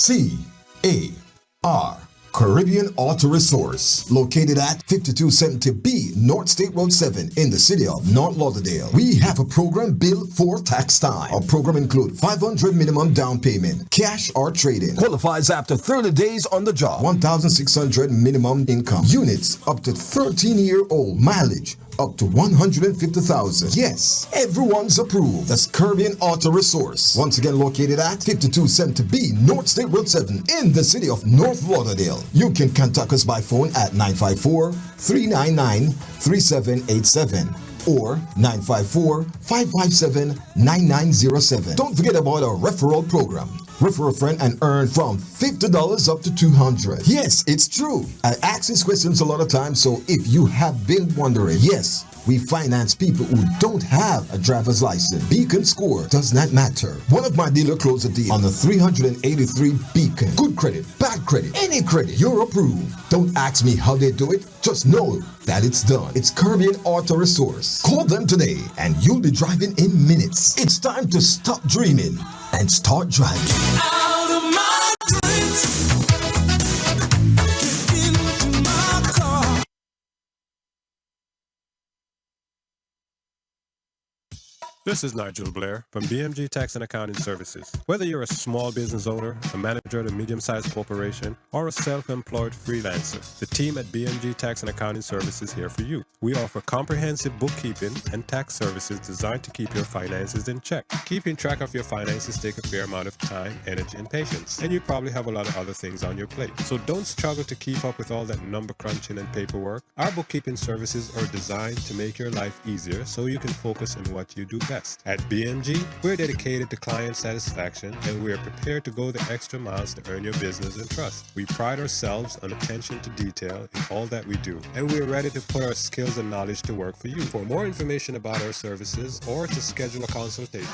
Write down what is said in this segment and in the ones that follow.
CAR Caribbean Auto Resource, located at 5270B North State Road 7 in the city of North Lauderdale. We have a program built for tax time. Our program includes $500 minimum down payment, cash or trade-in. Qualifies after 30 days on the job. $1,600 minimum income. Units up to 13-year-old. Mileage up to 150,000. Yes, everyone's approved. That's Caribbean Auto Resource. Once again located at 5270B North State Road 7 in the city of North Lauderdale. You can contact us by phone at 954-399-3787 or 954-557-9907. Don't forget about our referral program. Refer a friend and earn from $50 up to $200. Yes, it's true. I ask these questions a lot of times, so if you have been wondering, yes, we finance people who don't have a driver's license. Beacon score does not matter. One of my dealers closed a deal on the 383 Beacon. Good credit, bad credit, any credit, you're approved. Don't ask me how they do it. Just know that it's done. It's Caribbean Auto Resource. Call them today and you'll be driving in minutes. It's time to stop dreaming and start driving. Out of my dreams. Get into my car. This is Nigel Blair from BMG Tax and Accounting Services. Whether you're a small business owner, a manager at a medium-sized corporation, or a self-employed freelancer, the team at BMG Tax and Accounting Services is here for you. We offer comprehensive bookkeeping and tax services designed to keep your finances in check. Keeping track of your finances takes a fair amount of time, energy, and patience, and you probably have a lot of other things on your plate. So don't struggle to keep up with all that number crunching and paperwork. Our bookkeeping services are designed to make your life easier so you can focus on what you do best. At BMG, we're dedicated to client satisfaction and we are prepared to go the extra miles to earn your business and trust. We pride ourselves on attention to detail in all that we do, and we're ready to put our skills and knowledge to work for you. For more information about our services or to schedule a consultation.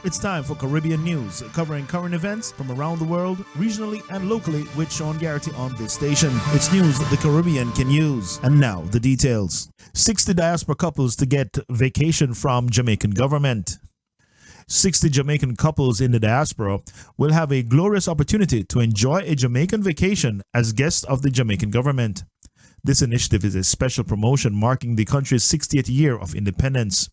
It's time for Caribbean News, covering current events from around the world, regionally and locally, with Sean Garrity on this station. It's news the Caribbean can use. And now, the details. 60 diaspora couples to get vacation from Jamaican government. 60 Jamaican couples in the diaspora will have a glorious opportunity to enjoy a Jamaican vacation as guests of the Jamaican government. This initiative is a special promotion marking the country's 60th year of independence.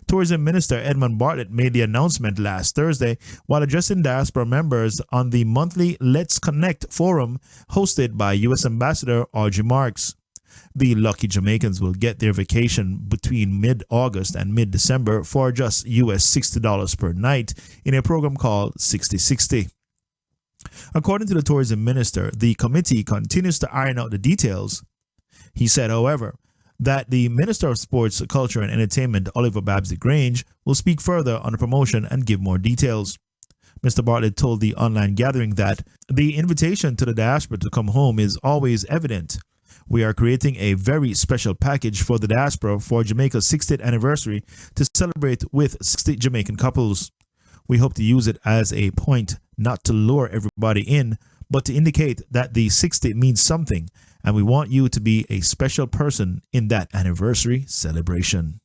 Tourism Minister Edmund Bartlett made the announcement last Thursday while addressing diaspora members on the monthly Let's Connect forum hosted by U.S. Ambassador Audrey Marks. The lucky Jamaicans will get their vacation between mid-August and mid-December for just US $60 per night in a program called 60/60. According to the tourism minister, the committee continues to iron out the details. He said, however, that the Minister of Sports, Culture and Entertainment, Oliver Babsy Grange, will speak further on the promotion and give more details. Mr. Bartlett told the online gathering that the invitation to the diaspora to come home is always evident. We are creating a very special package for the diaspora for Jamaica's 60th anniversary to celebrate with 60 Jamaican couples. We hope to use it as a point not to lure everybody in, but to indicate that the 60 means something, and we want you to be a special person in that anniversary celebration.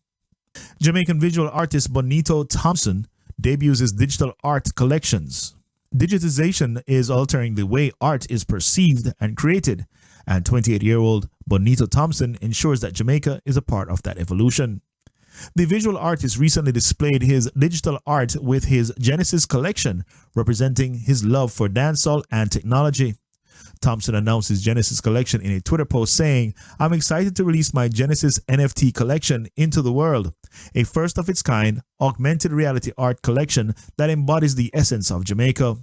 Jamaican visual artist Bonito Thompson debuts his digital art collections. Digitization is altering the way art is perceived and created, and 28-year-old Bonito Thompson ensures that Jamaica is a part of that evolution. The visual artist recently displayed his digital art with his Genesis collection, representing his love for dancehall and technology. Thompson announced his Genesis collection in a Twitter post saying, "I'm excited to release my Genesis NFT collection into the world, a first of its kind augmented reality art collection that embodies the essence of Jamaica."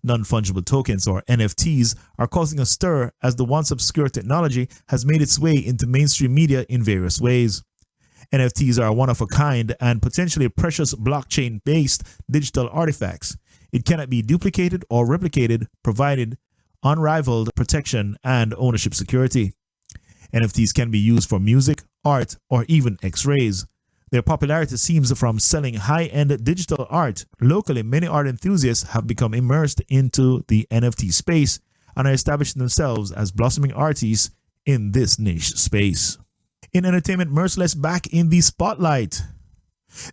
Non-fungible tokens, or NFTs, are causing a stir as the once obscure technology has made its way into mainstream media in various ways. NFTs are one of a kind and potentially precious blockchain-based digital artifacts. It cannot be duplicated or replicated, provided unrivaled protection and ownership security. NFTs can be used for music, art, or even X-rays. Their popularity stems from selling high-end digital art. Locally, many art enthusiasts have become immersed into the NFT space and are establishing themselves as blossoming artists in this niche space. In entertainment, Merciless back in the spotlight.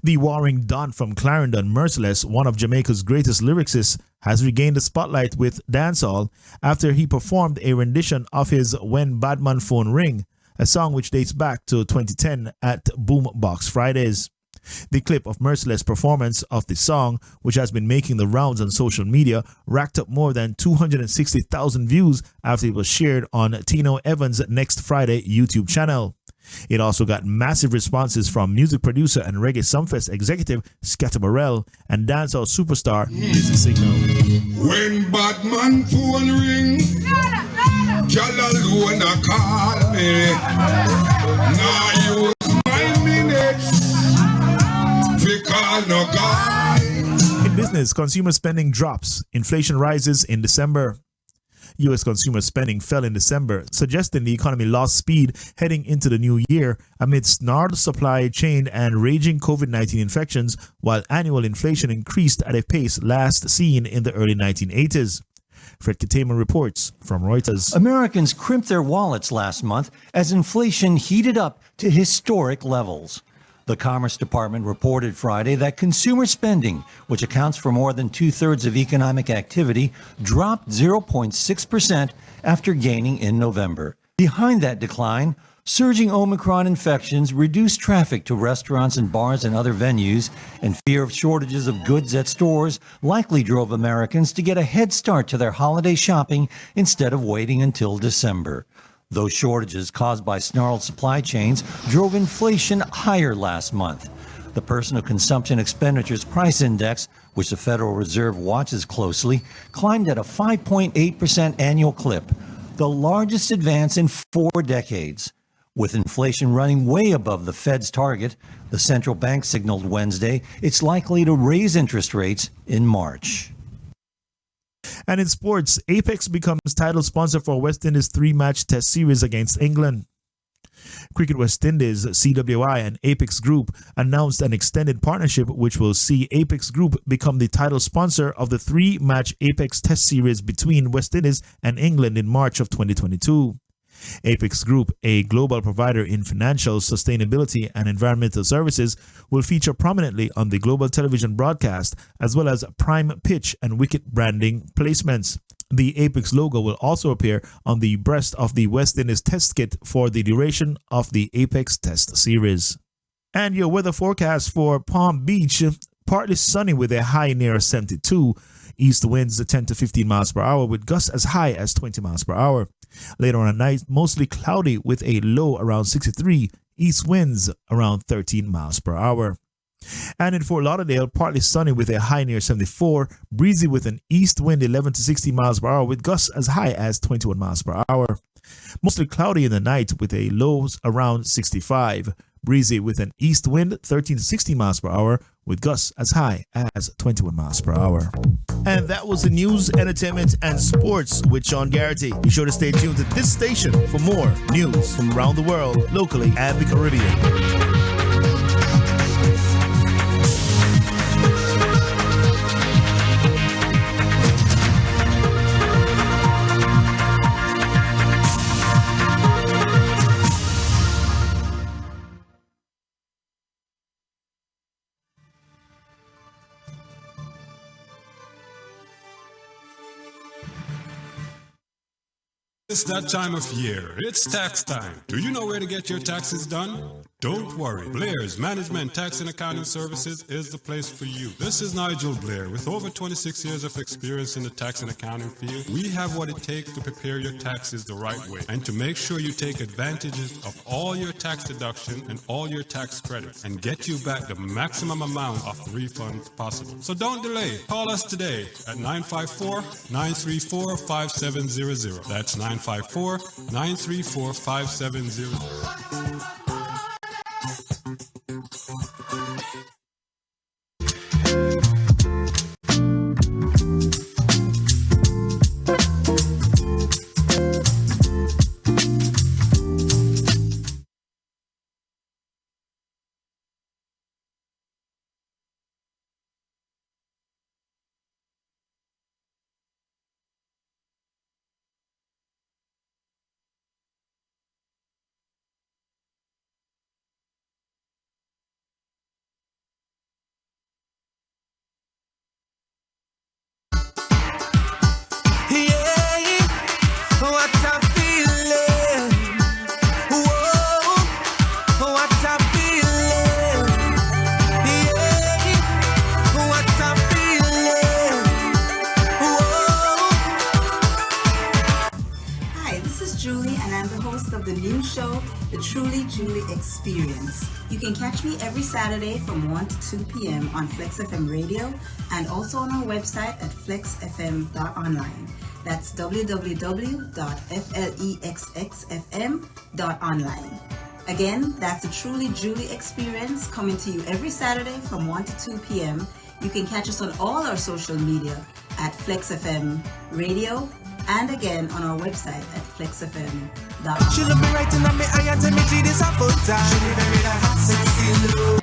The warring Don from Clarendon, Merciless, one of Jamaica's greatest lyricists, has regained the spotlight with dancehall after he performed a rendition of his When Badman Phone Ring, a song which dates back to 2010 at Boombox Fridays. The clip of Merciless' performance of the song, which has been making the rounds on social media, racked up more than 260,000 views after it was shared on Tino Evans' Next Friday YouTube channel. It also got massive responses from music producer and Reggae Sumfest executive Scatter Burrell and dancehall superstar Busy Signal. When Batman phone ring, y'all alone a call me. Now use my minutes, we call no guy. In business, consumer spending drops. Inflation rises in December. U.S. consumer spending fell in December, suggesting the economy lost speed heading into the new year amidst gnarled supply chain and raging COVID-19 infections, while annual inflation increased at a pace last seen in the early 1980s. Fred Kitaman reports from Reuters. Americans crimped their wallets last month as inflation heated up to historic levels. The Commerce Department reported Friday that consumer spending, which accounts for more than two-thirds of economic activity, dropped 0.6% after gaining in November. Behind that decline, surging Omicron infections reduced traffic to restaurants and bars and other venues, and fear of shortages of goods at stores likely drove Americans to get a head start to their holiday shopping instead of waiting until December. Those shortages caused by snarled supply chains drove inflation higher last month. The Personal Consumption Expenditures Price Index, which the Federal Reserve watches closely, climbed at a 5.8% annual clip, the largest advance in 4 decades. With inflation running way above the Fed's target, the central bank signaled Wednesday it's likely to raise interest rates in March. And in sports, Apex becomes title sponsor for West Indies' 3-match test series against England. Cricket West Indies, CWI, and Apex Group announced an extended partnership which will see Apex Group become the title sponsor of the 3-match Apex Test Series between West Indies and England in March of 2022. Apex Group, a global provider in financial, sustainability, and environmental services, will feature prominently on the global television broadcast, as well as prime pitch and wicket branding placements. The Apex logo will also appear on the breast of the West Indies test kit for the duration of the Apex Test Series. And your weather forecast for Palm Beach: partly sunny with a high near 72. East winds 10 to 15 miles per hour with gusts as high as 20 miles per hour. Later on at night, mostly cloudy with a low around 63. East winds around 13 miles per hour. And in Fort Lauderdale, partly sunny with a high near 74. Breezy with an east wind 11 to 16 miles per hour with gusts as high as 21 miles per hour. Mostly cloudy in the night with a low around 65. Breezy with an east wind 13 to 16 miles per hour with gusts as high as 21 miles per hour. And that was the news, entertainment, and sports with Sean Garrity. Be sure to stay tuned to this station for more news from around the world, locally, and the Caribbean. It's that time of year. It's tax time. Do you know where to get your taxes done? Don't worry. Blair's Management Tax and Accounting Services is the place for you. This is Nigel Blair. With over 26 years of experience in the tax and accounting field, we have what it takes to prepare your taxes the right way and to make sure you take advantages of all your tax deduction and all your tax credits and get you back the maximum amount of refunds possible. So don't delay. Call us today at 954-934-5700. That's 954-934-5700. You can catch me every Saturday from 1 to 2 p.m. on Flex FM Radio and also on our website at flexfm.online. That's www.flexxfm.online. Again, that's the Truly Julie experience coming to you every Saturday from 1 to 2 p.m. You can catch us on all our social media at Flex FM Radio and again on our website at flexfm.com. She look me right in my eye and tell me she this a full time. She very that hot sexy look.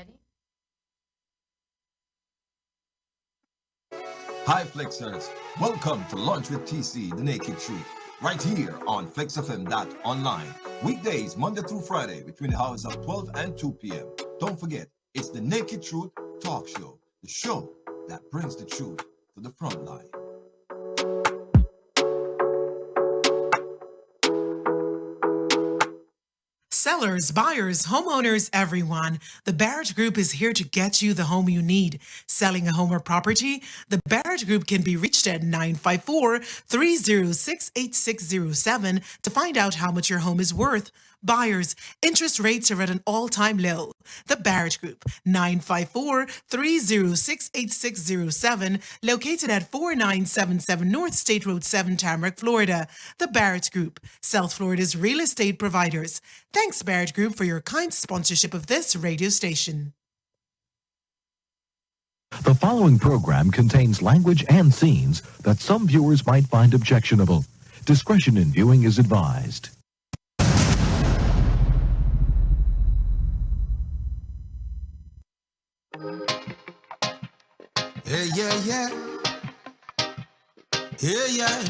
Hi Flexers, welcome to Lunch with TC, The Naked Truth, right here on flexfm.online. Weekdays, Monday through Friday, between the hours of 12 and 2 p.m. Don't forget, it's The Naked Truth Talk Show, the show that brings the truth to the front line. Sellers, buyers, homeowners, everyone. The Barrett Group is here to get you the home you need. Selling a home or property? The Barrett Group can be reached at 954-306-8607 to find out how much your home is worth. Buyers, interest rates are at an all-time low. The Barrett Group, 954-306-8607, located at 4977 North State Road 7, Tamarack, Florida. The Barrett Group, South Florida's real estate providers. Thanks, Barrett Group, for your kind sponsorship of this radio station. The following program contains language and scenes that some viewers might find objectionable. Discretion in viewing is advised. Yeah, yeah, yeah. Yeah, yeah.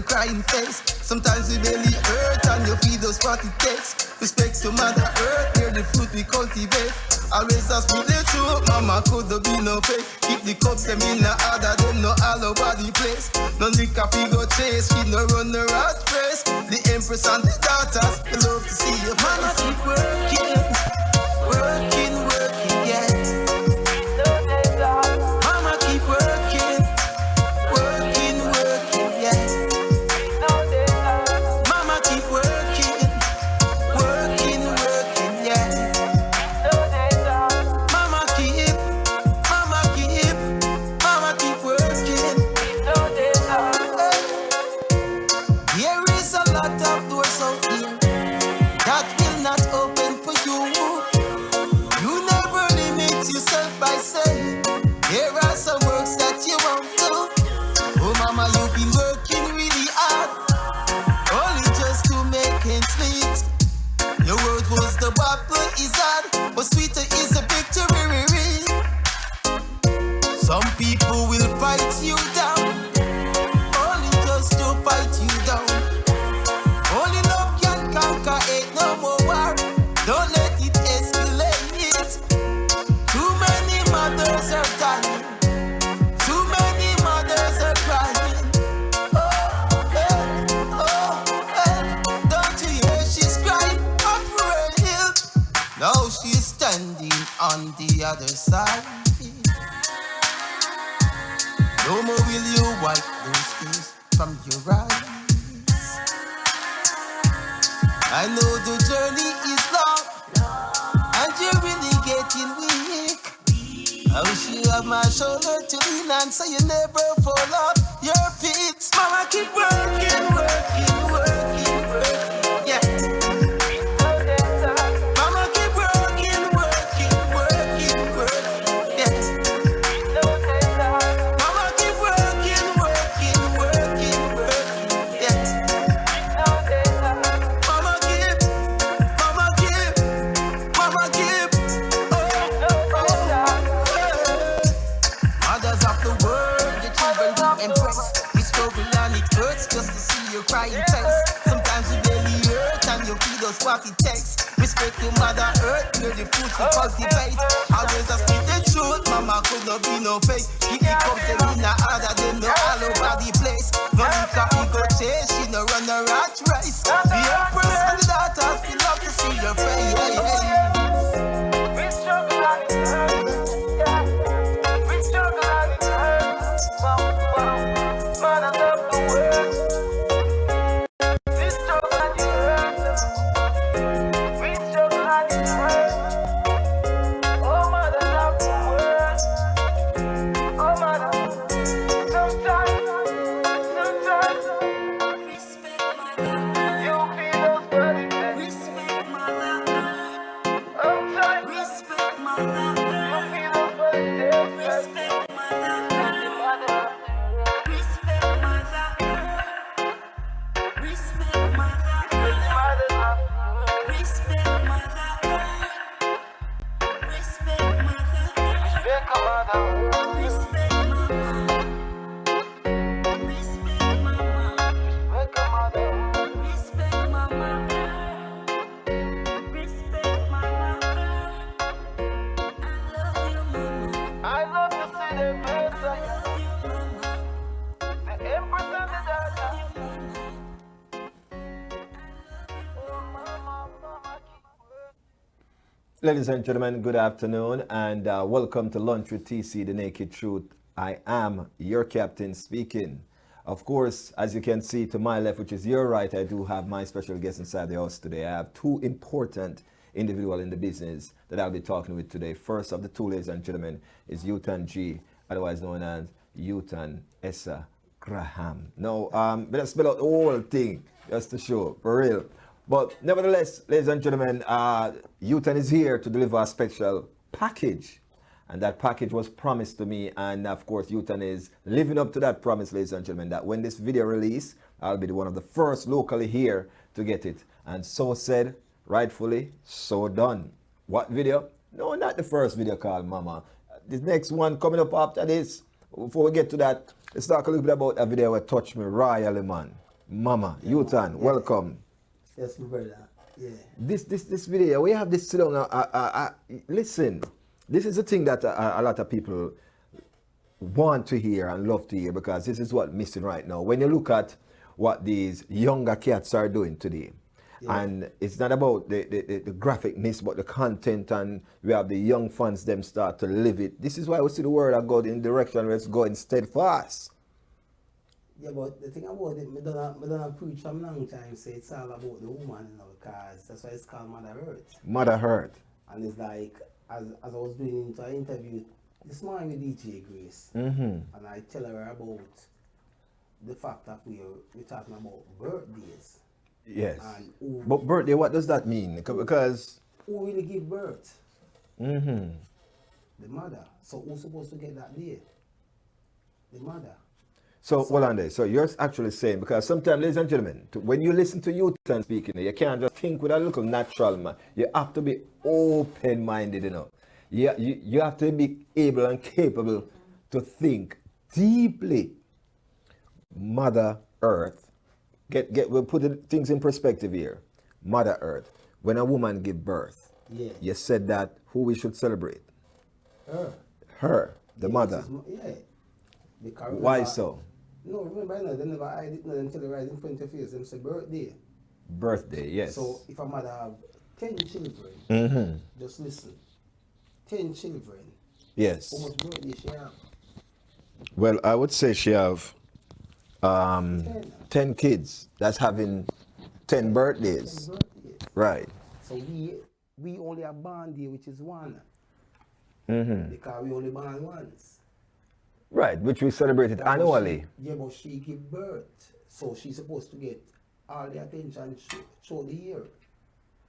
crying face. Sometimes we barely hurt and you feed us what it takes. Respect to Mother Earth, hear the fruit we cultivate. Always ask me the truth, mama could be no fake. Keep the cups them in the order, them no all over the place. No liquor fi go chase, she no run the rat race. The empress and the daughters, we love to see your mama keep working, working, working, yeah. Mama keep working, working, working, yeah. Mama keep working, working, working, yeah. Mama keep working. There is a lot of doors out here that will not open for you. You never limit yourself by saying there are some works that you won't do. Oh mama, you've been working really hard, only just to make ends meet. Your word was the battle is hard, but sweeter is the victory. Some people will fight you down, only just to fight you down. Only love can conquer it, no more war. Don't let it escalate. Too many mothers are dying, too many mothers are crying. Don't you hear she's crying out for help? Now she's standing on the other side. No more will you wipe those tears from your eyes. I know the journey is long and you're really getting weak. I wish you have my shoulder to lean on so you never fall off your feet. Mama, keep working, working, working, working, yeah. Mama, keep working, working, working, working, yeah. Mama, keep working, working, working, working, yeah. Mama, keep, mothers of the world, the children we embrace. We struggle and it hurts just to see your crying face. Sometimes we barely hurt and you feed us what it takes. Respect to Mother Earth, hear the fruit we cultivate. Always a speak the truth, mama could not be no fake. Keep the cups them in the order, them no all over the place. No liquor we go chase, she no run a rat race. The empress and the daughters, we love to see your face. We struggle and it hurts, yeah. We struggle and it hurts. Mothers of the world. We struggle and it hurts. We struggle and it hurts. Oh, mothers of the world. Oh, mothers. Sometimes. You feel those body pains. Respect mother. Sometimes. Respect mother. You feel those body pains. Respect mother. Respect mother. Respect mother. Respect mother. Respect mother. Respect mother. Respect mama. Respect mama. Respect mama. Respect mama. I love you, mama. I love to see the birds. I love you, mama. The empress and the daughter. Oh, mama, mama, keep working. Ladies and gentlemen, good afternoon and welcome to Lunch with TC, The Naked Truth. I am your captain speaking. Of course, as you can see to my left, which is your right, I do have my special guest inside the house today. I have two important individuals in the business that I'll be talking with today. First of the two, ladies and gentlemen, is Utan G, otherwise known as Utan Essa Graham. Now, let's spell out the whole thing just to show, for real. But nevertheless, ladies and gentlemen, Utan is here to deliver a special package. And that package was promised to me. And of course, Utan is living up to that promise, ladies and gentlemen, that when this video release, I'll be one of the first locally here to get it. And so said, rightfully, so done. What video? No, not the first video called Mama. The next one coming up after this. Before we get to that, let's talk a little bit about a video that touched me royally, man. Mama, Youtan, welcome. Yes, my brother. Yeah. This video, we have this long. Listen, this is the thing that a lot of people want to hear and love to hear, because this is what's missing right now. When you look at what these younger cats are doing today, and it's not about the graphicness, but the content, and we have the young fans them start to live it. This is why we see the world of God in the direction where it's going steadfast. Yeah, but the thing about it, I don't preach from long time, say it's all about the woman, you know, because that's why it's called Mother Earth. Mother Earth. And it's like, as I was doing an interview this morning with DJ Grace, and I tell her about the fact that we're talking about birthdays. Yes. And But birthday, what does that mean? Because who really give birth? the mother. So who's supposed to get that day? The mother. So, hold on there. So you're actually saying, because sometimes, ladies and gentlemen, when you listen to Youtan speaking, you can't just think with a little natural man. You have to be open-minded, you know. You have to be able and capable to think deeply. Mother Earth. We'll put things in perspective here. Mother Earth. When a woman gives birth, you said that who we should celebrate? Her, the mother. Because Why so? No, remember, they never hide it until they right in front of your face. Them say birthday. Birthday, yes. So if a mother have 10 children, just listen. 10 children. Yes. How much birthday she have? Well, I would say she have 10 kids. That's having 10 birthdays. 10 birthdays. Right. So we only have born day, which is one. Because we only born once. Right, which we celebrated annually. But she give birth. So she's supposed to get all the attention through the year.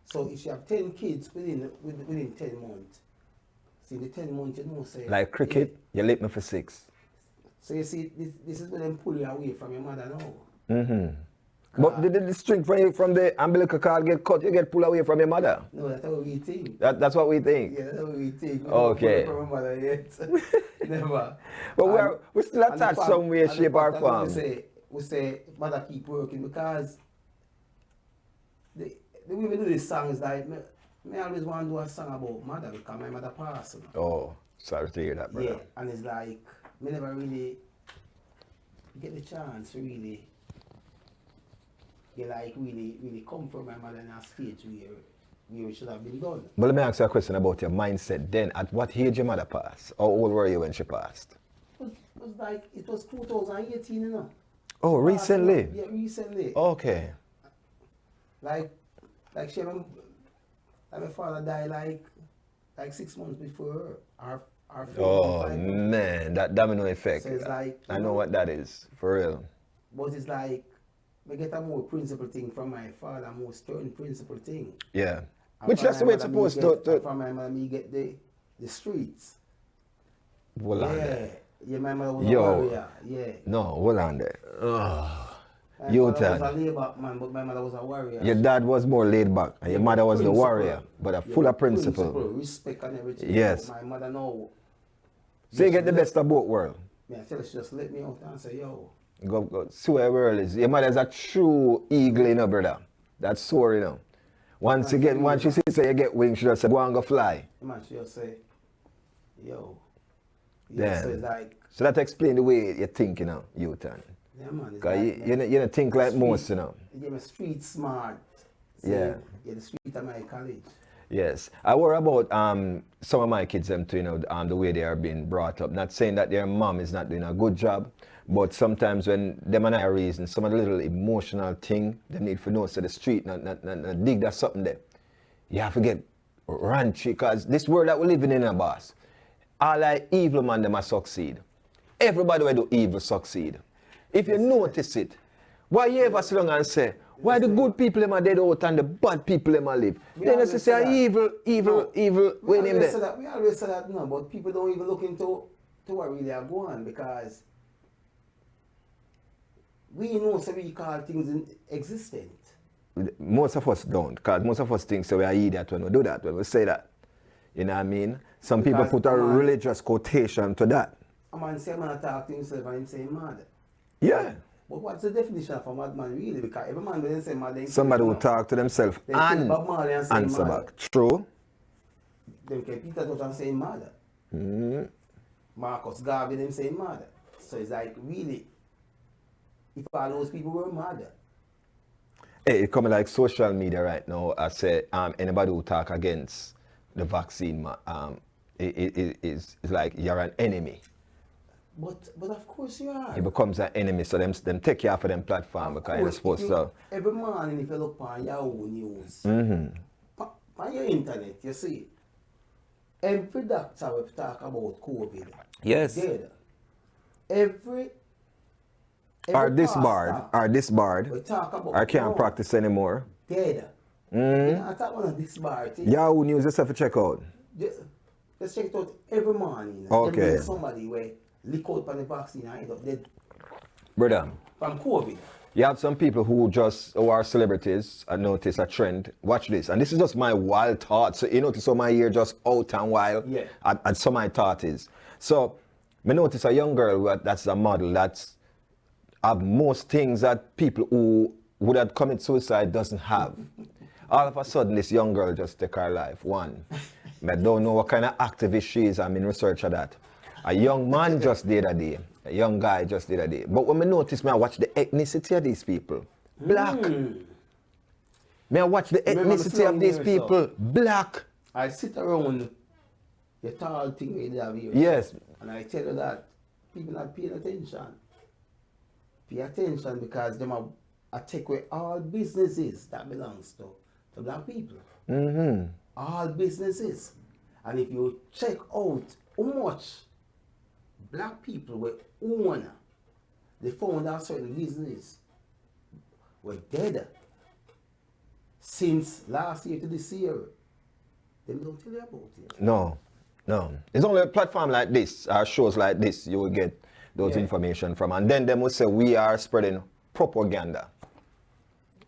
So if she have 10 kids within 10 months, see the 10 months, you know, say... Like cricket, you lick me for 6. So you see, this is when them pull you away from your mother now. But the string from the umbilical cord get cut, you get pulled away from your mother. No, that's what we think. That's what we think. Yeah, that's what we think. We Okay. don't pull from our mother yet. Never. But we're still attached some way, shape, or form. We say mother keep working, because the way we do this song is like, me always want to do a song about mother, because my mother passed. You know? Oh, sorry to hear that, brother. Yeah, and it's like, me never really get the chance to really come from my mother in a stage where it should have been done. But let me ask you a question about your mindset then. At what age your mother passed? How old were you when she passed? It was 2018, you know. Oh, recently? Yeah, recently. Okay. Like my father died like 6 months before her. Oh man, that domino effect. So it's like, I know what that is, for real. But it's like, I get a more principle thing from my father, a more stern principle thing. Yeah. Which that's the way it's supposed to. From my mother, me get the streets. Hold on there. Yeah, my mother was a warrior. Yeah. No, hold on there. My father was a laid back man, but my mother was a warrior. Your dad was more laid back, and your mother was the warrior, but full of principle. Respect and everything. Yes. My mother know. So you get the best of both worlds. Yeah, I tell her, she just let me out and say, yo. Go see where the world is. Your mother's a true eagle, you know, brother. That's soar, you know. Once she sees you get wings, she just say, go and go fly. Man, she just say, yo. Yeah. So it's like. So that explains the way you think, you know, Youtan. Yeah, man. Because you don't think like most, you know. Yeah, street smart. So yeah. Yeah, the street at my college. Yes. I worry about some of my kids, them too, you know, the way they are being brought up. Not saying that their mom is not doing a good job, but sometimes when them and I reason, some of the little emotional thing, they need to know, so the street, not dig that something there. You have to get ranchy, because this world that we're living in, boss, all like evil man, them a succeed. Everybody will do evil succeed. If you notice it, why you ever sit down and say, why the good people them are dead out and the bad people them are live? Then you say evil, when him there. We always say that, no, but people don't even look into what really are going on, because we know so we call things existent. Most of us don't, because most of us think so we are idiot when we do that, when we say that. You know what I mean? Some people put a religious quotation to that. A man say, man talk to himself and him say mad. Yeah. But what's the definition of a madman really? Because every man when they say mad, they Somebody who talk to themselves they and Bob Marley and say answer mad. back. True. Them can Peter Tosh and say mad. Marcus Garvey them say mad. So it's like really, if all those people were mad. Hey, it coming like social media right now. I say anybody who talk against the vaccine, it is like you're an enemy. But of course you are. It becomes an enemy, so them take you off of them platform because you're supposed to. Every morning if you look on Yahoo News, on your internet, you see, every doctor will talk about COVID. Yes. Dead. Every Are disbarred. we talk about I can't practice anymore. Dead. I talk about this bar thing. Yahoo News, just have to check out. Just check it out every morning. Okay. There's somebody where leak out on the vaccine and end up dead Brother, from COVID. you have some people who are celebrities. I notice a trend. Watch this. And this is just my wild thought. So you notice how my ear just out and wild. Yeah. And so my thought is. So I notice a young girl that's a model that's have most things that people who would have committed suicide doesn't have. All of a sudden, this young girl just take her life. One, I don't know what kind of activist she is. I'm in research of that. A young man just did a day. A young guy just did a day. But when I notice, I watch the ethnicity of these people. Black. I watch the ethnicity of these people. Black. I sit around the tall thing where they have here. Yes. And I tell you that people not paying attention. Pay attention because them are take away all businesses that belongs to black people. All businesses. And if you check out how much black people were own, they found out certain business were dead since last year to this year. They don't tell you about it. No. It's only a platform like this, shows like this, you will get those information from. And then they will say we are spreading propaganda.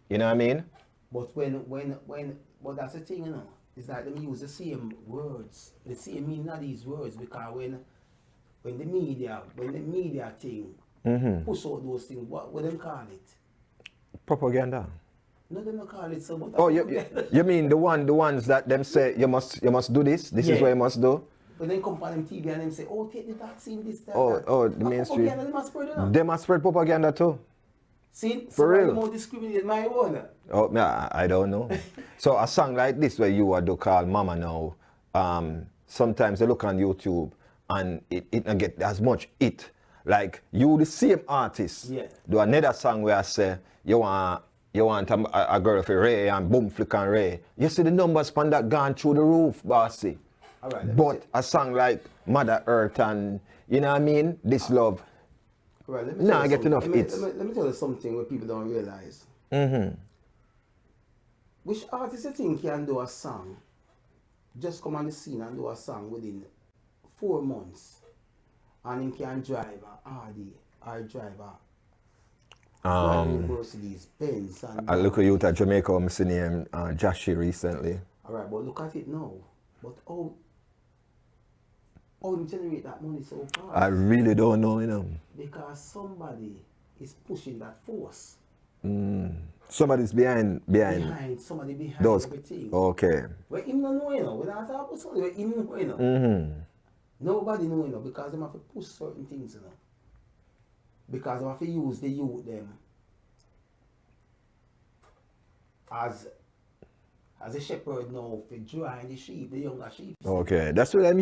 You know what I mean? But but that's the thing, you know. It's like them use the same words, the same meaning of these words, because when the media thing push out those things, what them call it? Propaganda. No, they don't call it so much. Oh, you mean the ones that them say you must do this? This is what you must do. But then come on them TV and them say, oh, take the vaccine, this, that. Oh, the mainstream. Propaganda, they must spread it out. They must spread propaganda too. See, for real. More discriminate my own. Oh, yeah, I don't know. So a song like this where you are do call Mama Now, sometimes I look on YouTube and it don't get as much it. Like you the same artist do another song where I say you want a girl for Ray and boom flick and Ray. You see the numbers span that gone through the roof, bossy. All right, but a song like Mother Earth and you know what I mean? This love. Right, I get enough hits. Let me tell you something where people don't realize. Which artist you think can do a song, just come on the scene and do a song within 4 months, and he can drive a Audi or drive a Mercedes Benz. I look at you at Jamaica, I'm seeing him Jashi recently. Alright, but look at it now. But how you generate that money so fast? I really don't know, you know. Because somebody is pushing that force. Somebody's behind somebody behind those. Everything. Okay. We're in no know, you know. We're not talking about somebody, we're in no, you know. Nobody know, you know, because they have to push certain things, you know. Because they have to use the youth them as a shepherd now for drawing the sheep, the younger sheep. Okay, that's why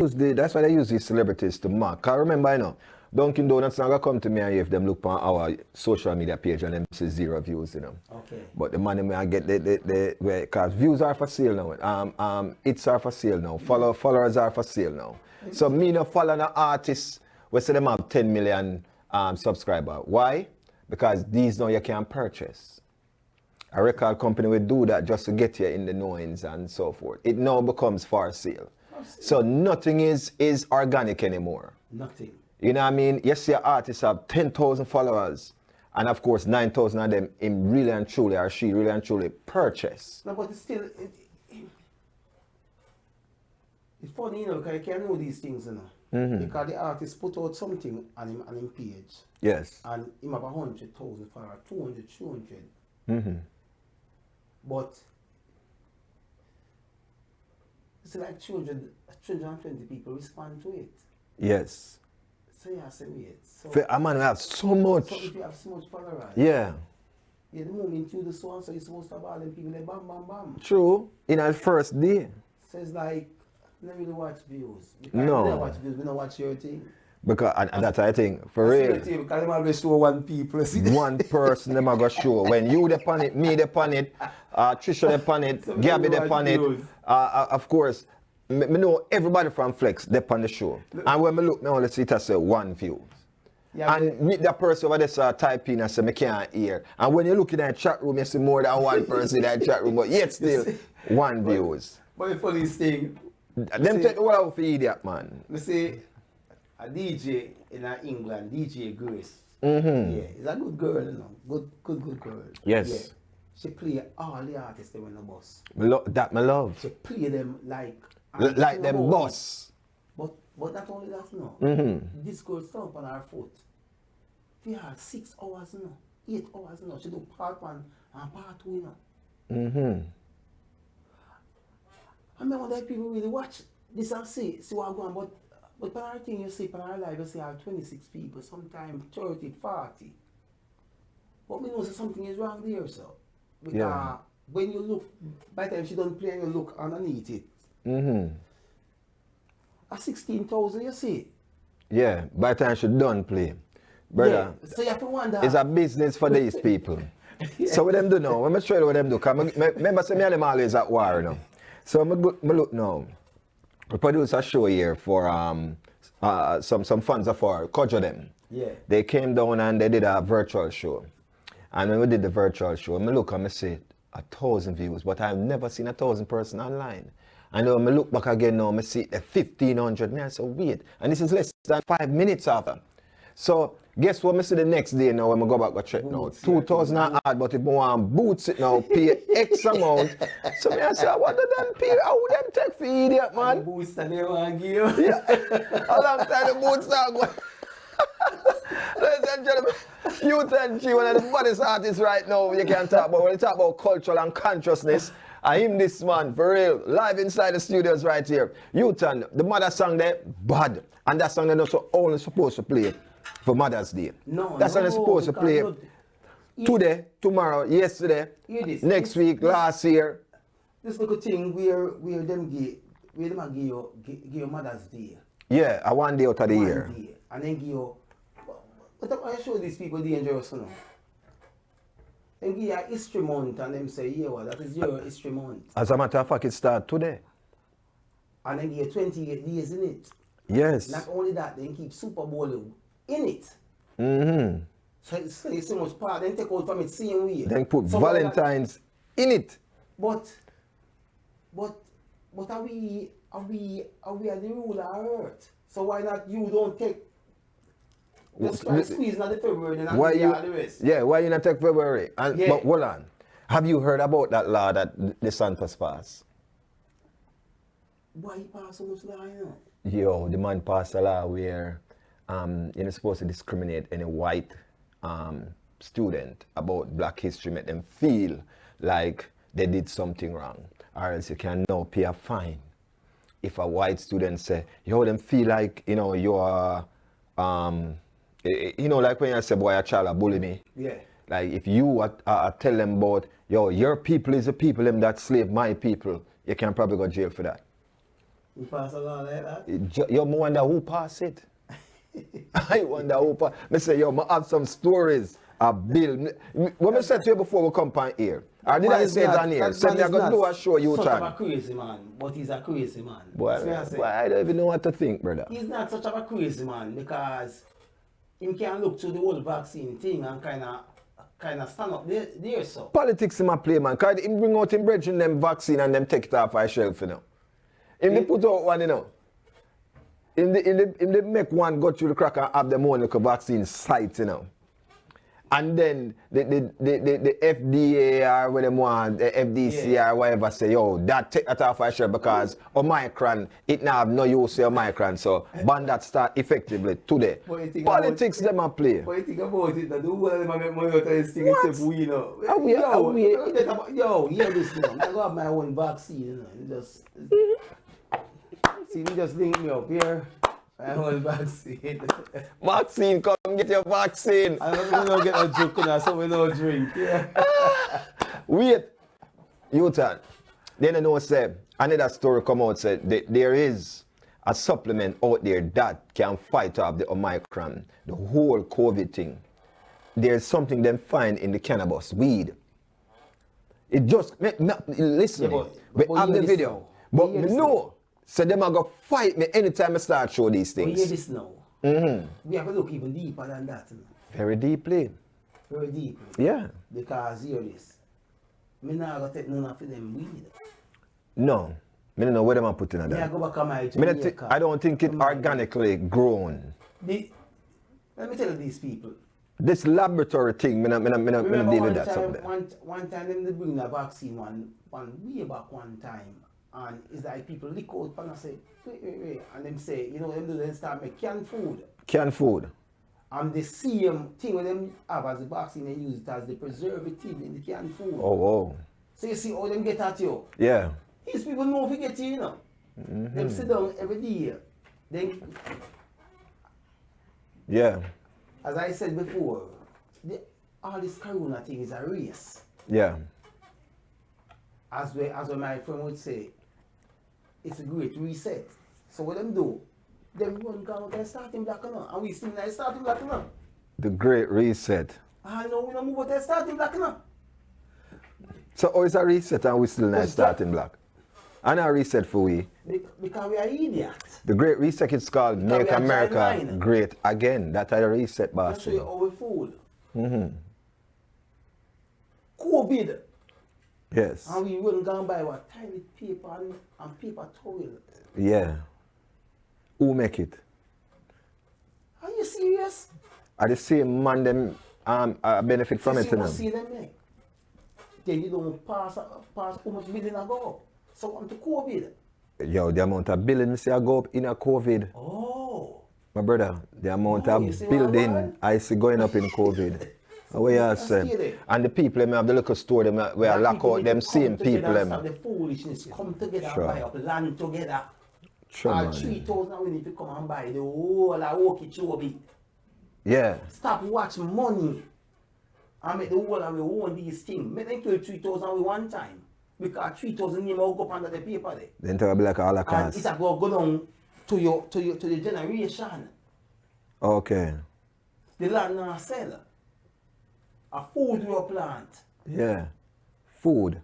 they use these celebrities to mark. I remember, you know, Dunkin' Donuts not gonna come to me and if them look on our social media page and them see 0 views, you know. Okay. But the money may I get because views are for sale now. Hits are for sale now. Followers are for sale now. So me no follow an artist we say them have 10 million subscribers. Why? Because these now you can purchase. A record company will do that just to get you in the knowings and so forth. It now becomes for sale. So nothing is organic anymore. Nothing. You know what I mean? Yes, your artists have 10,000 followers. And of course, 9,000 of them him really and truly, or she really and truly purchase. No, but it's still, it's funny, you know, because you can't know these things, you know. Because the artist put out something on him page. Yes. And him have 100,000 followers, 200, 300. But it's like 320 people respond to it. Yes. So you have to wait. So, A man have so much. So if you have so much followers. Yeah. Yeah, the moment you do so and so, you're supposed to have all them people, they bam, bam, bam. True. In our first day. So it's like, not really watch views. Because No. we don't watch views, we don't watch your thing. Because, and that's I think, for real. Because them always show one people. One person them a go show. When you depon it, me depon it, Trisha depon it, So Gabby we depon watch it. views. Of course, me know everybody from Flex depon the show. And when me look, me only see it as 1 view. Yeah, and meet that person over there type in and say, I can't hear. And when you look in that chat room, you see more than one person in that chat room, but yet still 1 views. But the funniest thing, them take the world out for idiot, man. You see, a DJ in England, DJ Grace. Mm-hmm. Yeah, she's a good girl, you know. Good girl. Yes. Yeah. She play all the artists they were in the bus. That my love. She play them like them boss. But not only that, no. This girl stomp on her foot. She had 6 hours, no. 8 hours, no. She do part 1 and part 2, you know. I remember that people really watch this and see what going on, but per thing you see, per live, you see have 26 people, sometimes 30, 40. But we know that something is wrong there, so. Because when you look, by the time she don't play and you look underneath it, a 16,000 you see. Yeah, by the time she done play. Brother, yeah. So you have to wonder. It's a business for these people. So what them do now? Let me show you what them do. Cause remember, me and them always at war now. So me look now. We produce a show here for some funds for Kojo them. Yeah. They came down and they did a virtual show. And when we did the virtual show, I look and I say 1,000 views, but I've never seen 1,000 person online. And when I look back again now, I see 1,500. I say, wait. And this is less than 5 minutes after. So guess what I see the next day now when I go back to check now? 2,000 odd, but if I want boots it now, pay X amount. So I say, what do them pay? How would them take for idiot, man? The boots that they want to give. Yeah. How long time the boots are going? Ladies and gentlemen, Youth and G, one of the baddest artists right now you can talk about. When you talk about culture and consciousness, I am this man, for real, live inside the studios right here. Youth and the mother song there, bad. And that song they're not only supposed to play for Mother's Day. No, that's what they're supposed to play today, tomorrow, yesterday, next week, last year. This little thing where them give you Mother's Day. Yeah, a 1 day out of the year. Day. And then give you, but I show these people dangerous, you know. They give you a history month and them say, yeah, well, that is your history month. As a matter of fact, it starts today. And then give you 28 days in it. Yes. Not only that, they keep Super Bowl in it. So it's so much part, then take out from it same way. Then put Valentine's in it. But are we at the rule of earth? So why not you don't take just try squeeze not the February and why you, all the rest? Yeah, why you not take February? And yeah. But hold on. Have you heard about that law that DeSantis passed? Why he pass so much law, you know? Yo, the man passed a law where you're not supposed to discriminate any white student about Black history, make them feel like they did something wrong. Or else you can now pay a fine. If a white student say, yo, them feel like, you know, you're, you know, like when you say, boy, a child a bully me. Yeah. Like if you tell them about, yo, your people is the people them that slave my people, you can probably go to jail for that. You pass a law like that? You wonder who passed it. I wonder who passed it. I say, yo, I have some stories. A bill. What I said to you before we come on here. Or did I say it on here? Said me I going to do a show you such can. a crazy man, but he's a crazy man. Boy, I don't even know what to think, brother. He's not such a crazy man because he can look through the whole vaccine thing and kind of stand up there so. Politics in my play, man. Because he bring out him bridging them vaccine and them take it off our shelf, you know. If they put out one, you know. If they make one go through the crack and have them own like a vaccine site, you know. And then the FDA or what they want, the FDC or whatever say, yo, that take that off our shirt because Omicron, it now have no use of Omicron. So ban that start effectively today. Politics them a play. What you think about it? The whole of them make money out of this thing except we, you know. Yo, hear this now. I got my own vaccine, you know. You just link me up here. My own vaccine. Vaccine, come get your vaccine. I don't get no joke now, so we don't drink. Yeah. Wait, Utah. Then I know say another story come out said there is a supplement out there that can fight off the Omicron, the whole COVID thing. There's something them find in the cannabis weed. It just listen. Yeah, we have the video, but me know. So them are going to fight me anytime I start show these things. We hear this now. We have to look even deeper than that. You know? Very deeply. Very deeply. Yeah. Because hear this. Me not going to take none of them weed. No. I don't know where them are putting that. I go back on my Jamaica. I don't think it organically grown. Let me tell you these people. This laboratory thing, I deal with that. One time they bring the vaccine way back one time. And it's like people lick out and I say, wait. And them say, you know, them start make canned food. Canned food. And the same thing when them have as the vaccine, they use it as the preservative in the canned food. Oh. So you see how them get at you? Yeah. These people know if you get you, you know. Them sit down every day. Then, yeah. As I said before, all this corona thing is a race. Yeah. As my friend would say, it's a great reset. So what them do? Them run down and starting black now. And we still not starting black now. The great reset. I know we don't move out starting black now. So how is a reset and we still not starting black? And a reset for we. Because we are idiots. The great reset is called because Make America Great Again. That's a reset, boss. That's why we fool. COVID. Yes. And we wouldn't go and buy what toilet paper and paper towel. Yeah. Who make it? Are you serious? Are the same man them benefit from it? You see them make. Then you don't pass how much billion ago. So on to COVID. Yo, the amount of building I go up in a COVID. Oh. My brother, the amount of building I see going up in COVID. Where you say, and the people them have the local store them where lock out them same people them. The foolishness come together Sure. and buy up land together. Sure, All man. 3,000 we need to come and buy the whole of Okeechobee. Yeah. Stop watch money and make the whole of we own these things. Make them kill 3,000 with one time. Because 3,000 name will go up under the paper there. Then it will be like all the And cost. it's go down to the generation. Okay. The land now sell. A food we plant. Yeah. Food.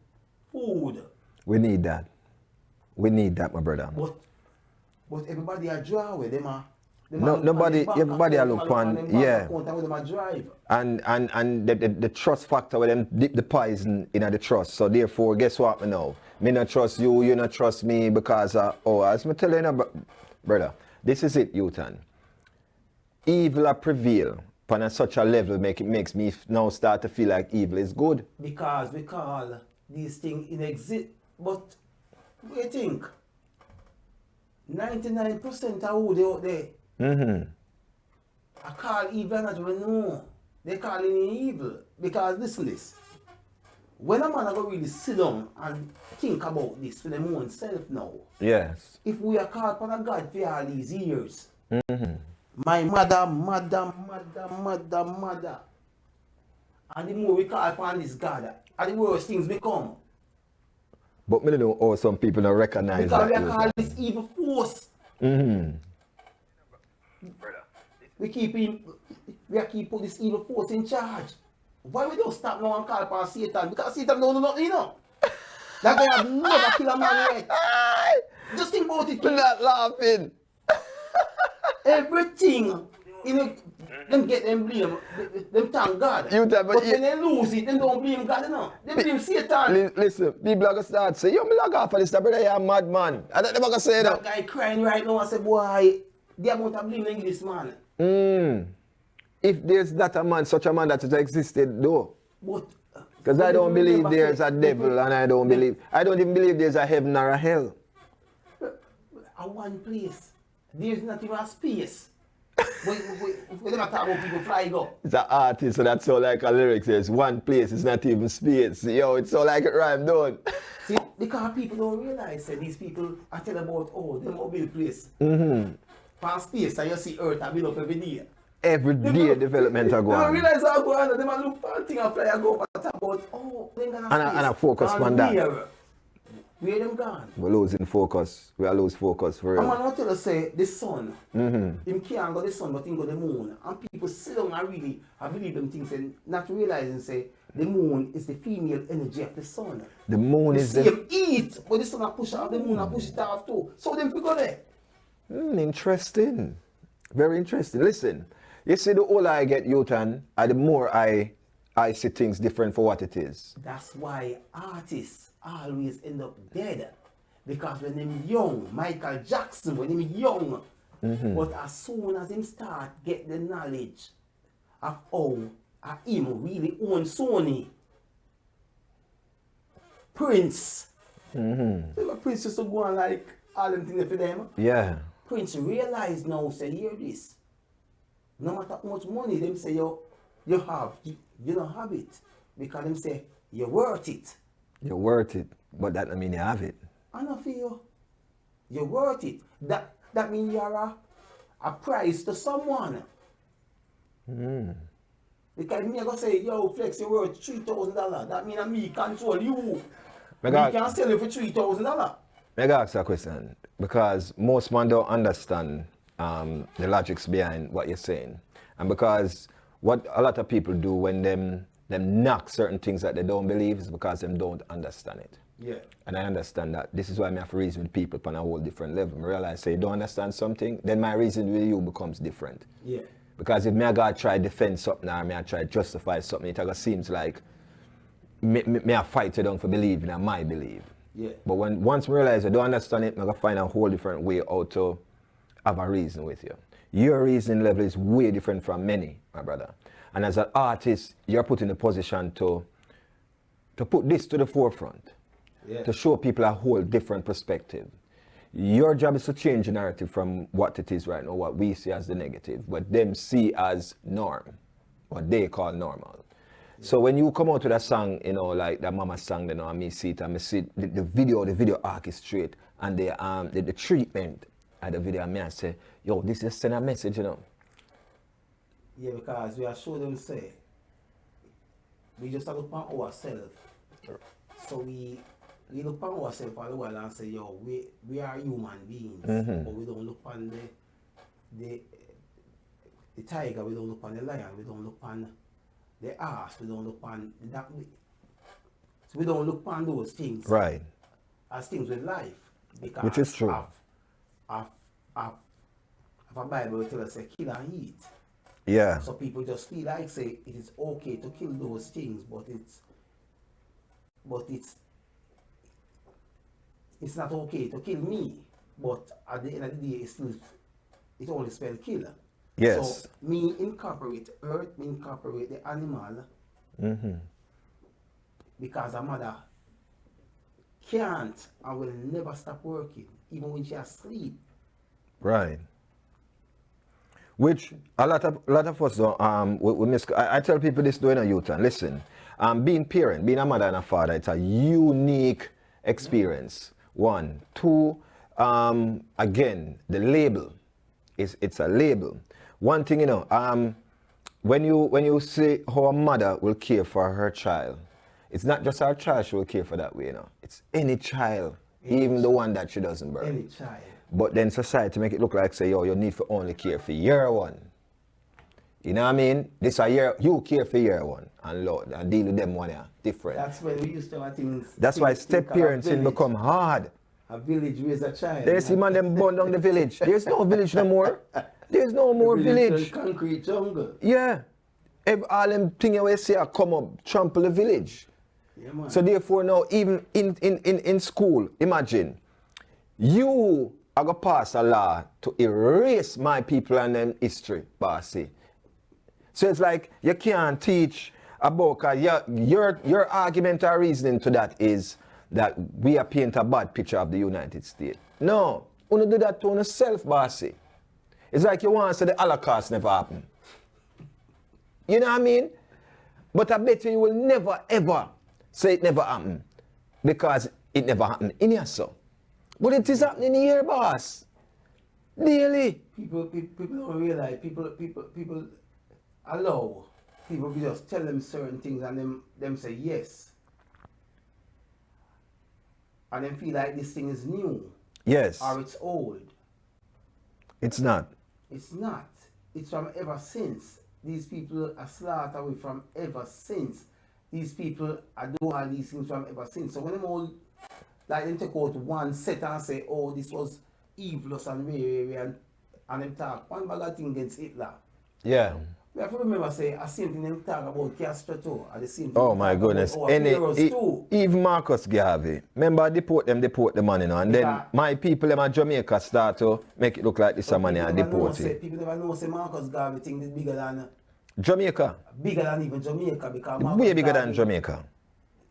Food. We need that. We need that, my brother. But everybody are draw with them. Everybody are look on, yeah. Them a drive. And the trust factor with them dip the poison in the trust. So therefore, guess what me know? Me not trust you, you not trust me because as me tell you, brother, this is it, Utah. Evil prevail on such a level makes me now start to feel like evil is good. Because we call these things in exist, but we think 99% of who they out there. I call evil not even know. They call it evil. Because listen this. When a man go really sit down and think about this for them own self now. Yes. If we are called upon a God for all these years. My mother. And the more we call upon this God, and the worse things become. But me don't know how some people don't recognize because that. Because we are called this evil force. We keep put this evil force in charge. Why we don't stop now and call upon Satan? Because Satan don't know nothing, you know. That guy have never killed a man yet. Just think about it. We're not laughing. Everything, you know, them get them blame, them thank God. But when they lose it, them don't blame God, you know. They blame Satan. Listen, people are going to start saying, yo, me log off of this, brother, you're a madman. I don't know say that. That guy crying right now and say, boy, the amount of blame in this man. if there's that a man, such a man that has existed, though. But because I don't believe there's a devil, and I don't even believe there's a heaven or a hell. A one place. There's not even a space. we never talk about people flying up. It's an artist, so that's so like a lyric says, one place is not even space. Yo, it's so like it rhyme, don't. See, because people don't realize that these people are telling about, oh, them will build place. For space, and you see Earth and build up every day. Every day development are going on. They don't realize how go on, they might look for a thing and fly and go and talk about, oh, they're gonna and I focus on that. Where them gone? We're losing focus. We are losing focus for real. I'm not tell us say the sun. Him can't go the sun, but he go the moon. And people sit down and really I believe them things and not realizing say the moon is the female energy of the sun. The moon is the heat, but the sun a push off the moon and push it off too. So them figure there. Interesting. Very interesting. Listen, you see the older I get, Yotan, the more I see things different for what it is. That's why artists always end up dead. Because when them young, Michael Jackson, when him young, but as soon as him start get the knowledge of how him really own Sony, Prince, Prince used to go on like all them things for them. Yeah. Prince realize now, say, hear this. No matter how much money them say you have, you don't have it. Because them say, you're worth it. You're worth it, but that don't mean you have it. I don't feel you're worth it. That means you're a price to someone. Because me I go say, yo, Flex, you're worth $3,000. That means me control you. Me can sell you for $3,000. I ask a question, because most men don't understand the logics behind what you're saying. And because what a lot of people do when them knock certain things that they don't believe is because them don't understand it. Yeah. And I understand that. This is why I have to reason with people on a whole different level. I realize, say, you don't understand something, then my reason with you becomes different. Yeah. Because if me I gotta try defend something or me I try justify something, it seems like me I fight you down for believing in my belief. Yeah. But once I realize I don't understand it, I'm gonna find a whole different way how to have a reason with you. Your reasoning level is way different from many, my brother. And as an artist, you're put in a position to put this to the forefront, to show people a whole different perspective. Your job is to change the narrative from what it is right now, what we see as the negative, what them see as norm, what they call normal. So when you come out with a song, you know, like that Mama song, you know, and me see it, and me see the video arc is straight, and the treatment of the video, and me I say, yo, this is send a message, you know. Yeah, because we are sure them say, we just look upon ourselves. So we look upon ourselves for a while and say, yo, we are human beings, but we don't look upon the tiger, we don't look upon the lion, we don't look upon the ass, we don't look upon that. So we don't look upon those things, right, as things with life, because which is true. Of a Bible will tell us, say, kill and eat. Yeah. So people just feel like say it is okay to kill those things, but it's not okay to kill me. But at the end of the day, it only spells kill. Yes. So me incorporate earth, me incorporate the animal, because a mother can't and will never stop working, even when she asleep. Right. Which a lot of us don't, we miss. I tell people this during a youth, and listen, being parent, being a mother and a father, it's a unique experience. One, two, again, the label it's a label. One thing, you know, when you say how a mother will care for her child, it's not just her child she will care for that way, you know. It's any child, even the one that she doesn't birth. Any child. But then society make it look like, say, yo, you need to only care for year one. You know what I mean? This a year, you care for year one, and Lord, and deal with them one year different. That's when we used to have things. That's why step parenting become hard. A village raise a child. There's man them burn down the village. There's no village no more. There's no more village. Concrete jungle. Yeah. All them things you see come up, trample the village. Yeah, man. So therefore now, even in school, imagine, you are going to pass a law to erase my people and them history, bossy. So it's like you can't teach about, your argument or reasoning to that is that we are paint a bad picture of the United States. No, you do that to yourself, bossy. It's like you want to say the Holocaust never happened. You know what I mean? But I bet you will never ever say it never happened because it never happened in your soul. But it is happening here, boss. Daily. People don't realize, people allow people to just tell them certain things and them say yes. And then feel like this thing is new. Yes. Or it's old. It's not. It's not. It's from ever since. These people are slaughtered away from ever since. These people are doing all these things from ever since. So when them all, like them take out one set and say, oh, this was evilous and and them talk one bag of thing against Hitler. Yeah. We have to remember say, the same thing them talk about Castro too. At the same thing. Oh my goodness. Even Marcus Garvey. Remember deport the man, you know, and then my people in Jamaica start to make it look like this money and deport it. People never know say Marcus Garvey thing is bigger than Jamaica. Bigger than even Jamaica because Marcus way bigger Garvey, than Jamaica.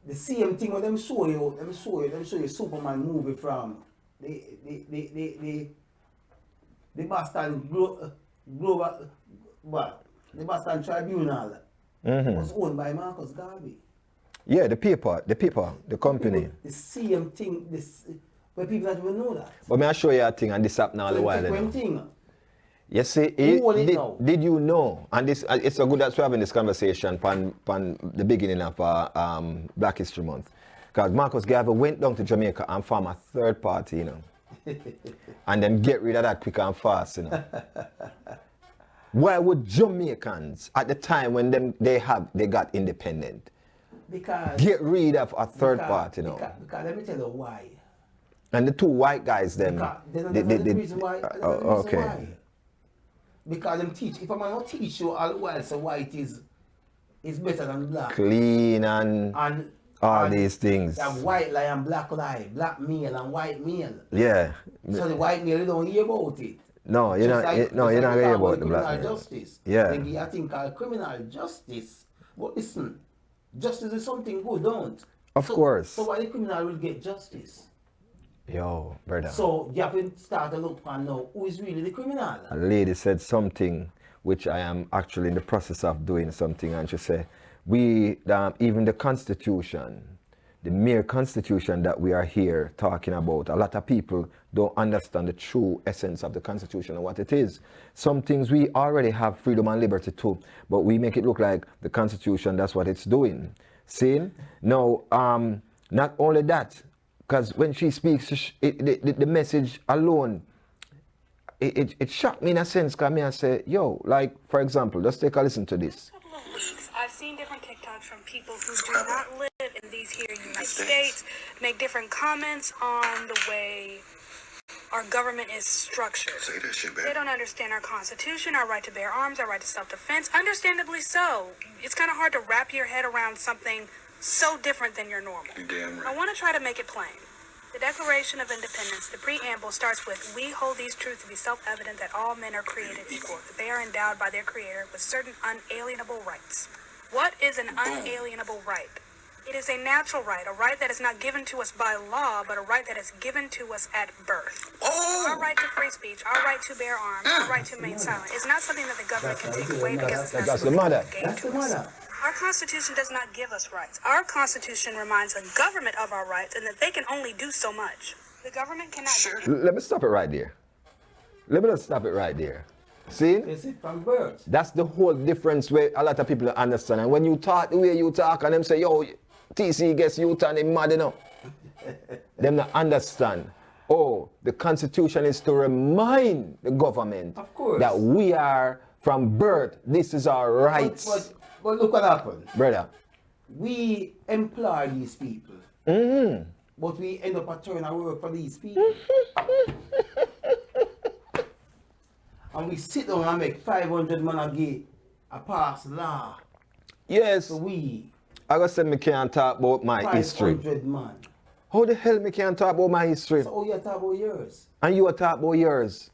The same thing when them show you Superman movie from the Boston Global, what? The Boston Tribunal was owned by Marcus Garvey. Yeah, the paper, the company. The same thing, but people don't even know that. But may I show you a thing, and this happened all the while. Thing. You see, did you know, and this it's so good that we're having this conversation on the beginning of Black History Month. Because Marcus Garvey went down to Jamaica and formed a third party, you know. And then get rid of that quick and fast, you know. Why would Jamaicans at the time when they got independent get rid of a third party, you know? Because let me tell you why. And the two white guys then the reason why. Okay. Why. Because them teach, if I'm not teach you all the while, so white is better than black. Clean and all these things. That white lie and black lie, black male and white male. Yeah. So the white male, you don't hear about it. No, you're not hear about the black male. Justice. Yeah. They give a thing called criminal justice. But listen, justice is something good, don't? Of course. So why the criminal will get justice? Yo, brother. So you have to start to look and know who is really the criminal. A lady said something which I am actually in the process of doing something, and she said, even the Constitution, the mere Constitution that we are here talking about, a lot of people don't understand the true essence of the Constitution and what it is. Some things we already have freedom and liberty too, but we make it look like the Constitution, that's what it's doing. See? Now, not only that, because when she speaks, the message alone, it shocked me in a sense, because I say, yo, like, for example, let's take a listen to this. I've seen different TikToks from people who do not live in these here United States make different comments on the way our government is structured. They don't understand our Constitution, our right to bear arms, our right to self-defense. Understandably so. It's kind of hard to wrap your head around something so different than your normal. I want to try to make it plain. The Declaration of Independence, the preamble, starts with, "We hold these truths to be self-evident that all men are created equal, that they are endowed by their Creator with certain unalienable rights." What is an unalienable right? It is a natural right, a right that is not given to us by law, but a right that is given to us at birth. Our right to free speech, our right to bear arms, our right to remain silent is not something that the government can take away because it's not something that gave to us. Our Constitution does not give us rights. Our Constitution reminds the government of our rights and that they can only do so much. The government cannot do. Let me stop it right there. Let me just stop it right there. See? Is it from birth? That's the whole difference where a lot of people don't understand. And when you talk the way you talk and them say, yo, TC gets you turn him mad enough. Them not understand. Oh, the Constitution is to remind the government that we are from birth. This is our rights. But look what happened. Brother. We employ these people. But we end up turning our work for these people. And we sit down and make 500 man a day a pass law. Yes. So I gotta say me can't talk about my 500 history. 500 man. How the hell me can't talk about my history? So you talk about yours. And you talk about yours.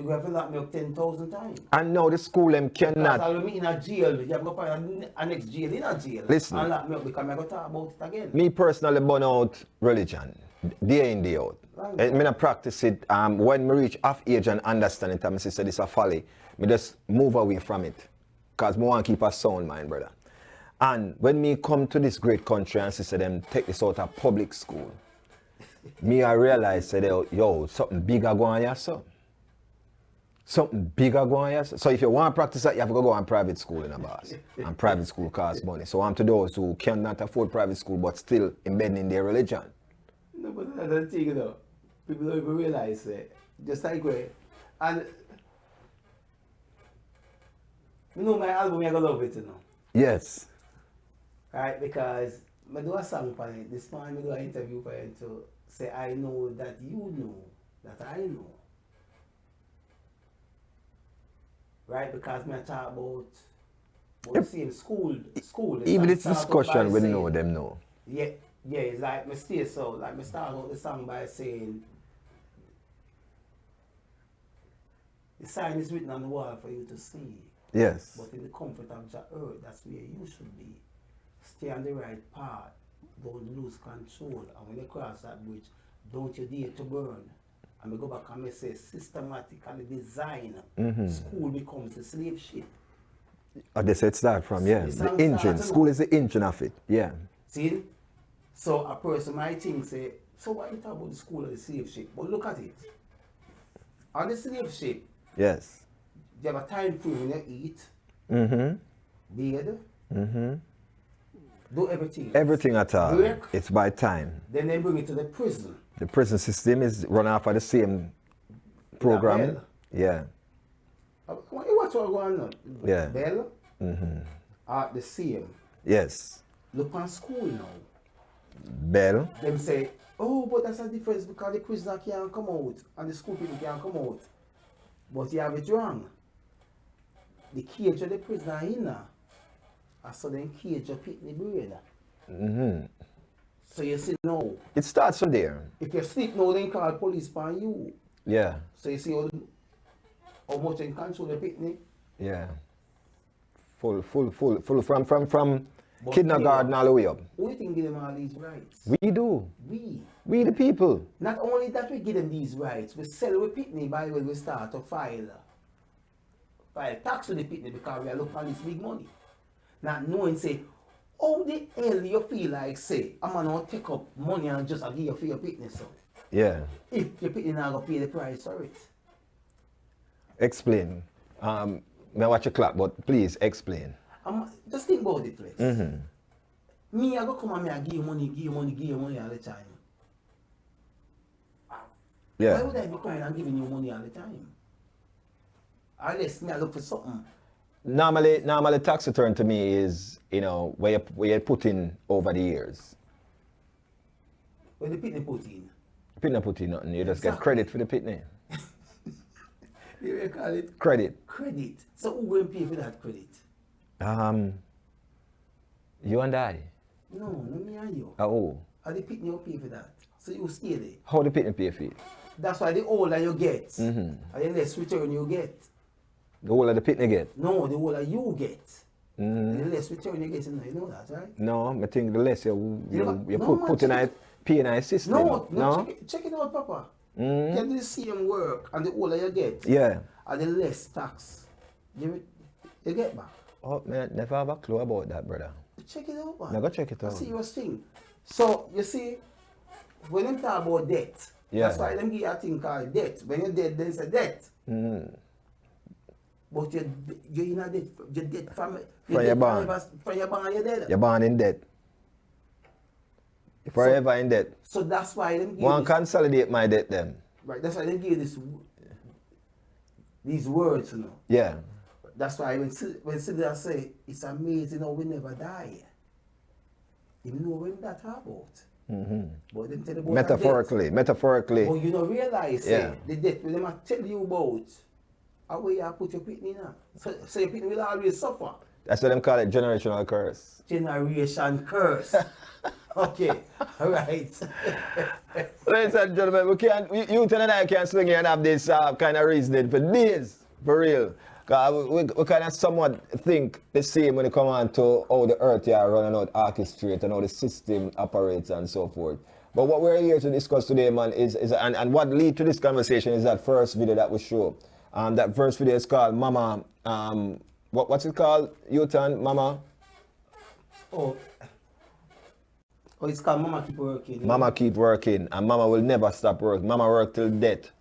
You have to lock me up 10,000 times. And now the school them cannot. Because I'll meet in a jail. You have to find a next jail in a jail. Listen. And lock me up because I'm going to talk about it again. Me personally burn out religion, day in, day out. Right. I mean, practice it. When I reach half age and understand it, I say this is a folly. Me just move away from it. Because I want to keep a sound mind, brother. And when me come to this great country and say them take this out of public school, me I realize say yo, something bigger going here, so. Something bigger going here. So if you want to practice that, you have to go on private school in a boss. And private school costs money. So I'm to those who cannot afford private school but still embedding in their religion. No, but that's the thing, you know. People don't even realize it. Just like way. And you know my album, you're going to love it, you know. Yes. Right, because I do a song for it. This morning I do an interview for it to say, I know that you know that I know. Right, because I talk about the same school. Even this discussion, we know them know. Yeah, it's like me stay so, like me start out the song by saying, the sign is written on the wall for you to see. Yes. But in the comfort of your earth, that's where you should be. Stay on the right path. Don't lose control. And when you cross that bridge, don't you dare to burn. And we go back and we say systematically design. School becomes a slave ship. Oh, they said start from, yeah. The engine. School is the engine of it. Yeah. See? So a person might think, say, so why you talk about the school or the slave ship? But look at it. On the slave ship, yes, you have a time frame when you eat, bathe, do everything. Everything at all. Break. It's by time. Then they bring it to the prison. The prison system is run off of the same program. Yeah. What's what's going on? Yeah. Bell are the same. Yes. Look on school now. Bell. Them say, oh, but that's a difference because the prisoner can't come out and the school people can't come out. But you have it wrong. The cage of the prisoner in there, a sudden cage of pitney brain. So you see now. It starts from there. If you sleep now, then call police on you. Yeah. So you see how much in control the pitney? Yeah. Full from kindergarten all the way up. Who do you think give them all these rights? We do. We the people. Not only that we give them these rights, we sell with pitney by when we start to file tax with the pitney because we are looking for this big money. Not knowing say, how the hell you feel like say, I'm gonna take up money and just give you for your pitney so. Yeah. If your pitney not gonna pay the price for it. Explain. May I watch your clap, but please explain. Just think about it, Flex. Me, I go come and I give you money all the time. Yeah. Why would I be coming and giving you money all the time? Unless me I look for something. Normally tax return to me is, where you put in over the years. Where the pitney put in? Pitney put in nothing. You just get credit for the pitney. You call it? Credit. Credit. So who will pay for that credit? You and I. No, not me and you. Oh. How the pitney will pay for that? So you stay there. How the pitney pay for it? That's why the older you get, and the less return you get. The older the pitney get? No, the older you get. And the less return you get, you know that, right? No, I think the less you no, put in a P&I system. No? Check it out, Papa. You do the same work, and the older you get, and the less tax you get back. Oh, man, never have a clue about that, brother. Check it out, man. Never check it out. I see your thing. So, you see, when them talk about debt, that's why them give you a thing called debt. When you're dead, then it's a debt. But you're in a debt. You're dead from your born. From your born, you're dead. You're born in debt. You're forever in debt. So that's why them give One consolidate my debt then. Right, that's why they give these words, you know. Yeah. That's why when Sylvia say, it's amazing how we never die. You know when that about. But them tell you about metaphorically. But you don't realize the death when them tell you about how you put your pitney now. So your pitney will always suffer. That's what them call it, generational curse. Generation curse. Okay, all right. ladies and gentlemen, you and I can swing here and have this kind of reasoning for days, for real. We kind of somewhat think the same when it comes on to how the earth here running out, orchestrate, and how the system operates and so forth. But what we're here to discuss today, man, is what lead to this conversation is that first video that we show. That first video is called Mama. What's it called? Utan, Mama? Oh, it's called Mama Keep Working. Mama Keep Working, and Mama will never stop work. Mama work till death.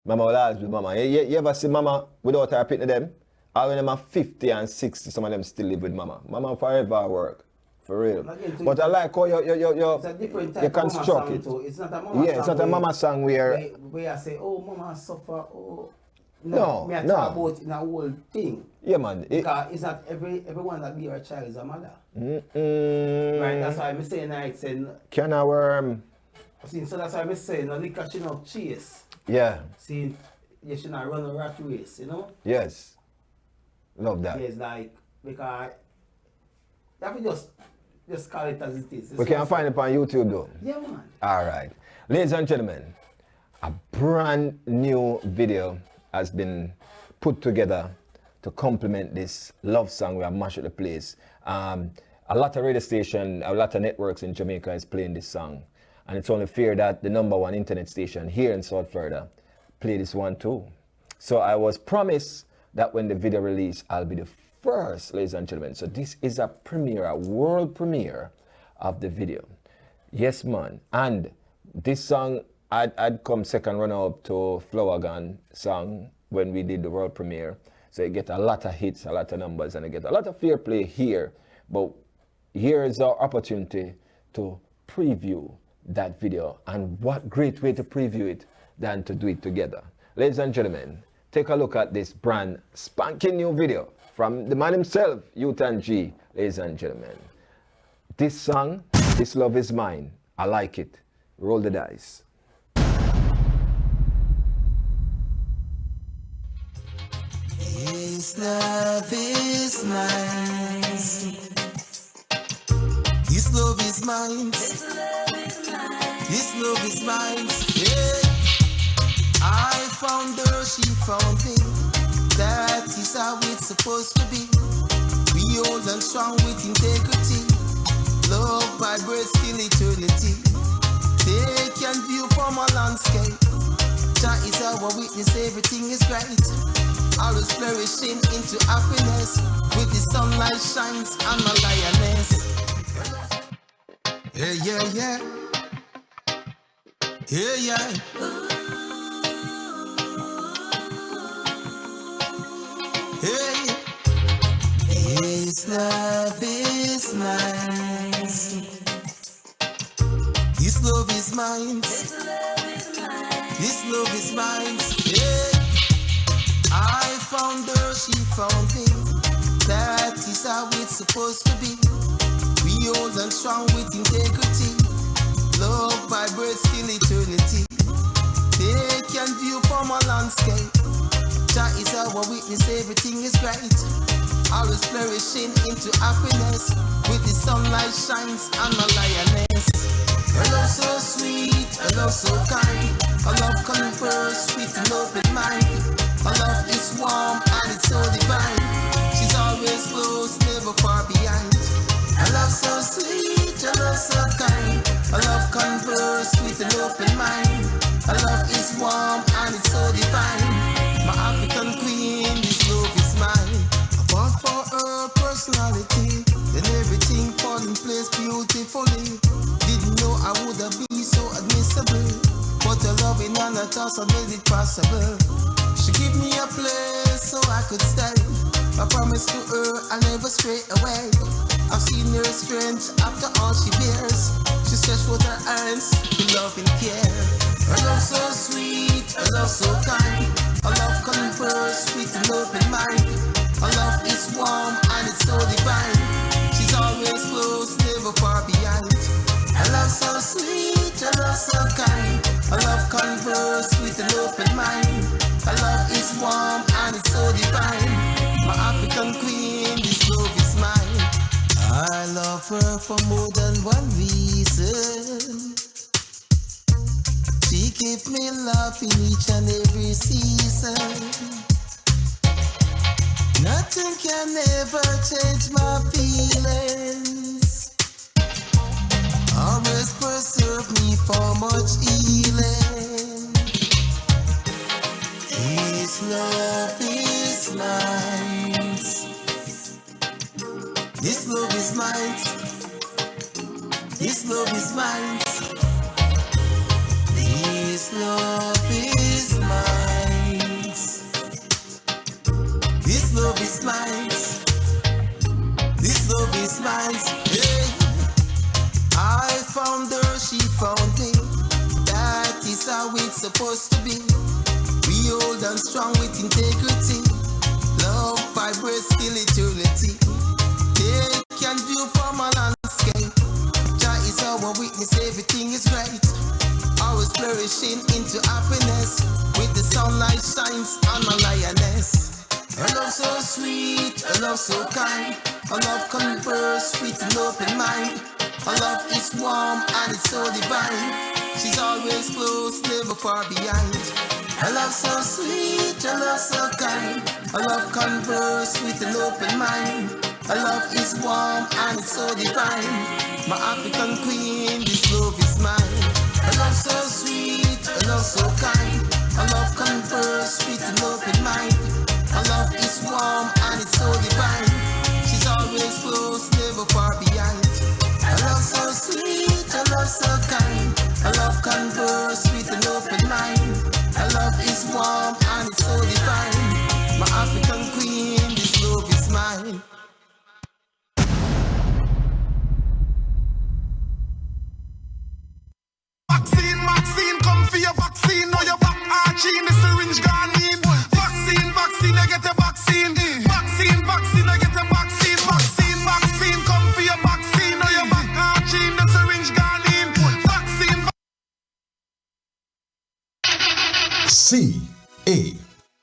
Mama will always be Mama. You ever see Mama without her pitting them? All when them are 50 and 60, some of them still live with Mama. Mama forever work. For real. But I like how you construct it. It's not a Mama song. Yeah, it's not a Mama song where I say, oh, Mama suffer, oh. No, me I talk about it in a whole thing. Yeah, man. Because it's not everyone that be our child is a mother. Right, that's why I'm saying I said. Can I worm? See, so that's why I'm saying, no liquor should not chase. Yeah. See, you should not run a rat race, you know? Yes. Love that. Yes, like, because you have to just call it as it is. We can find it on YouTube though. Yeah, man. All right. Ladies and gentlemen, a brand new video has been put together to complement this love song we have mashed at the place. A lot of radio stations, a lot of networks in Jamaica is playing this song. And it's only fair that the #1 internet station here in South Florida play this one too. So I was promised that when the video release, I'll be the first, ladies and gentlemen. So this is a premiere, a world premiere of the video. Yes, man. And this song, I'd come second runner-up to Flower Gun song when we did the world premiere. So you get a lot of hits, a lot of numbers, and you get a lot of fair play here. But here is our opportunity to preview that video. And what great way to preview it than to do it together. Ladies and gentlemen, take a look at this brand spanking new video from the man himself, Utan G. Ladies and gentlemen, this song, This Love Is Mine. I like it. Roll the dice. This love is mine. This love is mine. This love is mine. Yeah. I found her, she found me. That is how it's supposed to be. We old and strong with integrity. Love vibrates till eternity. Take and view from a landscape. That is our witness, everything is great. Always flourishing into happiness. With the sunlight shines on my lioness. Yeah, yeah, yeah. Yeah, yeah. Hey. This love is mine. This love is mine. This love is mine. Yeah. I found her, she found me. That is how it's supposed to be. We old and strong with integrity. Love vibrates till eternity. Take and view from a landscape. That is our witness, everything is great. Always flourishing into happiness. With the sunlight shines on my lioness. Her love so sweet, her love so kind. Her love converse with an open mind. Her love is warm and it's so divine. She's always close, never far behind. Her love so sweet, her love so kind. Her love converse with an open mind. Her love is warm and it's so divine. My African queen, this love is mine. I fought for her personality, then everything fall in place beautifully. Didn't know I would have been so admissible, but her loving and her thoughts have made it possible. She gave me a place so I could stay. I promised to her I'll never stray away. I've seen her strength after all she bears. She stretched forth her hands to love and care. Her love so sweet, her love so kind. Her love converse with an open mind. Her love is warm and it's so divine. She's always close, never far behind. Her love so sweet, her love so kind. Her love converse with an open mind. Her love is warm and it's so divine. My African queen, this love is mine. I love her for more than one reason. Give me love in each and every season. Nothing can ever change my feelings. Always preserve me from much healing. His love is mine. This love is mine. This love is mine. This love is mine. This love is mine. This love is mine. Hey. I found her, she found me. That is how it's supposed to be. We old and strong with integrity. Love vibrates till eternity. Take and view from a landscape. Jah is our witness, everything is great. Always flourishing into happiness. With the sunlight shines on my lioness. Her love so sweet, her love so kind. Her love converse with an open mind. Her love is warm and it's so divine. She's always close, never far behind. Her love so sweet, her love so kind. Her love converse with an open mind. Her love is warm and it's so divine. My African queen, this love is mine. Her love so sweet, her love so kind. Her love converse with an open mind. Her love is warm and it's so divine. She's always close, never far behind. Her love so sweet, her love so kind. Her love converse with an open mind. Her love is warm and it's so divine. My African queen, this love is mine. Vaccine, come for your vaccine. Now your back arching, the syringe gone in. Vaccine, I get a vaccine. Vaccine, I get a vaccine. Vaccine, come for your vaccine. Now your back arching, the syringe gone in. Vaccine.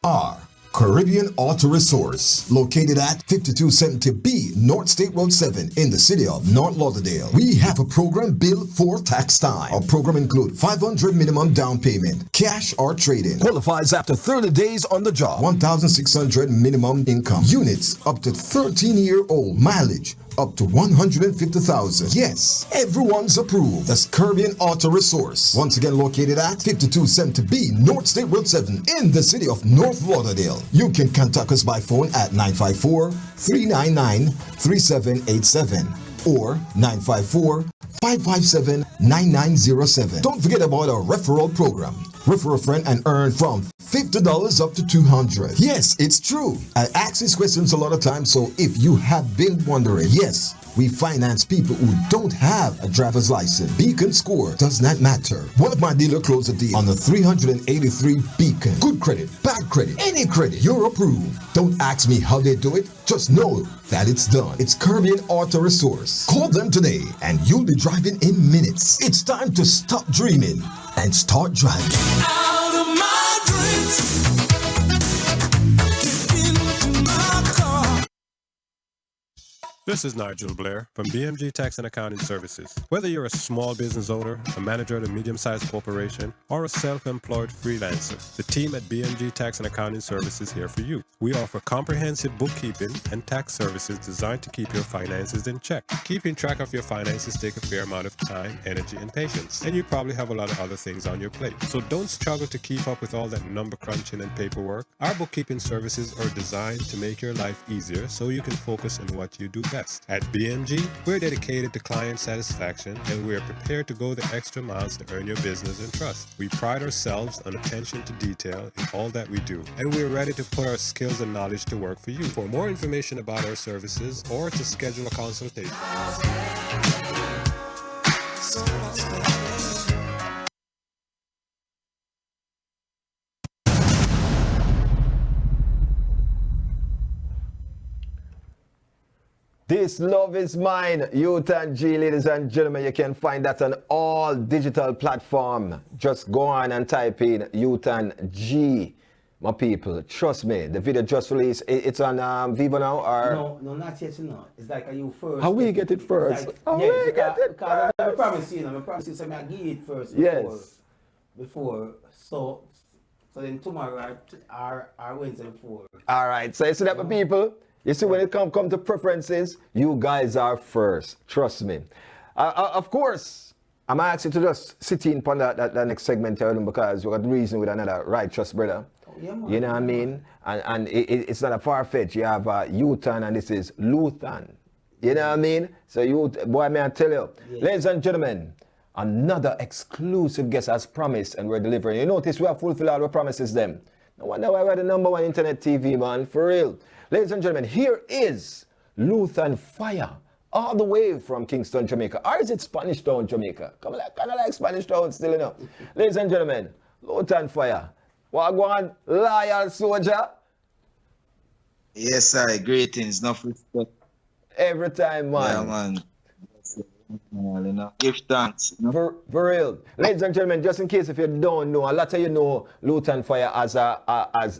CAR Caribbean Auto Resource, located at 5270B North State Road 7 in the city of North Lauderdale. We have a program built for tax time. Our program includes $500 minimum down payment, cash or trade-in. Qualifies after 30 days on the job. $1,600 minimum income. Units up to 13-year-old. Mileage up to 150,000. Yes, everyone's approved. That's Caribbean Auto Resource. Once again located at 5270B North State Road 7 in the city of North Lauderdale. You can contact us by phone at 954-399-3787 or 954-557-9907. Don't forget about our referral program. Refer a friend and earn from $50 up to $200. Yes, it's true. I ask these questions a lot of times, so if you have been wondering, yes, we finance people who don't have a driver's license. Beacon score does not matter. One of my dealers closed a deal on the 383 Beacon. Good credit, bad credit, any credit, you're approved. Don't ask me how they do it. Just know that it's done. It's Caribbean Auto Resource. Call them today and you'll be driving in minutes. It's time to stop dreaming and start driving. Out of my dreams. Get into my car. This is Nigel Blair from BMG Tax and Accounting Services. Whether you're a small business owner, a manager at a medium-sized corporation, or a self-employed freelancer, the team at BMG Tax and Accounting Services is here for you. We offer comprehensive bookkeeping and tax services designed to keep your finances in check. Keeping track of your finances takes a fair amount of time, energy, and patience, and you probably have a lot of other things on your plate. So don't struggle to keep up with all that number crunching and paperwork. Our bookkeeping services are designed to make your life easier so you can focus on what you do best. At BMG, we're dedicated to client satisfaction and we're prepared to go the extra miles to earn your business and trust. We pride ourselves on attention to detail in all that we do, and we're ready to put our skills and knowledge to work for you. For more information about our services or to schedule a consultation. This love is mine, Youth and G, ladies and gentlemen. You can find that on all digital platforms. Just go on and type in Youth and G, my people. Trust me, the video just released. It's on Vivo now, or no, not yet. No, it's like you first. How we get it first? Like, how we get it? Because I promise you, so I give it first. Yes. before. So then tomorrow are Wednesday before. All right, so you see that, my people? You see, when it come to preferences, you guys are first. Trust me. Of course, I'm asking you to just sit in on that next segment here because we got reason with another righteous brother. Yeah, man. You know what I mean? And it's not a far-fetched. You have Uthan and this is Luthan. You know what I mean? So boy, may I tell you. Yeah. Ladies and gentlemen, another exclusive guest as promised and we're delivering. You notice we have fulfilled all our promises them. No wonder why we're the #1 internet TV, man, for real. Ladies and gentlemen, here is Luthan Fire, all the way from Kingston, Jamaica. Or is it Spanish Town, Jamaica? Kind of like Spanish Town still, you know. Ladies and gentlemen, Luthan Fire. Wagwan, loyal soldier. Yes, sir. Greetings. Enough respect. Every time, man. Yeah, man. You know, give thanks. You know? For real. Ladies and gentlemen, just in case if you don't know, a lot of you know Luthan Fire as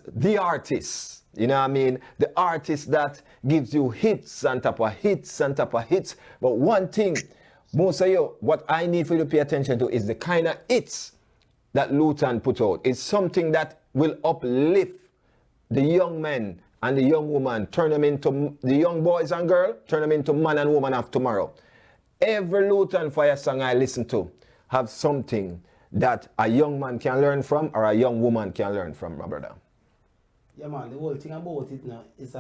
the artist. You know what I mean? The artist that gives you hits on top of hits on top of hits. But one thing, most of you, what I need for you to pay attention to is the kind of hits that Luthan put out. It's something that will uplift the young men and the young woman, turn them into the young boys and girls, turn them into man and woman of tomorrow. Every Luthan Fire song I listen to have something that a young man can learn from or a young woman can learn from, my brother. Yeah, man, the whole thing about it now is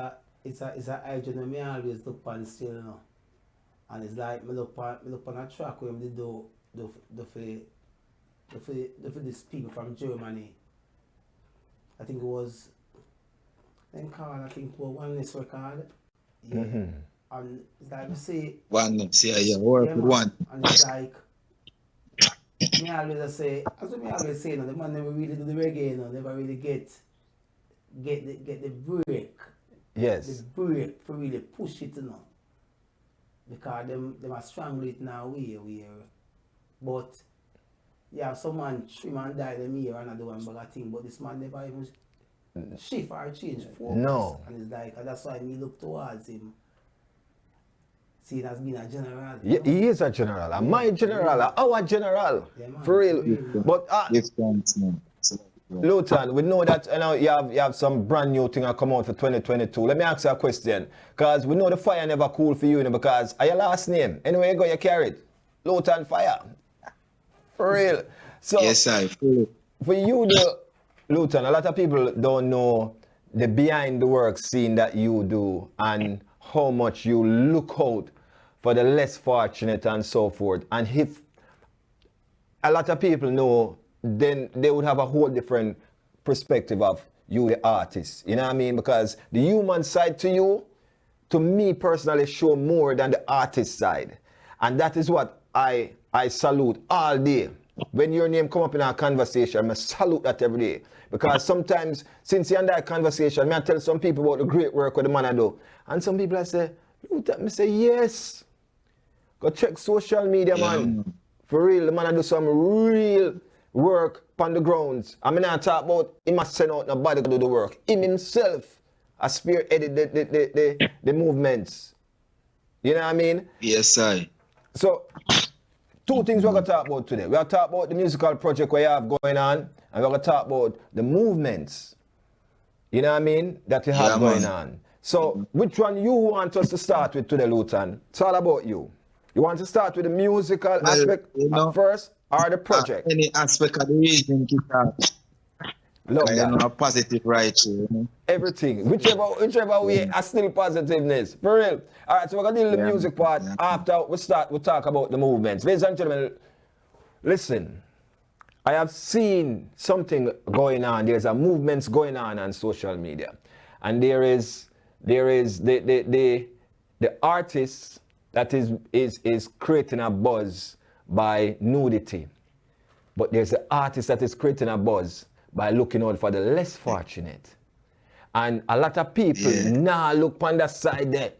it's a hygiene me always look on still, you know. And it's like me look on a track where they do this people from Germany. I think it was Oneness record. Yeah. Mm-hmm. And it's like we say Oneness, yeah, work with one. And it's like me always say, as me always say, you know, the man never really do the reggae, you know, never really get the break. Yes. The break for really push it, you know. Because them are strangle it now where. But yeah, some man trim and die them here and I do one bag of thing, but this man never even shift or change focus. No. And it's like, that's why me look towards him. See, it has been a general. Yeah, he is a general, my general, our general, yeah, man, for real. But Luthan, we know that you have some brand new thing that come out for 2022. Let me ask you a question, because we know the fire never cool for you, because are your last name? Anyway you go, you carry it. Luthan Fire. For real. So yes, I for you, Luthan, a lot of people don't know the behind the work scene that you do and how much you look out for the less fortunate and so forth. And if a lot of people know, then they would have a whole different perspective of you, the artist. You know what I mean? Because the human side to you, to me personally, show more than the artist side. And that is what I salute all day. When your name come up in our conversation, I salute that every day. Because sometimes, since you're in that conversation, I tell some people about the great work with the man I do. And some people I say, I say, yes. Go check social media, man. For real, the man I do some real work on the grounds. I mean, I talk about him send out nobody to do the work. Him himself I spearheaded the movements. You know what I mean? Yes, I. So, two things we're going to talk about today. We're going to talk about the musical project we have going on, and we're going to talk about the movements, you know what I mean, that you have going on. So, which one you want us to start with today, Luthan? It's all about you. You want to start with the musical aspect first, or the project? Any aspect of the region, Love that. A positive right here. You know? Everything. Whichever way, I still positiveness. For real. All right, so we're going to deal with the music part. After we'll talk about the movements. Ladies and gentlemen, listen. I have seen something going on. There's a movements going on social media. And there is the artist that is creating a buzz by nudity. But there's the artist that is creating a buzz by looking out for the less fortunate. And a lot of people now look on that side there.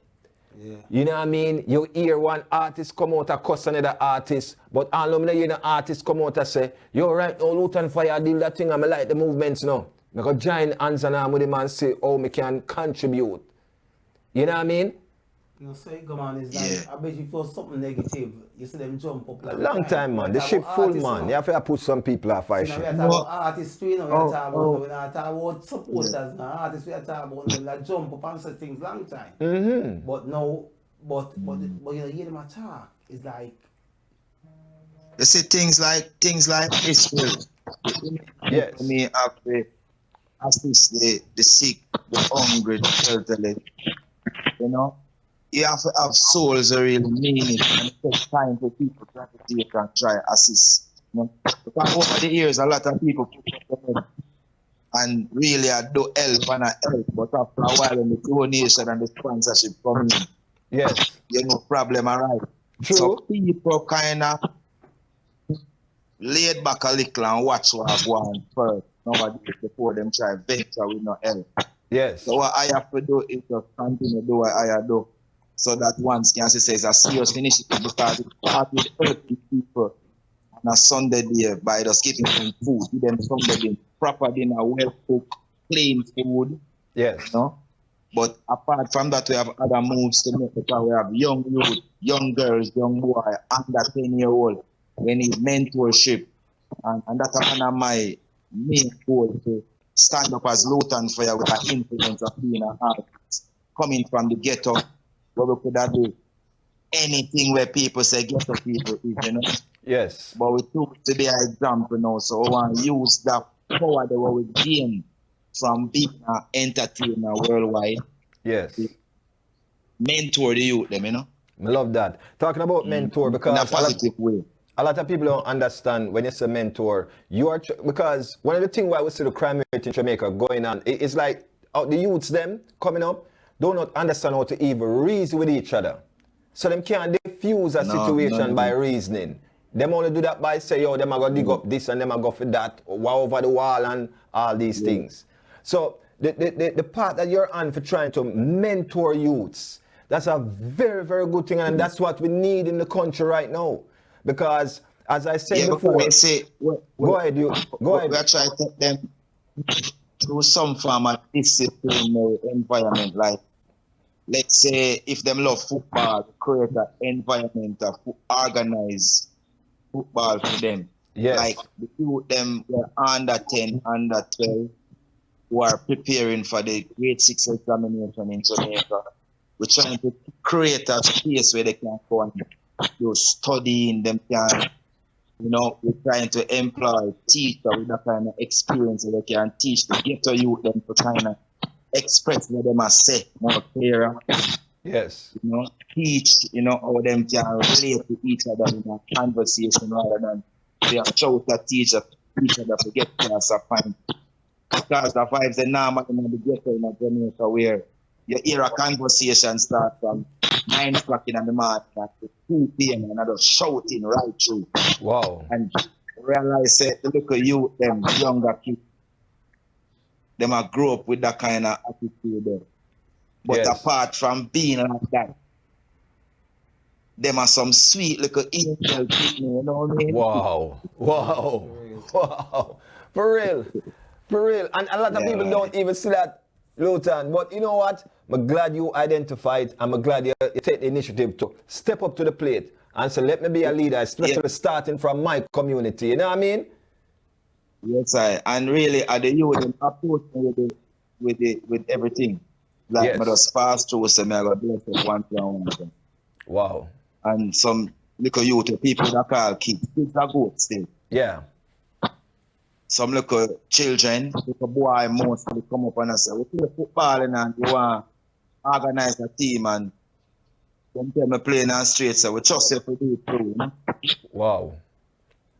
Yeah. You know what I mean? You hear one artist come out and cuss another artist, but all of them hear the artist come out and say, yo, right now, Luthan Fire, I deal that thing, I like the movements now. I go join hands and arm with him and say, oh, me can contribute. You know what I mean? You know, so it come on, it's like, I bet you feel something negative, you see them jump up. A long time, man. The ship full, man. You have to put some people off our ship. We are talking about artistry, you know, we're not talking about supporters now. Artists, we are talking about them that jump up and say things long time. Mm-hmm. But now, but you know, hear them talk, it's like... You see things like history. Yes. Me have to assist the sick, the hungry, the elderly. You know? You have to have souls that really mean it and take time for people to gravitate and try assist. You know? Because over the years, a lot of people put up their head and really do help and help, but after a while, when the donation and the sponsorship come in, yes, you know, problem arise. True. So people kind of laid back a little and watch what I want first nowadays before them try venture with no help. Yes. So what I have to do is just continue to do what I do. So that once can say it's a serious initiative because it started helping people on a Sunday day by just giving them food, give them Sunday day, proper dinner, well cooked, clean food. Yes. You know? But apart from that, we have other moves to make because we have young youth, young girls, young boy, under 10-year-old. We need mentorship. And that's one of my main goals to stand up as Luton Fire with the influence of being an artist. Coming from the ghetto, where we could have do anything where people say ghetto people is, you know. Yes. But we took to be an example now, so we want to use that power that we gain from being an entertainer worldwide. Yes. Mentor the youth, them, you know. I love that. Talking about mentor, because in a positive way. A lot of people don't understand when you say mentor. You are because one of the things why we see the crime rate in Jamaica going on, it's like the youths them coming up do not understand how to even reason with each other. So them can't diffuse a situation by reasoning. Them only do that by say, yo, them are gonna dig up this and them are go for that, or over the wall and all these things. So the part that you're on for trying to mentor youths, that's a very, very good thing, and that's what we need in the country right now. Because as I said before, I say, go ahead. We are trying to take them through some form of disciplinary environment. Like, let's say, if them love football, create an environment of organize football for them. Yes. Like the youth them were under 10, under 12, who are preparing for the grade 6 examination in Jamaica. We're trying to create a space where they can go and do studying, them can, you know, we're trying to employ teachers with that kind of experience so they can teach the ghetto youth them to kind of express what they must say more clearer. Yes. You know, teach, you know, how them can relate to each other in a conversation rather than they are shout at each other to get class of fine. Because the vibes are normal in the ghetto in Jamaica where you hear a conversation start from 9 o'clock in the morning to 2 p.m. and another shouting right through. Wow. And realize that the little youth, them younger kids, them are grow up with that kind of attitude there. But apart from being like that, them are some sweet little angel people, you know what I mean? Wow. Wow. Wow. For real. For real. And a lot of people don't even see that, Luton. But you know what? I'm glad you identified. I'm glad you take the initiative to step up to the plate and say, let me be a leader, especially starting from my community. You know what I mean? Yes, and really, at the youth, approach me with everything. Like, I just pass through, so I got blessed with one. Wow. And some little youth, people that call kids. Kids are good still. Yeah. Some little children, little boy mostly come up and say, we play football and we want to organize a team and them tell me playing on street, so we trust you to do it too, you know? Wow.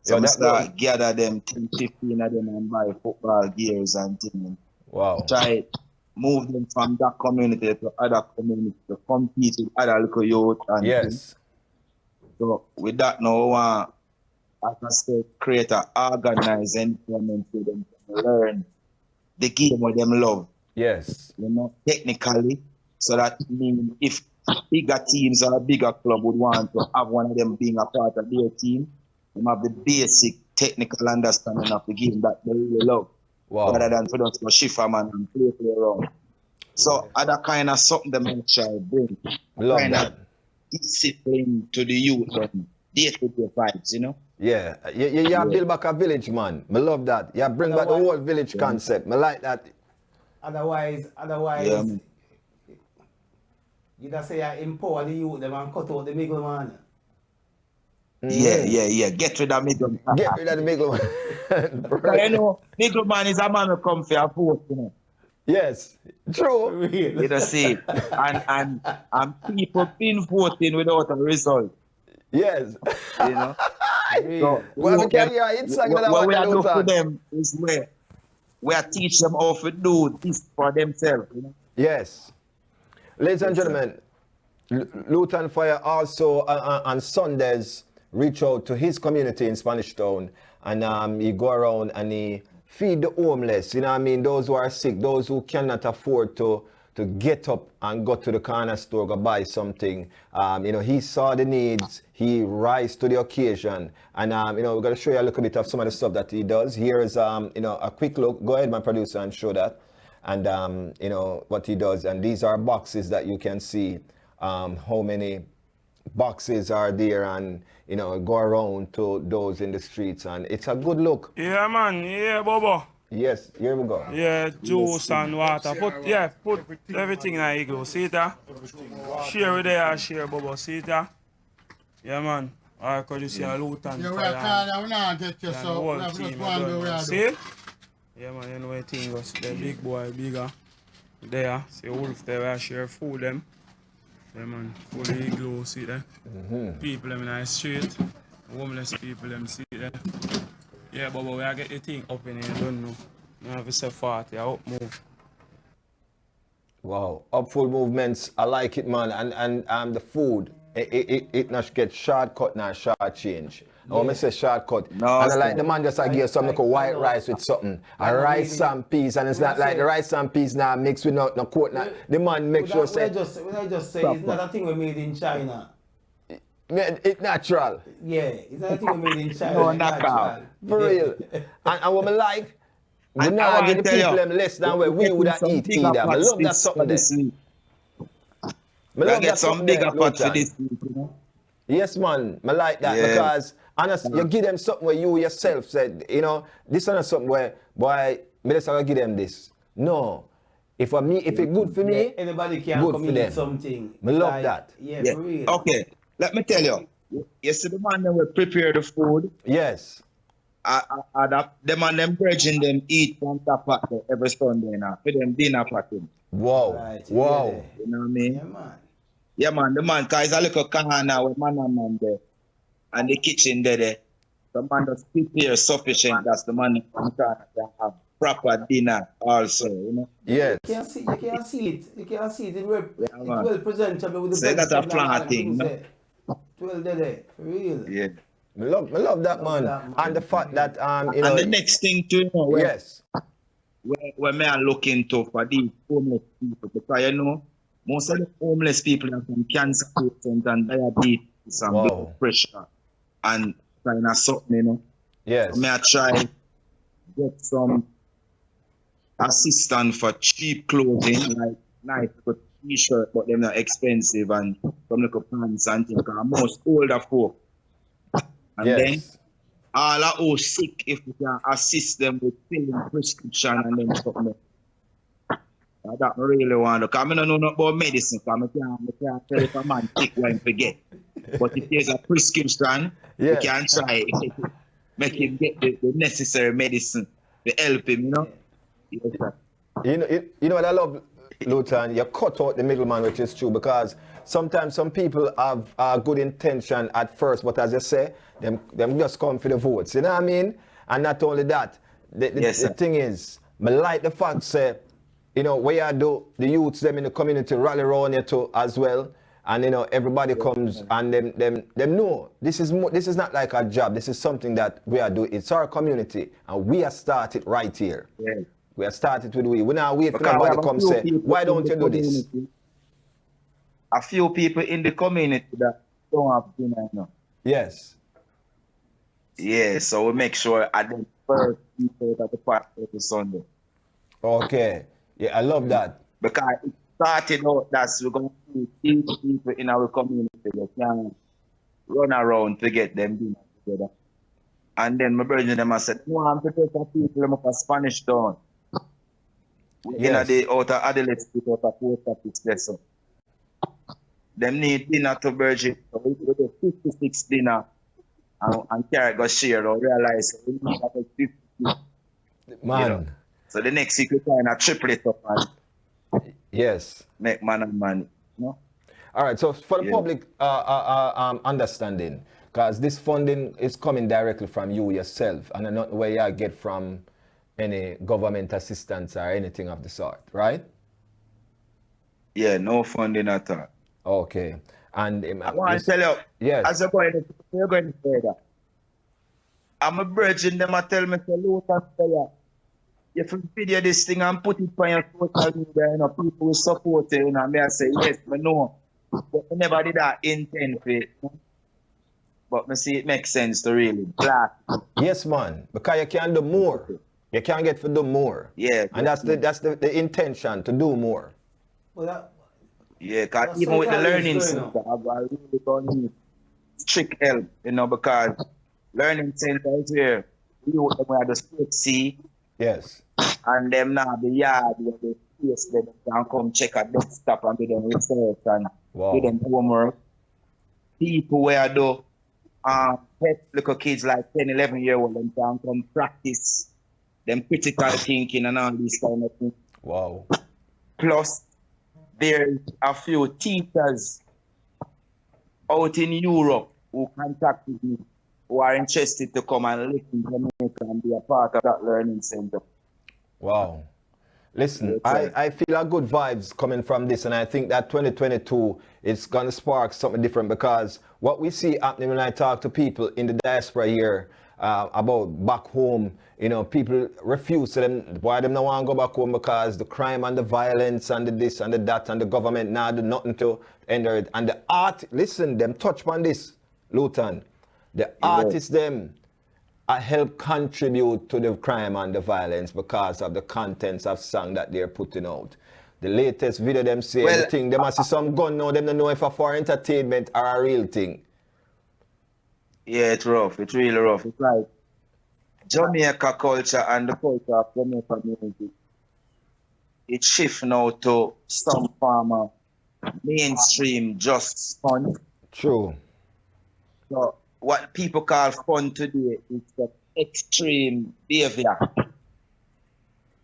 So we start gather them 10, 15 of them and buy football gears and things. Wow. Try move them from that community to other communities to compete with other little youth and things. So with that now, as I said, create an organized environment for them to learn the game what them love. Yes. You know, technically. So that means if bigger teams or a bigger club would want to have one of them being a part of their team, they have the basic technical understanding of the game that they really love. Wow. Rather than for them to shift a man and play around. So other kind of something them I try bring. Love kind that. of discipline to the youth and day-to-day vibes, you know? Yeah, you build back a village, man. Me love that. You bring back the whole village concept. Me like that. Otherwise, Yeah. you just say I empower the youth them and cut out the middleman. Yeah. Get rid of middleman. Get rid of the middleman. But you know, middleman is a man who come for a vote, you know. Yes, true. You know, see, and people been voting without a result. Yes. You know. So, Well, we can hear it, sing that what we one, are doing for Lutan. them is where we are teach them how to do this for themselves. You know? Yes. Ladies and gentlemen, Lutan Fire also on Sundays reach out to his community in Spanish Town, and he go around and he feed the homeless, you know what I mean, those who are sick, those who cannot afford to get up and go to the corner store, go buy something. You know, he saw the needs, he rise to the occasion, and you know, we're going to show you a little bit of some of the stuff that he does. Here is you know, a quick look. Go ahead, my producer, and show that. And you know what he does, and these are boxes that you can see how many boxes are there, and you know, go around to those in the streets, and it's a good look. Yeah, man. Yeah, Bobo. Yes, here we go. Yeah, juice and water. Put everything in a igloo. See it? Share with there, share, Bobo. See it? Yeah, man. I could you see a Lutan. Yeah, we are tired. We not get you, so we have just one do we are see it? Yeah, man, you know what thing goes. The big boy, bigger. There, see Wolf there, where I share food them. Yeah, man, full igloo, see there. People them in the street, homeless people them, see there. Yeah, but we are get the thing up in here, don't know. You have to say 40, up move. Wow, up full movements, I like it, man. And the food, it not get shortcut now, short change. I want to say shortcut. No, and I like the man just give some like a white rice with something. A rice and peas, and it's not like the rice and peas now mixed with no coat now. The man make sure say. Would I just say it's not a thing we made in China? It's natural. Yeah, it's not a thing we made in China. No, it's natural. For real. And what I like, we now give the people them less than where we would have eat either. I love that something there. I get some bigger pots for this week, you know? Yes, man. I like that because honestly, you give them something where you yourself said, you know, this is not something where, boy, me just give them this. No. If it's good for me, anybody can good come for in them. with something. I love Like, that. Yeah, for real. Okay, let me tell you. You see the man that will prepare the food. Yes. The man them bridging them eat from top pot every Sunday now. For them dinner party. Wow. Right, Wow. yeah. You know what I mean? Yeah, man. Yeah, man. The man, cause it's a little car now with man and man there. And the kitchen there. The man that's prepare sufficient. That's the man who can have proper dinner also, you know? Yes. You can see it. You can see it. It's man. well presentable with the So that's a vegetable flat and thing, things no? there. Well, there, for real. Yeah. I love that, man. And the fact that, you know. And the next thing too, you know, yes. Where me are looking to for these homeless people, because you know, most of the homeless people have some cancer patients and diabetes and blood pressure and kind of something, you know. Yes. So me I try get some assistance for cheap clothing, like nice t-shirt, but they're not expensive, and some little pants and things. Because most older folk. And then all are all sick, if we can assist them with filling prescription and then something. That I really want to. Because I don't know nothing about medicine. Because I can't tell if a man sick when forget. But if there's a prescription, we can try make him get the necessary medicine to help him, you know? Yes, sir. You know what I love, Lutan? You cut out the middleman, which is true, because sometimes some people have good intention at first, but as you say, them just come for the votes. You know what I mean? And not only that, the thing is, I like the fact, say, you know, where you do the youths them in the community rally around you too as well, and you know everybody comes and them know this is not like a job. This is something that we are doing. It's our community, and we are started right here. Yeah. We are started with we now wait for nobody to come say, why don't you do this? A few people in the community that don't have dinner now. Yes. Yeah, so we make sure I don't first people at the park every Sunday. Okay. Yeah, I love that. Because it started out that we're going to teach people in our community that can run around to get them dinner together. And then my brother them I said, no, I'm to take a people them up a Spanish Town. Yes. In the outer Adelaide Street, outer post office there. So them need dinner to Virgin. So we do 56 dinner and carry go share or realize we need about 50. Man. You know? So the next week we kind of triple it up and yes. make man and money. You know? All right, so for the public understanding, because this funding is coming directly from you yourself and not where you get from any government assistance or anything of the sort, right? Yeah, no funding at all. Okay. And I want to tell you, yes. as you're going further, I'm a virgin, them I tell me, if you video this thing and put it on your social media, you know, people will support it, you know, and I say, yes, I know. But I never did that intent for it. But I see it makes sense to really black. Yes, man, because you can do more. You can get to do more. Yeah. And that's the intention, to do more. Well, yeah, because even with the learning center, I've really done strict help, you know, because learning center is where we have the state see. Yes. And them now the yard where they place them can come check a desktop and do them research and do them homework. People where do pet little kids like 10, 11-year-old them can come practice them critical thinking and all these kind of things. Wow. Plus there's a few teachers out in Europe who contacted me who are interested to come and live in Jamaica and be a part of that learning center. Wow. Listen, I feel a good vibes coming from this, and I think that 2022 is going to spark something different, because what we see happening when I talk to people in the diaspora here about back home, you know, people refuse to them, why them not want to go back home, because the crime and the violence and the this and the that and the government now do nothing to enter it. And the art, listen, them touch on this, Luton. The artists them help contribute to the crime and the violence because of the contents of song that they're putting out. The latest video them say the thing, they must see some gun now, them don't know if it's for entertainment or a real thing. Yeah, it's rough. It's really rough. It's like Jamaica culture and the culture of Jamaica music. It shifts now to some form of mainstream just fun. True. So what people call fun today is the extreme behavior.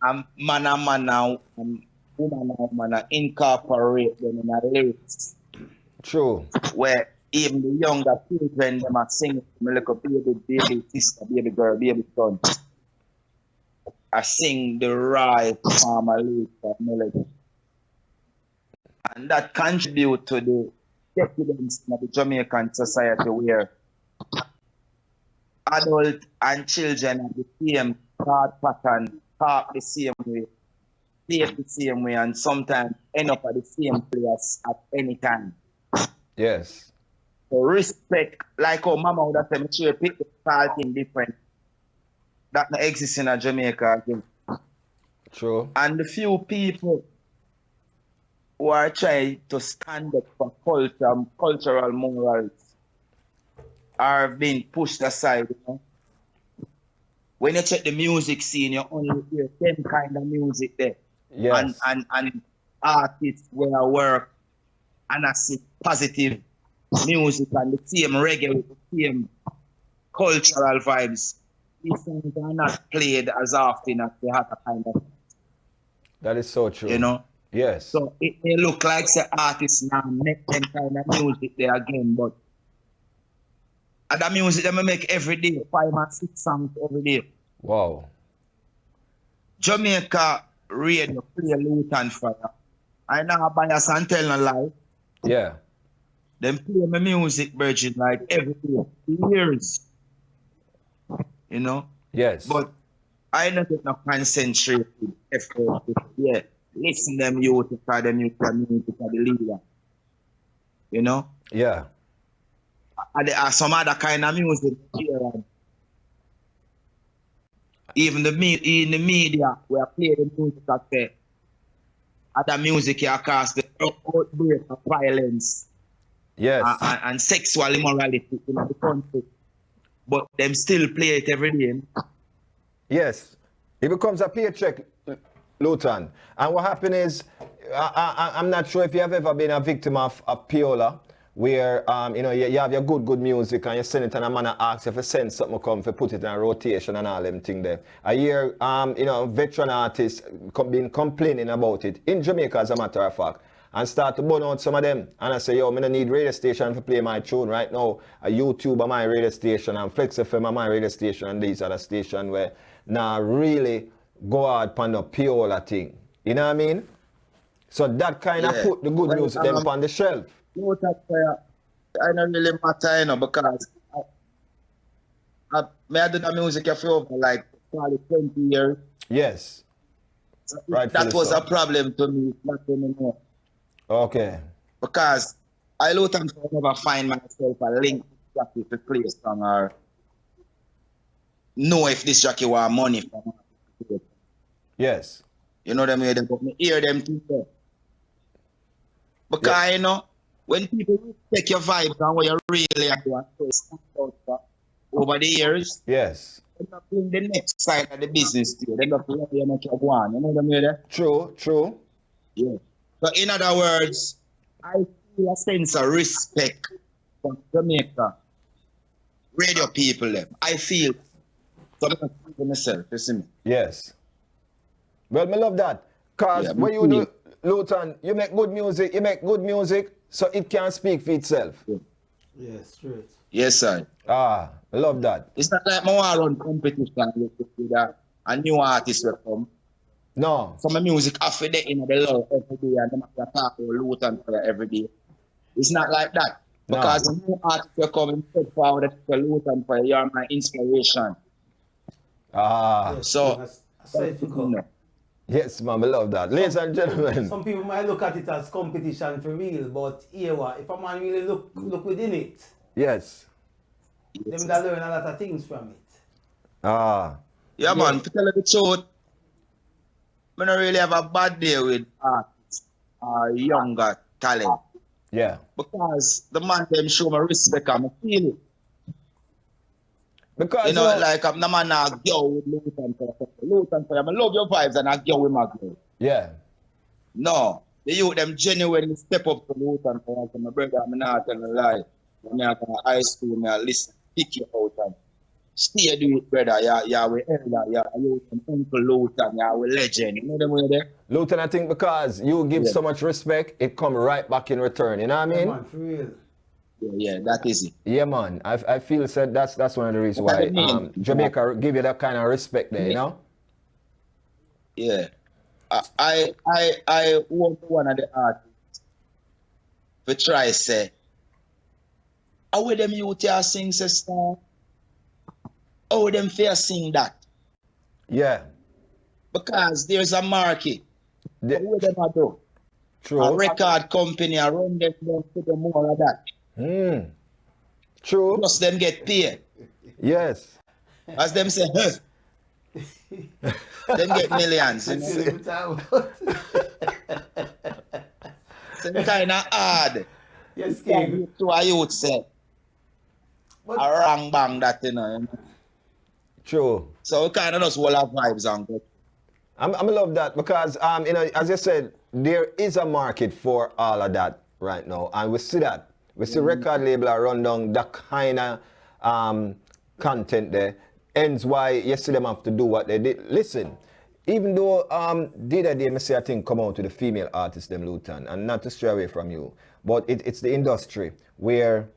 And man and woman incorporate them in the lyrics. True. Where even the younger children them are singing like a baby sister, baby girl, baby son. I sing the right farmer lyrics of melody. And that contribute to the decadence of the Jamaican society where adults and children have the same thought pattern, talk the same way, behave the same way, and sometimes end up at the same place at any time. Yes. So respect, like how Mama would have said, make sure you pick the starting different. That not exists in Jamaica again. True. And the few people who are trying to stand up for culture, cultural morals, are being pushed aside. You know? When you check the music scene, you only hear 10 kind of music there. Yes. And artists where I work and I see positive music and the same reggae with the same cultural vibes. These things are not played as often as they have a kind of. That is so true. You know? Yes. So it may look like the artists now make them kind of music there again, but and the music they make every day, 5 or 6 songs every day. Wow. Jamaica radio play Luton Fire. I now bias and tell no lie. Yeah. Them play my music, Virgin, like every day, years. You know? Yes. But I don't get no concentrated effort. Yeah. Listen them youth for them youth community for the leader. You know? Yeah. And there are some other kind of music here. Even in the media where I play the music at there. other music here cause the outbreak of violence. Yes. And sexual immorality in the country. But them still play it every day. Yes. It becomes a paycheck, Lutan. And what happened is, I'm not sure if you have ever been a victim of Piola, where you have your good music and you send it and a man asks if you send something come for put it in a rotation and all them thing there. I hear veteran artists been complaining about it in Jamaica, as a matter of fact, and start to burn out some of them. And I say, yo, I don't need radio station to play my tune right now. A YouTube on my radio station and Flex FM on my radio station and these other stations where now really go hard upon the Piola thing. You know what I mean? So that kind of put the good music them on the shelf. No, I don't really matter, because I do the music for over like probably 20 years. Yes. That was a problem to me, not anymore. Okay. Because I never find myself a link to play a song or know if this jockey want money from me. Yes. You know what I mean? But me hear them too. Because when people take your vibes and what you really are doing over the years, yes, they don't bring the next side of the business to you. They don't play you much of one. You know what I mean? True. Yeah. So in other words, I feel a sense of respect from Jamaica radio people them. I feel something for myself, you see me? Yes. Well, I love that. Because when you do, Lutan, you make good music, so it can speak for itself. Yes, straight. Yes, sir. I love that. It's not like I run competition with a new artist will come. No. So my music after that in the love every day and I talk about Lutan for every day. It's not like that. No. Because the new artist will come and step forward for Lutan for you are my inspiration. So yes, ma'am, I love that. Ladies and gentlemen. Some people might look at it as competition for real, but here if a man really look within it, yes, them that learn a lot of things from it. Yeah, man, to tell you the truth, I don't really have a bad day with artists or younger talent. Yeah. Because the man them show me respect and I feel it. Because like I'm the man I go with Lutan for I love your vibes and I go with my girl. Yeah. No. The youth them genuinely step up to Lutan for my brother, I'm not telling a lie. When I go to high school, I listen, pick you out and stay do it, brother. Yeah, we elder, yeah, you Uncle Lutan, yeah, we legend. You know them way there? Lutan, I think because you give so much respect, it come right back in return. You know what I mean? Yeah, man, for real. Yeah, that is it. Yeah, man. I feel said that's one of the reasons why Jamaica give you that kind of respect there, you know? Yeah. I want one of the artists to try say, how would them youth here sing sister? How would them fair sing that? Yeah. Because there's a market. How would them do? True. A record company around them put them more of that. True. Plus them get paid. Yes. As them say, them get millions. You know? So it's kind of hard. Yes, King. To a youth say, a wrong bang that, you know. True. So we kind of just all have vibes on it. I love that because, as you said, there is a market for all of that right now. And we see that. We see record label run down that kind of content there. Ends why you see them have to do what they did. Listen, even though the other day I say I think come out to the female artists, them Lutan, and not to stray away from you, but it's the industry where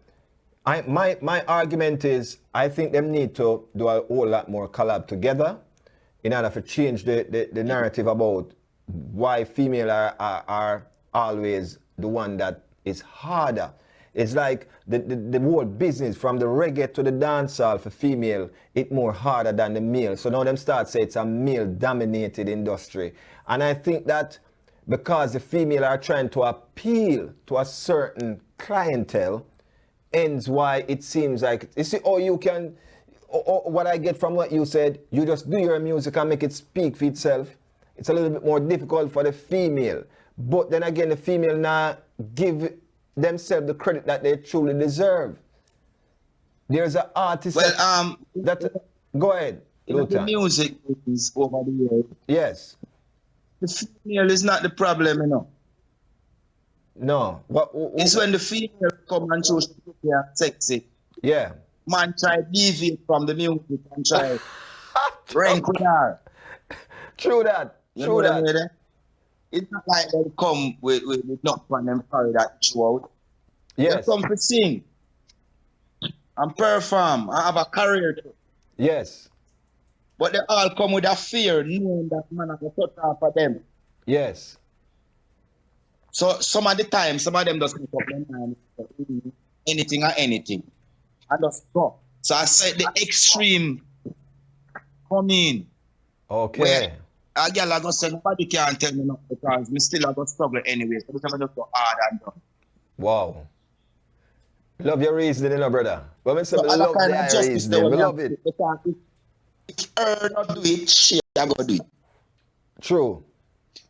my argument is I think them need to do a whole lot more collab together in order to change the narrative about why female are always the one that is harder. It's like the whole business from the reggae to the dancehall for female, it's more harder than the male. So now them start say it's a male-dominated industry. And I think that because the female are trying to appeal to a certain clientele, ends why it seems like, you see, you can, what I get from what you said, you just do your music and make it speak for itself. It's a little bit more difficult for the female. but then again, the female now give themselves the credit that they truly deserve. There's an artist that go ahead. The music is over the years. Yes. The female is not the problem, you know. No. It's when the female come and show they are sexy. Yeah. Man try deviate from the music and try rank with her. True that. True that. I mean? It's not like they come with not on them carry that show out. Yes. They come to sing and perform and have a career too. Yes. But they all come with a fear, knowing that man has a touch off of them. Yes. So some of the time, some of them just make up their mind anything or anything. And just go. So I said the extreme come in. Okay. Where a girl I go say nobody can tell me nothing because me still I go struggle anyway. So I'm just go hard and done. Wow. Love your reasoning, you know, brother. But I say, So I love the reasoning. We love it. If her not do it, she I go do it. True.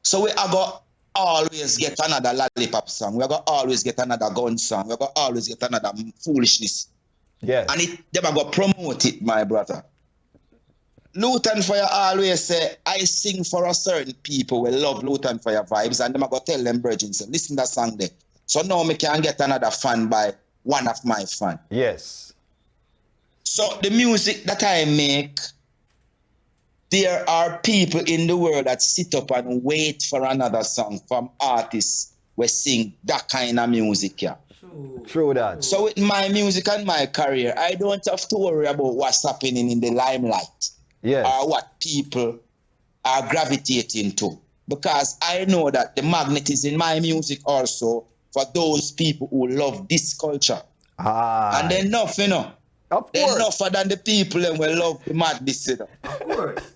So we are go always get another lollipop song. We are go always get another gun song. We are go always get another foolishness. Yes. And them are go promote it, my brother. Luton Fire always say, I sing for a certain people who love Luton Fire vibes, and them are go tell them virgin say, listen to that song there. So now me can get another fan by one of my fans. Yes. So the music that I make, there are people in the world that sit up and wait for another song from artists who sing that kind of music. Yeah. True that. So with my music and my career, I don't have to worry about what's happening in the limelight. Yes. Or what people are gravitating to. Because I know that the magnet is in my music also for those people who love this culture. And they're enough, you know. Of they're course. enough than the people who love the madness, you know. Of course.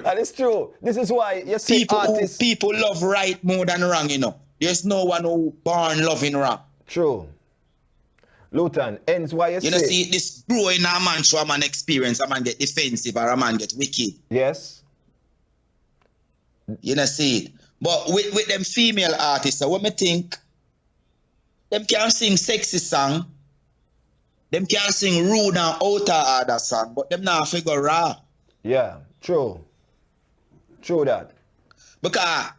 That is true. This is why you see artists. People love right more than wrong, you know. There's no one who born loving wrong. True. Luton, ends why you know, see this growing a man show a man experience, a man get defensive or a man get wicked. Yes. You know, see it. But with them female artists, what me think, them can sing sexy song, them can sing rude and outer other song, but them not figure raw. Yeah, true. True that. Because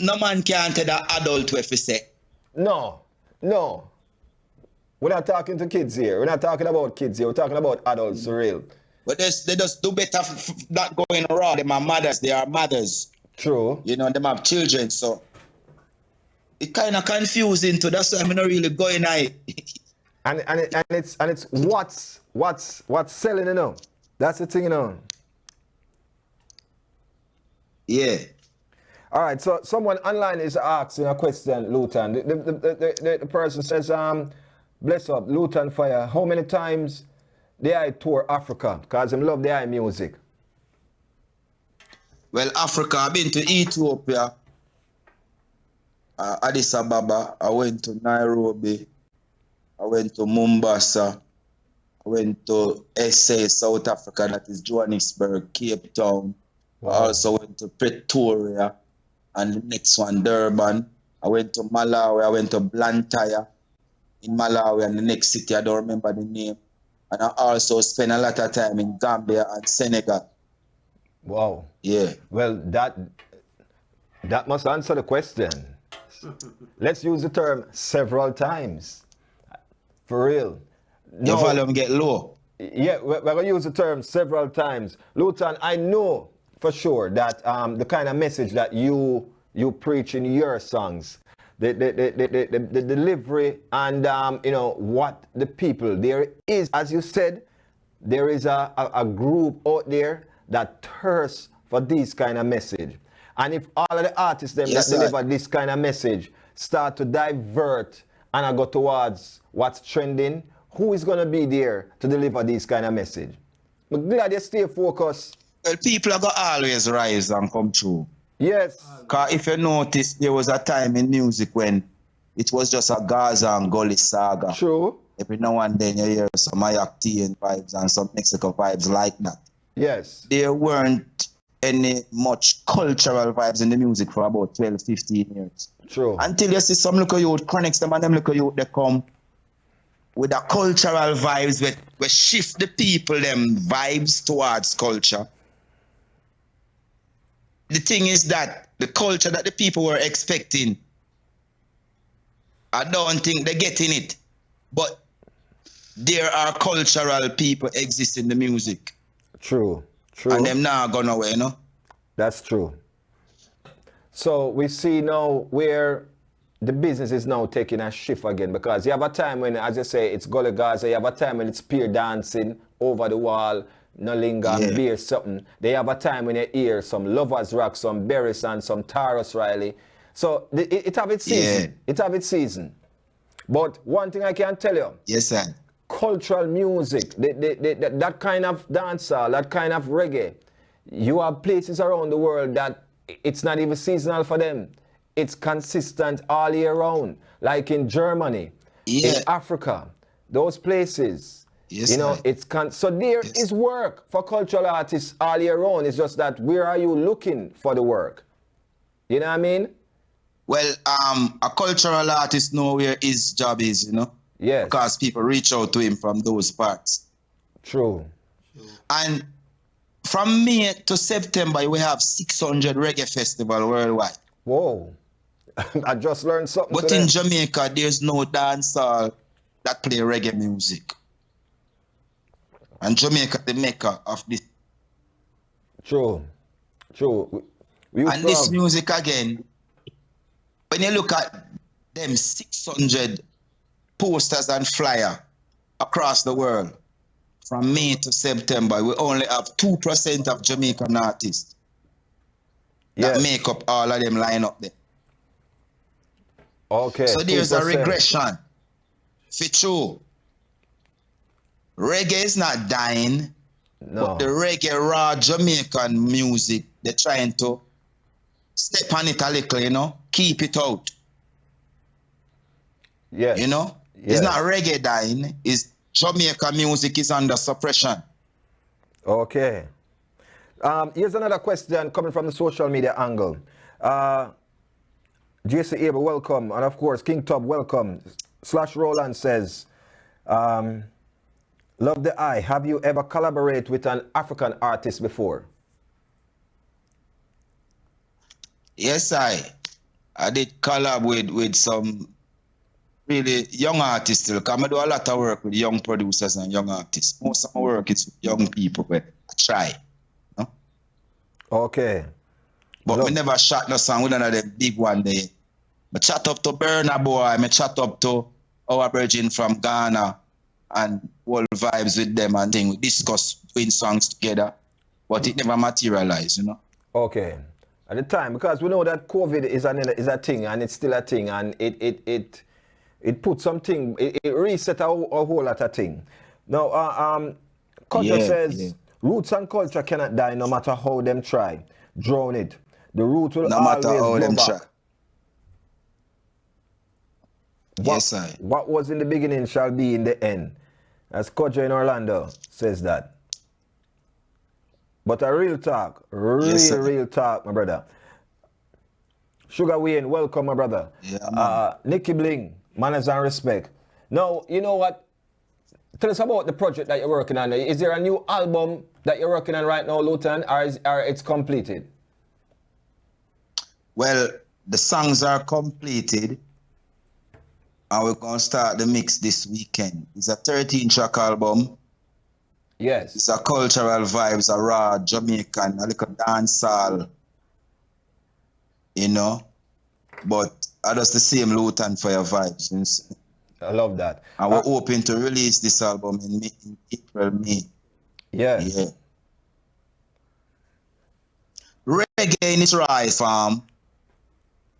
no man can tell the adult what to say. No. We're not talking to kids here. We're not talking about kids here. We're talking about adults for real. But they just do better not going around. Them are mothers. They are mothers. True. You know, them have children. So it kind of confusing too. That's why I'm not really going at it. and it's what's selling, you know. That's the thing, you know. Yeah. All right. So someone online is asking a question, Luton. The person says, bless up, Luton Fire. How many times they I tour Africa? Because I love the music. Well, Africa, I've been to Ethiopia, Addis Ababa, I went to Nairobi, I went to Mombasa, I went to SA, South Africa, that is Johannesburg, Cape Town. Wow. I also went to Pretoria, and the next one, Durban. I went to Malawi, I went to Blantyre in Malawi, and the next city, I don't remember the name. And I also spent a lot of time in Gambia and Senegal. Wow. Yeah. Well, that must answer the question. Let's use the term several times. For real. Your volume get low. Yeah, we're going to use the term several times. Luton, I know for sure that the kind of message that you preach in your songs, the delivery and, you know, what the people, there is, as you said, there is a group out there that thirsts for this kind of message. And if all of the artists that deliver this kind of message start to divert and I go towards what's trending, who is going to be there to deliver this kind of message? I'm glad you stay focused. Well, people are going to always rise and come through. Yes. Because if you notice, there was a time in music when it was just a Gaza and Gully saga. True. Every now and then you hear some Ayaktian vibes and some Mexico vibes like that. Yes. There weren't any much cultural vibes in the music for about 12, 15 years. True. Until you see some little youth, Chronics, them and them little youth, they come with the cultural vibes, we shift the people, them vibes towards culture. The thing is that the culture that the people were expecting, I don't think they're getting it. But there are cultural people exist in the music. True. And them now gone away, you know? That's true. So we see now where the business is now taking a shift again, because you have a time when, as you say, it's Gully Gaza, you have a time when it's peer dancing over the wall, Nolinga, beer something. They have a time when you hear some Lovers Rock, some Berries and some Taurus Riley. So it have its season. It have its season. But one thing I can tell you. Yes, sir. Cultural music, that kind of dancehall, that kind of reggae, you have places around the world that it's not even seasonal for them. It's consistent all year round. Like in Germany, in Africa, those places. Yes, you know, so there is work for cultural artists all year round. It's just that where are you looking for the work? You know what I mean? Well, a cultural artist know where his job is, you know? Yes. Because people reach out to him from those parts. True. And from May to September, we have 600 reggae festival worldwide. Whoa. I just learned something. But in Jamaica, there's no dancehall that play reggae music. And Jamaica, the mecca of this. True. And this music again, when you look at them 600 posters and flyer across the world, from May to September, we only have 2% of Jamaican artists that make up all of them line up there. Okay. So there's 2%. A regression. For true. Reggae is not dying. No. But the reggae raw Jamaican music, they're trying to step on it a little, you know, keep it out. Yes. You know? Yes. It's not reggae dying, it's Jamaica music is under suppression. Okay. Here's another question coming from the social media angle. JC Abel, welcome. And of course, King Tub, welcome. Slash Roland says, love the eye. Have you ever collaborated with an African artist before? Yes, I did collab with some really young artists still. Because I do a lot of work with young producers and young artists. Most of my work is with young people, but I try. You know? Okay. But we never shot no song with none of the big one there. I chat up to Burna Boy, I chat up to our virgin from Ghana and all vibes with them and thing. We discuss doing songs together, but it never materialized, you know. Okay. At the time, because we know that COVID is a thing and it's still a thing, and it put something, it reset a whole lot of thing. Now, culture says roots and culture cannot die no matter how them try. Drown it. The root will always go back. Yes, I. What was in the beginning shall be in the end. As Kodja in Orlando says that. But a real talk, real talk, my brother. Sugar Wayne, welcome, my brother. Yeah, Nicky Bling, manners and respect. Now, you know what? Tell us about the project that you're working on. Is there a new album that you're working on right now, Lutan, or it's completed? Well, the songs are completed. And we're going to start the mix this weekend. It's a 13-track album. Yes. It's a cultural vibes, a raw Jamaican, a little dancehall, you know. But that's the same Lutan for your vibes. I love that. And we're hoping to release this album in April, May. Yeah. Yeah. Reggae in its right form,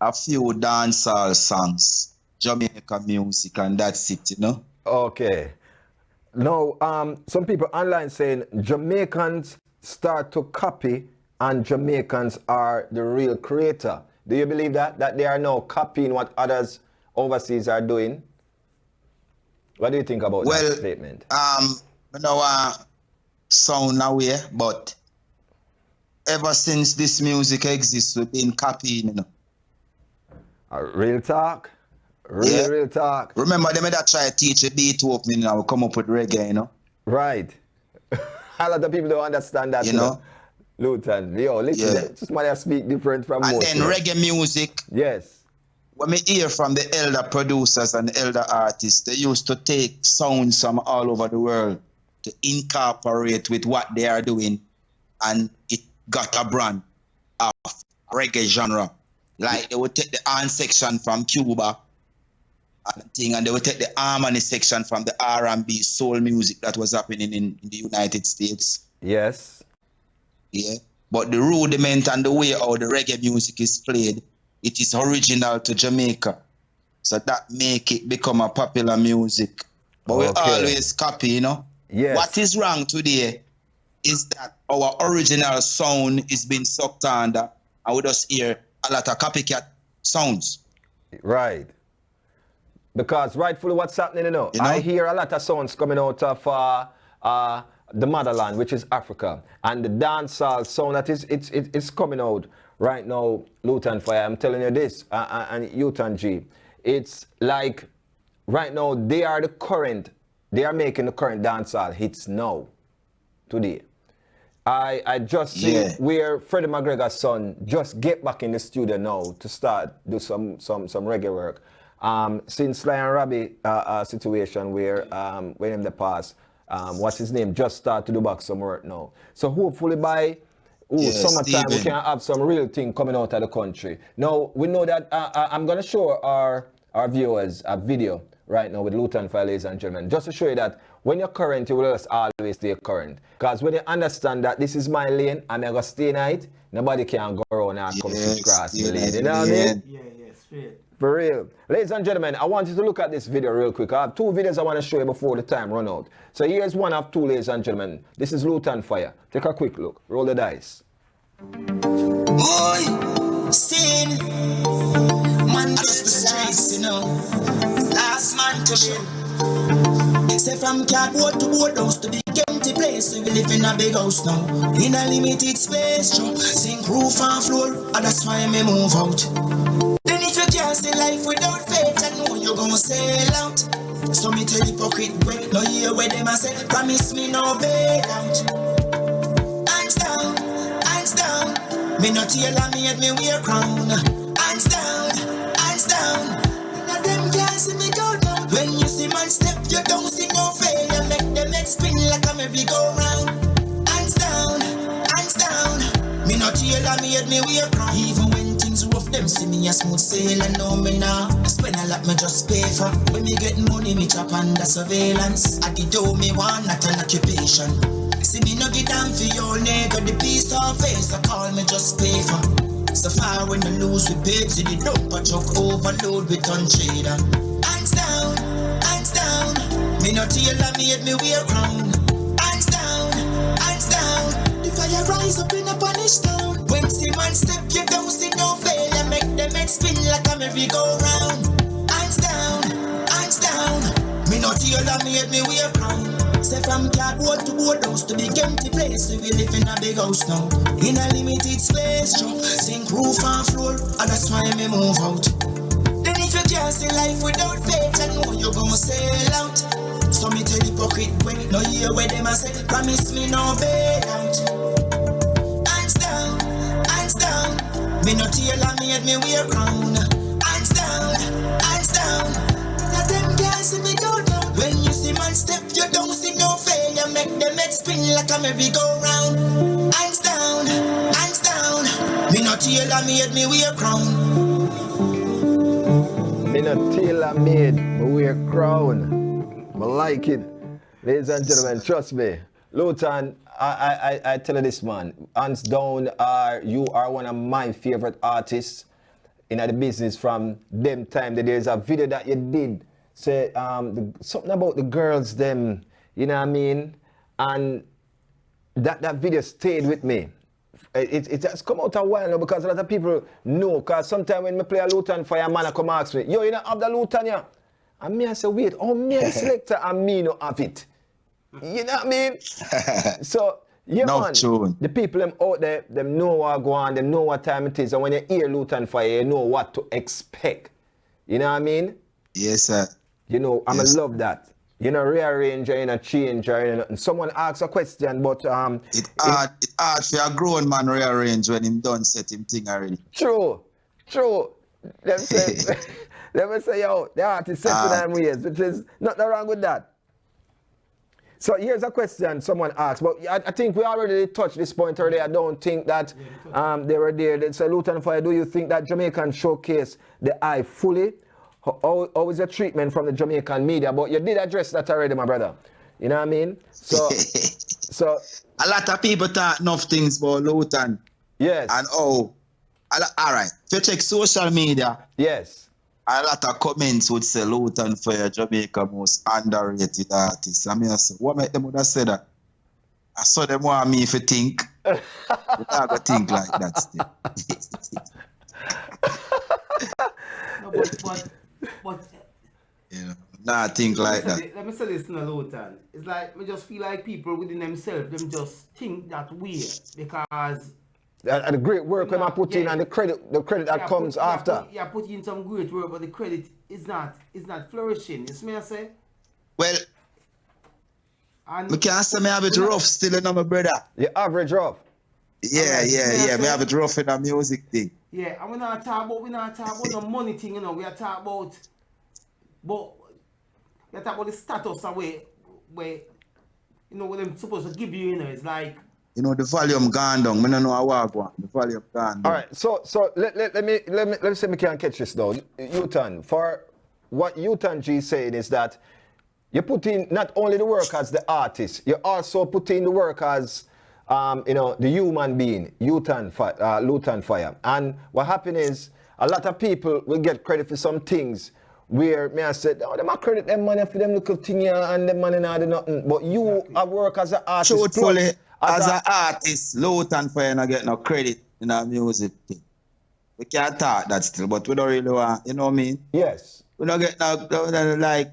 a few dancehall songs, Jamaican music, and that's it, you know. Okay. Now, some people online saying Jamaicans start to copy and Jamaicans are the real creator. Do you believe that? That they are now copying what others overseas are doing? What do you think about that statement? I don't want to sound away, but ever since this music exists, we've been copying, you know. Real talk? Real talk. Remember, them that try to teach a beat opening now, come up with reggae, you know? Right. A lot of people don't understand that, you know? Lutan, yo, listen, this man speak different from and most. And then reggae music. Yes. When we hear from the elder producers and elder artists, they used to take sounds from all over the world to incorporate with what they are doing, and it got a brand of reggae genre. Like they would take the horn section from Cuba and they would take the harmony section from the R&B soul music that was happening in the United States. Yes. Yeah. But the rudiment and the way how the reggae music is played, it is original to Jamaica. So that make it become a popular music. But we always copy, you know? Yes. What is wrong today is that our original sound is being sucked under and we just hear a lot of copycat sounds. Right. Because rightfully what's happening, you know? I hear a lot of sounds coming out of the motherland, which is Africa. And the dancehall sound that it's coming out right now, Lutan Fyah, I'm telling you this, and Utan G. It's like, right now, they are making the current dancehall hits now, today. I just see where Freddie McGregor's son just get back in the studio now to start do some reggae work. Since Lion Robbie situation where when in the past, what's his name, just start to do back some work now. So hopefully by summertime we can have some real thing coming out of the country. Now we know that I'm gonna show our viewers a video right now with Lutan Fyah, ladies and gentlemen, just to show you that when you're current, you will just always stay current. Because when you understand that this is my lane, I'm going to stay in it, nobody can go around and come to cross the lane. You know what I mean? Yeah, straight. For real. Ladies and gentlemen, I want you to look at this video real quick. I have two videos I want to show you before the time run out. So here's one of two, ladies and gentlemen. This is Lutan Fyah. Take a quick look. Roll the dice. Boy, sin, man just the streets, you know. Last man to show. Say from cardboard to boardhouse to big empty place, we live in a big house now. In a limited space, sink roof and floor, and that's why me move out. Then if you can't see life without faith, I know you're gonna sail out. So me tell hypocrite, wait, no hear where them a say, promise me no bail out. Hands down, me not tailor made me wear crown. Hands down, now them can't see me go down. When you see man step, you don't see no failure. Make them head spin like a merry-go-round. Hands down, me not tailor made me wear crown. Even when things rough, them see me a smooth sailor. Know me now, spend a lot me just pay for. When me get money, me chop under surveillance. I did do me one, not an occupation. See me no get down for your nigga, the piece of face I call me just pay for. So far when you lose with babes, you did dump a truck overload with untrader. Hands down, me no tailor made me wear crown. Hands down, the fire rise up in a punish town. When see man step, you don't see no failure. Make them head spin like a merry-go-round. Hands down, me no tailor made me wear crown. Say from cardboard to boardhouse to big empty place, we live in a big house now. In a limited space, sink roof and floor, and that's why me move out. Then if you can't see life without faith, I know you're gonna sail out. So me tell hypocrite, wait, no hear where them a say, promise me no bail out. Hands down, me no tailor made me wear crown. Hands down, now them can't see me go down. When you see man step, you don't see no failure. Make them head spin like a merry-go-round. Hands down, me no tailor made me wear crown. Me no tailor made me wear crown. I like it. Ladies and gentlemen, trust me. Lutan, I tell you this, man. Hands down, you are one of my favorite artists in the business from them time. There's a video that you did. Say something about the girls, them, you know what I mean? And that video stayed with me. It has come out a while now because a lot of people know. Because sometimes when I play a Lutan Fyah, man, I come ask me, yo, you know have the Lutan, yeah? And me I say, wait, me a selector and me no have it. You know what I mean? So Yeah, No man. tune. The people them out there, them know what go on, them know what time it is, and when you hear Lutan Fire, you know what to expect. You know what I mean? Yes, sir. You know, I Yes. love that. You know, rearrange or you know, change or you know, something. Someone asks a question, but It hard for a grown man rearrange when him done set him thing already. True. Them say, let me say, yo, the artist set to them ways, which is nothing wrong with that. So here's a question someone asked, but I think we already touched this point earlier. I don't think that they were there. They said, Lutan Fire, do you think that Jamaican showcase the eye fully? How is the treatment from the Jamaican media? But you did address that already, my brother. You know what I mean? So a lot of people talk enough things about Lutan. Yes. And all right. If you check social media, yes, a lot of comments would say Lutan Fire, Jamaica most underrated artist. I mean, I say, what make them would have said that? I saw them want me if you think. But I go think like that still. No, but you know, nah, think like that. Let me say this in a Lutan. It's like, I just feel like people within themselves, them just think that way because... And the great work when I put in and the credit that comes after. Put in some great work, but the credit is not flourishing. You see me I say? Well, I can't say me have it rough still, you know, my brother. You average rough. Yeah. Me have it rough in a music thing. Yeah, and we're not talking about no money thing, you know. We are talking about the status of where you know what I'm supposed to give you, you know. It's like, you know, the volume gone down. I don't know how I go. The volume gone down. All right, so let me see if we can catch this though. Utan, for what Utan G is saying is that you put in not only the work as the artist, you also put in the work as you know, the human being, Lutan Fire. And what happened is a lot of people will get credit for some things where me I said, oh, them a credit them money for them little thing here and them money not do nothing. But you have work as an artist. Truthfully, as an artist, Lutan Fire not get no credit in our music thing. We can't talk that still, but we don't really want, you know what I mean? Yes. We don't get no, like,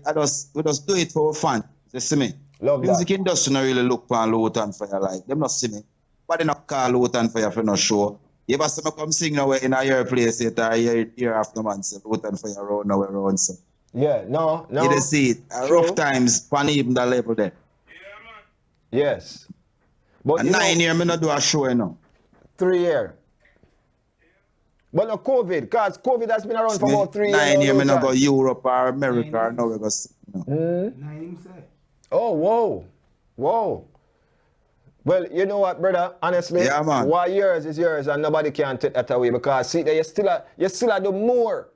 we just do it for fun. You see me? Love music that. industry not really look for Lutan Fire like, them not see me. But they not call Lutan Fire for no show. You ever see me come sing now in a year place a year after man say Lutan Fire around now around so. Yeah, no. You don't see it. Rough times, pan even the level there. Yes. But and 9 years, me not do a show, you know. 3 years. But no COVID, because COVID has been around for about 3 years. 9 years, me not go Europe or America or now we go, you know. 9 years, say. Oh, whoa. Well, you know what, brother? Honestly, yeah, man. What yours is yours and nobody can take that away because see, you still do more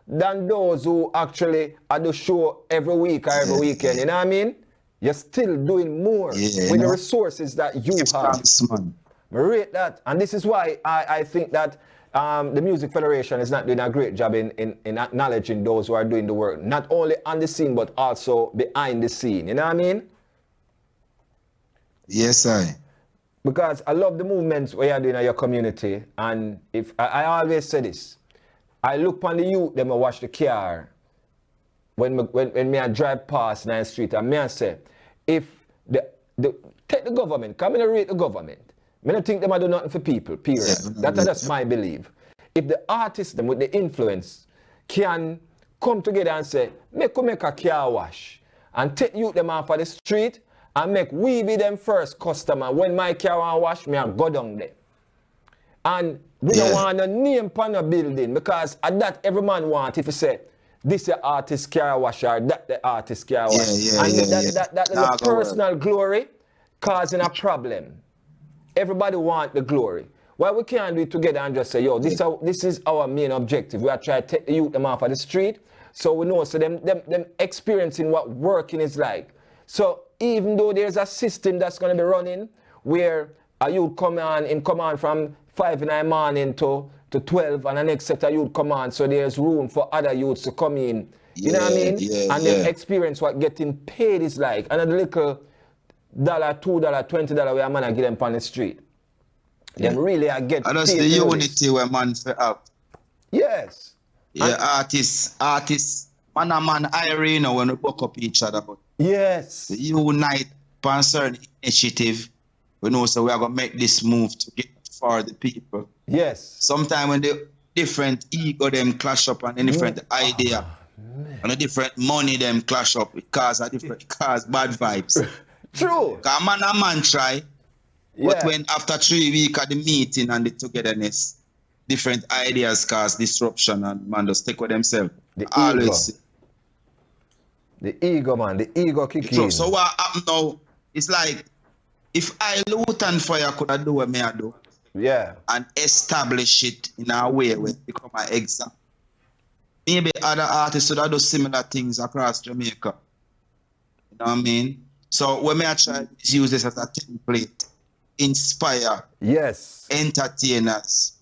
than those who actually do show every week or every weekend. You know what I mean? You're still doing more with the resources that you have. Thanks, man. I rate that. And this is why I think that the Music Federation is not doing a great job in acknowledging those who are doing the work, not only on the scene, but also behind the scene. You know what I mean? Yes, I. Because I love the movements we are doing in your community. And if I always say this, I look on the youth, them I watch the car. When me I drive past 9th Street, and me I say, if take the government, come in and rate the government. I don't think them I do nothing for people, period. That's just my belief. If the artists them with the influence can come together and say, make a car wash and take youth them off of the street and make we be them first customer. When my car want wash, me I go down there. And we don't want a name on a building because at that every man want if you say, this the artist car wash or that the artist car wash. That is a personal glory causing a problem. Everybody want the glory. Why we can't do it together and just say, yo, this is our main objective. We are trying to take the youth them off of the street so we know so them experiencing what working is like. So even though there's a system that's going to be running where a youth come on from 5 in the morning to 12 and the next set of youth come on, so there's room for other youths to come in. You know what I mean? And then experience what getting paid is like. Another little $1, $2, $20 where a man get them on the street. Them really I get and that's the unity where man for up. Yes. Yeah, artists, man and man irene when we buck up each other. But yes. unite on certain initiative we know so we are gonna make this move to get for the people. Yes. Sometimes when the different ego them clash up and the different idea and the different money them clash up, it cause bad vibes. True. Cause man and man try. But when after 3 weeks of the meeting and the togetherness, different ideas cause disruption and man just take with themselves. The ego, man. The ego kick in. So what happened now? It's like if I Lutan Fire could have do what me I do. Yeah. And establish it in a way where it become an example. Maybe other artists would have do similar things across Jamaica. You know what I mean? So when I try to use this as a template, inspire, entertainers,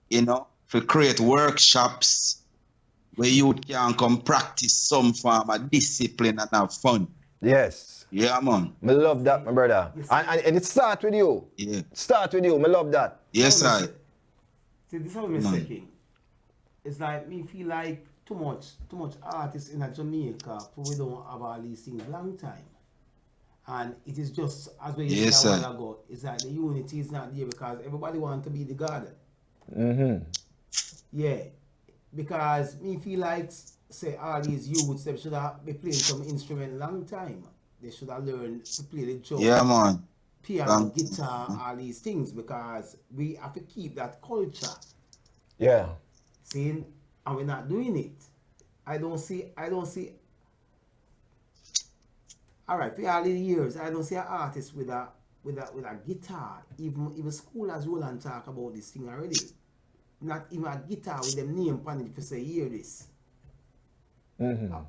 you know, to create workshops where you can come practice some form of discipline and have fun. Yes. Yeah, man. I love that, my brother. And it starts with you. Yeah. Start with you. I love that. Yes, sir. See, this is how I'm saying. It's like me feel like too much artists in Jamaica for we don't have all these things long time. And it is just as we said a while ago, it's like the unity is not there because everybody wants to be the god. Yeah. Because me feel like say all these youths they should have been playing some instrument long time. They should have learned to play the drum. Yeah, man. Piano, guitar, all these things because we have to keep that culture. Yeah. See, and we're not doing it. I don't see. All right, for all these years, I don't see an artist with a guitar. Even school as well and talk about this thing already. Not even a guitar with them name on it to say hear this.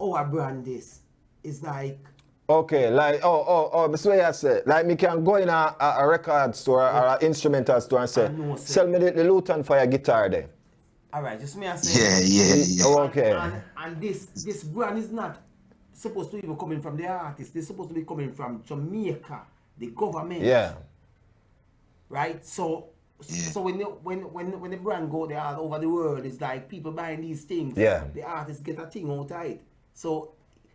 Our brand this is like. Okay, like that's what I said. Like me can go in a record store or an instrumental store and say, sell me the Lutan Fire guitar there. Alright, just me I say. Yeah. Okay. And this brand is not supposed to even coming from the artist. It's supposed to be coming from Jamaica, the government. Yeah. Right? So when the brand go there all over the world, it's like people buying these things. Yeah. The artists get a thing out of it. So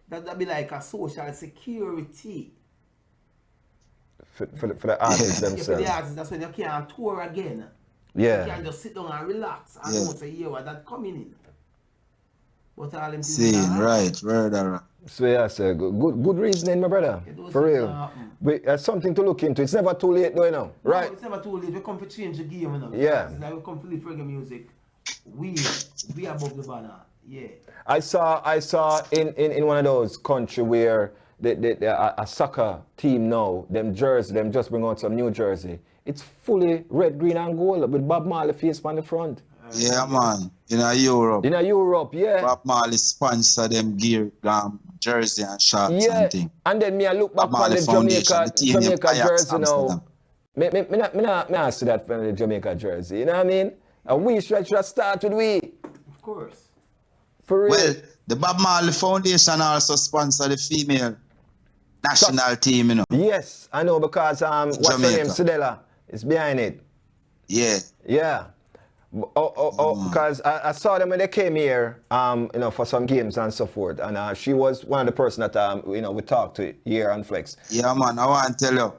that'd be like a social security. For the artists themselves. For the artists, that's when you can't tour again. Yeah. You can just sit down and relax and know say hear what that coming in. But all them right. So yeah, sir, good reasoning, my brother. For real. That's something to look into. It's never too late though, you know. Right? No, it's never too late. We come to change the game, you know. Yeah. It's like we come to live reggae music. We above the banner. Yeah. I saw in one of those country where a soccer team now, them just bring out some new jersey. It's fully red, green and gold with Bob Marley face on the front. Yeah, man. In Europe. Yeah. Bob Marley sponsor them gear, jersey and shorts and thing. And then me I look back on the Jamaica jersey now. Me not see that from the Jamaica jersey. You know what I mean? And we should start with we. Of course. For real. Well, the Bob Marley Foundation also sponsor the female national team, you know. Yes, I know because what's her name? Sidela is behind it. Yeah. Because I saw them when they came here, for some games and so forth, and she was one of the person that we talked to here on Flex. Yeah, man. I want to tell you,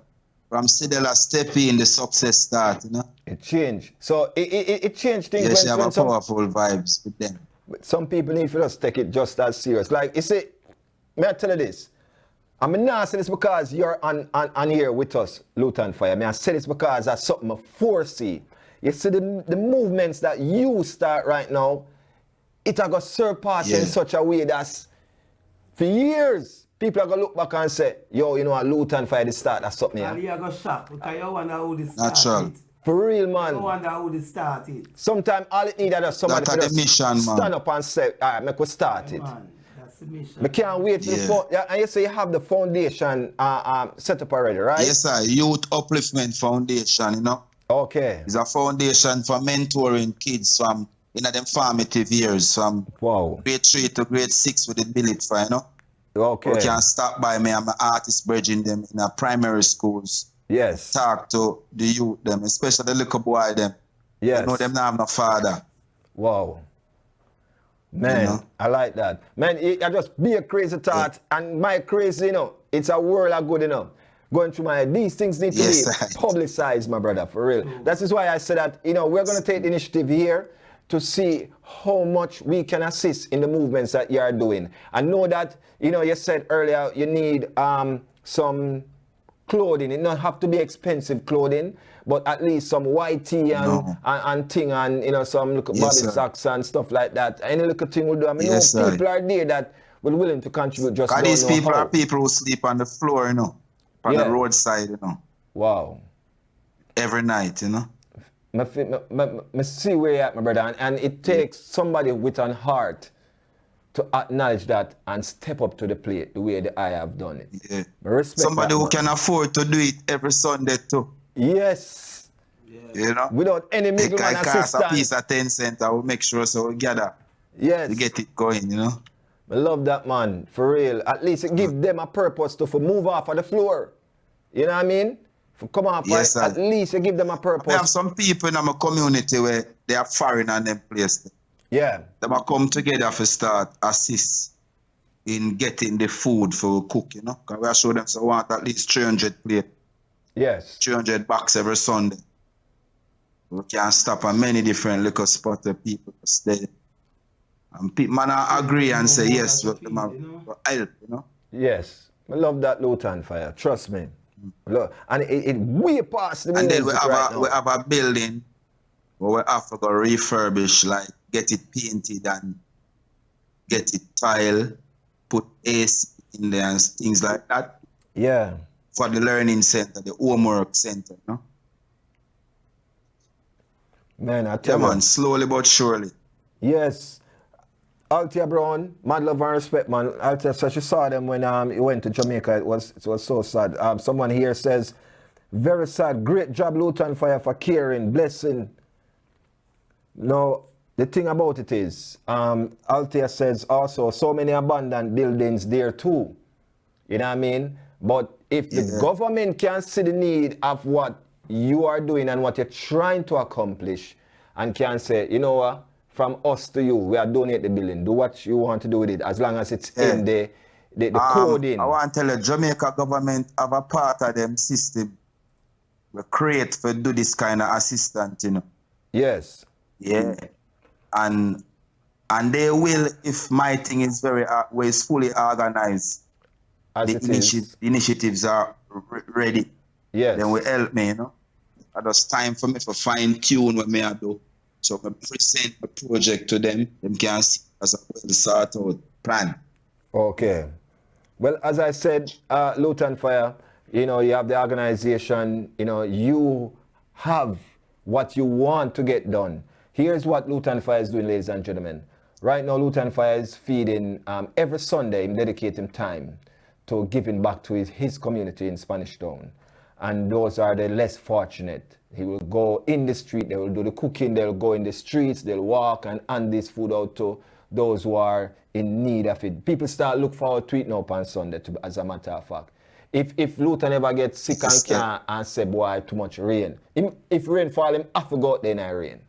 from Sidela step in, the success start, you know. It changed. So it changed things. Yeah, she have a powerful vibes with them. But some people need to just take it just as serious. Like you see, may I tell you this? I'm not saying this because you're on here with us, Lutan Fire. I say this because that's something I foresee. You see the movements that you start right now, it are going to surpass in such a way that's for years. People are going to look back and say, yo, you know what, Lutan Fire did start, that's something. And you're going to shock because you wonder how this started. Natural. For real, man. You wonder how this started. Sometimes all it needs is somebody to just stand up and say, all right, make us start it. Man. We can't wait for the phone. And you say you have the foundation set up already, right? Yes, sir. Youth Upliftment Foundation, you know. Okay. It's a foundation for mentoring kids from them formative years, from grade 3 to grade 6 with the billet for, you know. Okay. You can stop by me. I'm an artist bridging them in primary schools. Yes. Talk to the youth them, especially the little boy them. Yes. You know them not have no father. Wow. Man, I like that. Man, I just be a crazy thought, and my crazy, it's a world of good, going through my head. These things need to be publicized, my brother, for real. That is why I said that, you know, we're going to take the initiative here to see how much we can assist in the movements that you are doing. I know that, you know, you said earlier you need some clothing. It don't have to be expensive clothing, but at least some white tee and thing, and, you know, some little body socks and stuff like that. Any little thing will do. I mean, you know, people are there that will willing to contribute. Just don't these know people how. are people who sleep on the floor, you know, on the roadside, you know. Wow. Every night, you know. I see where you're at, my brother, and it takes somebody with an heart to acknowledge that and step up to the plate the way that I have done it. Yeah. Respect somebody that, who man. can afford to do it every Sunday too. Yes. You know, without any middleman assistance. A piece of 10 cents, I will make sure so we gather. Yes. To get it going, you know. I love that, man, for real. At least it give them a purpose to move off of the floor. You know what I mean? Come on, at least you give them a purpose. I have some people in my community where they are foreign and them place. Yeah. They might come together to start assist in getting the food for cook, you know. Because we are showing them so want at least 300 plate. Yes. 300 bucks every Sunday. We can stop at many different liquor spots where people stay. And people agree and say yes, but them help, you know. Yes. I love that Lutan Fire. Trust me. Look, and it way past the music. And then we have a building where we have to go refurbish, like get it painted and get it tiled, put AC in there and things like that. Yeah. For the learning center, the homework center, you know. Man, I tell you. Man, slowly but surely. Yes. Althea Brown, mad love and respect, man. Althea, so she saw them when he went to Jamaica. It was so sad. Someone here says, very sad. Great job, Lutan Fire, for caring, blessing. No, the thing about it is, Althea says also, so many abandoned buildings there too. You know what I mean? But if the government can see the need of what you are doing and what you're trying to accomplish, and can say, you know what? From us to you, we are donating the building. Do what you want to do with it, as long as it's in the coding. I want to tell you, Jamaica government have a part of them system. We create for do this kind of assistance, you know. Yes. Yeah. And they will, if my thing is is fully organized, the initiatives are ready. Yes. Then will help me, you know. And it's time for me to fine tune what me I do. So I present a project to them. Them can see as a well sort out plan. Okay. Well, as I said, Lutan Fire, you know, you have the organization, you know, you have what you want to get done. Here's what Lutan Fire is doing, ladies and gentlemen. Right now, Lutan Fire is feeding every Sunday, dedicating time to giving back to his community in Spanish Town. And those are the less fortunate. He will go in the street, they will do the cooking, they'll go in the streets, they'll walk and hand this food out to those who are in need of it. People start look forward to it now on Sunday, as a matter of fact. If Lutan ever gets sick and can't and say, boy, too much rain. If rain fall, him have to go out there in the rain.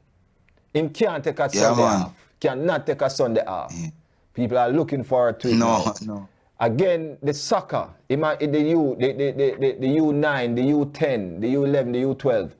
Him can't take a Sunday off. Cannot take a Sunday off. People are looking forward to it now. No. Again, the soccer, the U9, the U10, the U11, the U12,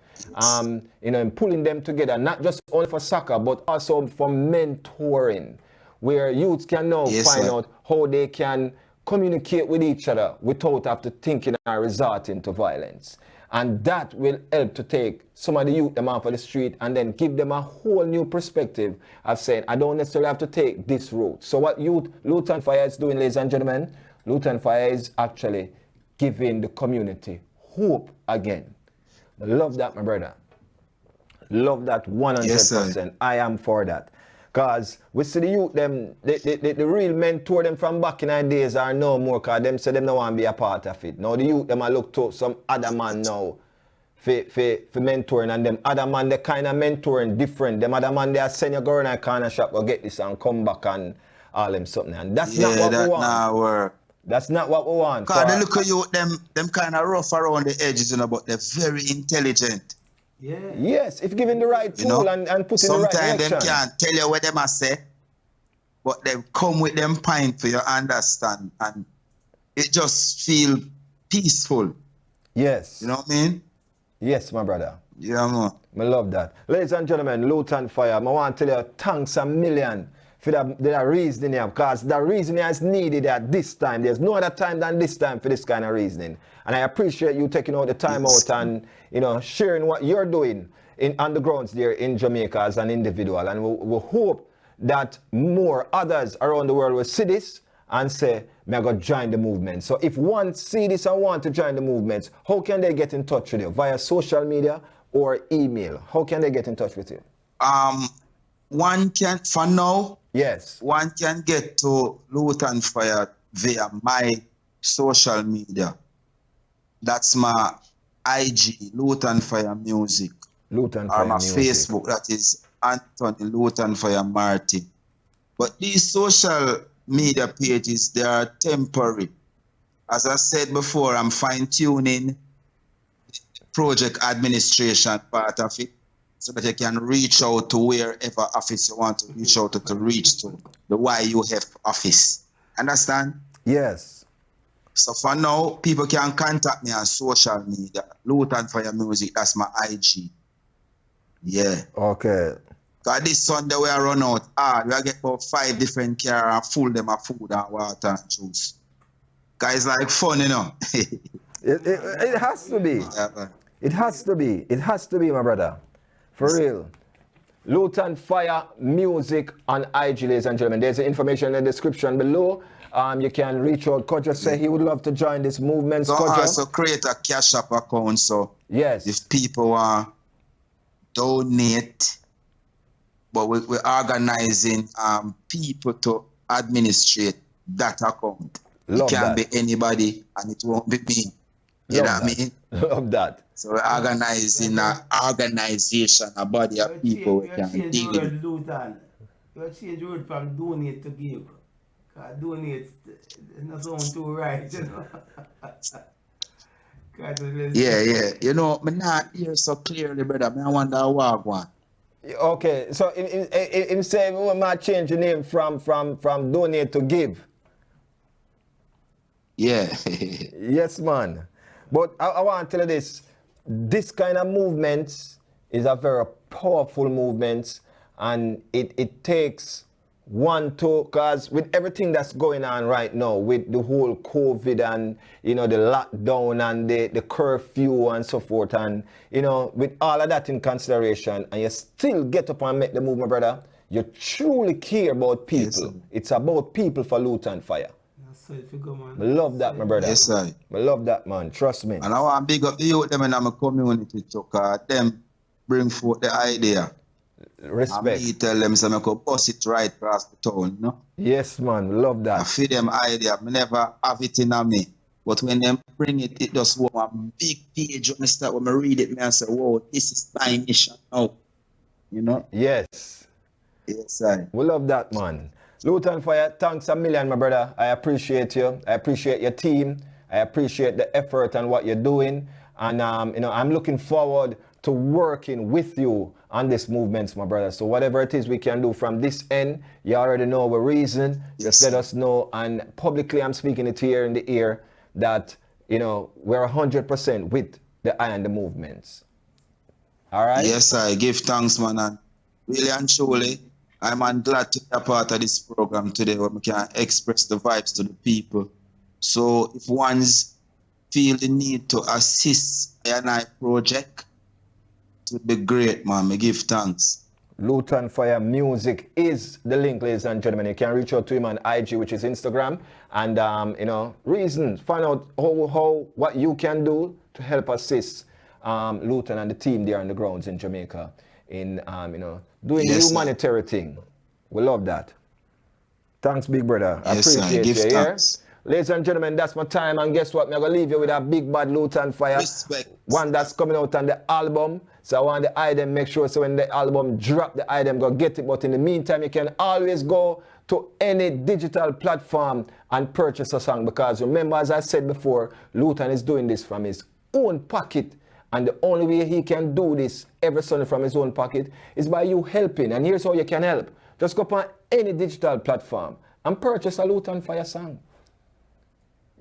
you know, and pulling them together, not just only for soccer, but also for mentoring, where youths can now find out how they can communicate with each other without have to thinking or resorting to violence. And that will help to take some of the youth them off of the street and then give them a whole new perspective of saying, I don't necessarily have to take this route. So what Lutan Fire is doing, ladies and gentlemen, Lutan Fire is actually giving the community hope again. Love that, my brother. Love that 100%. Yes, I am for that. Because we see the youth, them, the real mentor them from back in our days are no more, because them say them don't want to be a part of it. Now the youth, them are look to some other man now for mentoring, and them other man, they kind of mentoring different. Them other man, they are send you go in a corner shop, go get this and come back and all them something. And that's not what we want. Nah, work. That's not what we want. Because they look at you, them kind of rough around the edges, you know, but they're very intelligent. Yeah. Yes, if given the right tool, and put in the right direction. Sometimes them can't tell you what them a say, but they come with them point for you understand, and it just feel peaceful. Yes. You know what I mean? Yes, my brother. Yeah, man. I love that. Ladies and gentlemen, Lutan Fyah, I want to tell you thanks a million for the reasoning here, because the reasoning is needed at this time. There's no other time than this time for this kind of reasoning. And I appreciate you taking out the time out and, sharing what you're doing on the grounds there in Jamaica as an individual. And we hope that more others around the world will see this and say, may I go join the movement. So if one see this and want to join the movement, how can they get in touch with you? Via social media or email? How can they get in touch with you? One can, for now, yes, one can get to Lutan Fyah via my social media. That's my IG, Lutan Fyah Music. Lutan Or Fyah my Music. Facebook, that is Anthony Lutan Fyah Martin. But these social media pages, they are temporary. As I said before, I'm fine-tuning the project administration part of it, so that you can reach out to wherever office you want to reach out to reach to, the YUF office. Understand? Yes. So for now, people can contact me on social media. Lutan Fyah Music, that's my IG. Yeah. Okay. Because this Sunday we are run out hard. We get about 5 different cars and full them of food and water and juice. Because it's like fun, It has to be. It has to be. It has to be, my brother. For real. Lutan Fyah Music on IG, ladies and gentlemen. There's the information in the description below. You can reach out. Kojo say he would love to join this movement. So Kojo. also create a Cash App account, so yes, if people want donate, but we're organizing people to administrate that account. Love it can that. be anybody and it won't be me. You Love know what I that. mean? Love that. So we're organizing an organization, a body of people we can deal with. Lutan. You change the word from donate to give. Because donate is not sound too right, Yeah. You know, I'm not here so clearly, brother. I wonder what one. Okay, so in say we might change the name from donate to give. Yeah. Yes, man. But I want to tell you this kind of movement is a very powerful movement, and it takes one to, because with everything that's going on right now, with the whole COVID and, the lockdown and the curfew and so forth, and, with all of that in consideration, and you still get up and make the move, my brother, you truly care about people. Yes, it's about people for Lutan Fyah. I love that, my brother. Yes, sir. I love that, man. Trust me. And I want to big up the youth them in my community too, because them bring forth the idea. Respect. And me tell them so I could bust it right across the town, Yes, man. Love that. I feel them idea. I never have it in me. But when them bring it, it just was a big page. When I start, when I read it, I say, whoa, this is my mission now. Yes. Yes, sir. We love that, man. Lutan Fyah, thanks a million, my brother. I appreciate you. I appreciate your team. I appreciate the effort and what you're doing. And, I'm looking forward to working with you on this movement, my brother. So whatever it is we can do from this end, you already know our reason. Just let us know. And publicly, I'm speaking it here in the ear that, we're 100% with the I and the movements. All right? Yes, I give thanks, man. And really and truly, I'm glad to be a part of this program today where we can express the vibes to the people. So if one's feel the need to assist ANI project, it would be great, man. I give thanks. Lutan Fyah Music is the link, ladies and gentlemen. You can reach out to him on IG, which is Instagram. And, reasons, find out what you can do to help assist Lutan and the team there on the grounds in Jamaica in, doing the humanitarian thing. We love that. Thanks, big brother. I appreciate you. Thanks. Ladies and gentlemen, that's my time. And guess what? I'm going to leave you with a big bad Lutan Fyah. Respect. One that's coming out on the album. So I want the item, make sure so when the album drop, the item go get it. But in the meantime, you can always go to any digital platform and purchase a song. Because remember, as I said before, Lutan is doing this from his own pocket. And the only way he can do this every Sunday from his own pocket is by you helping. And here's how you can help. Just go on any digital platform and purchase a Lutan Fyah song.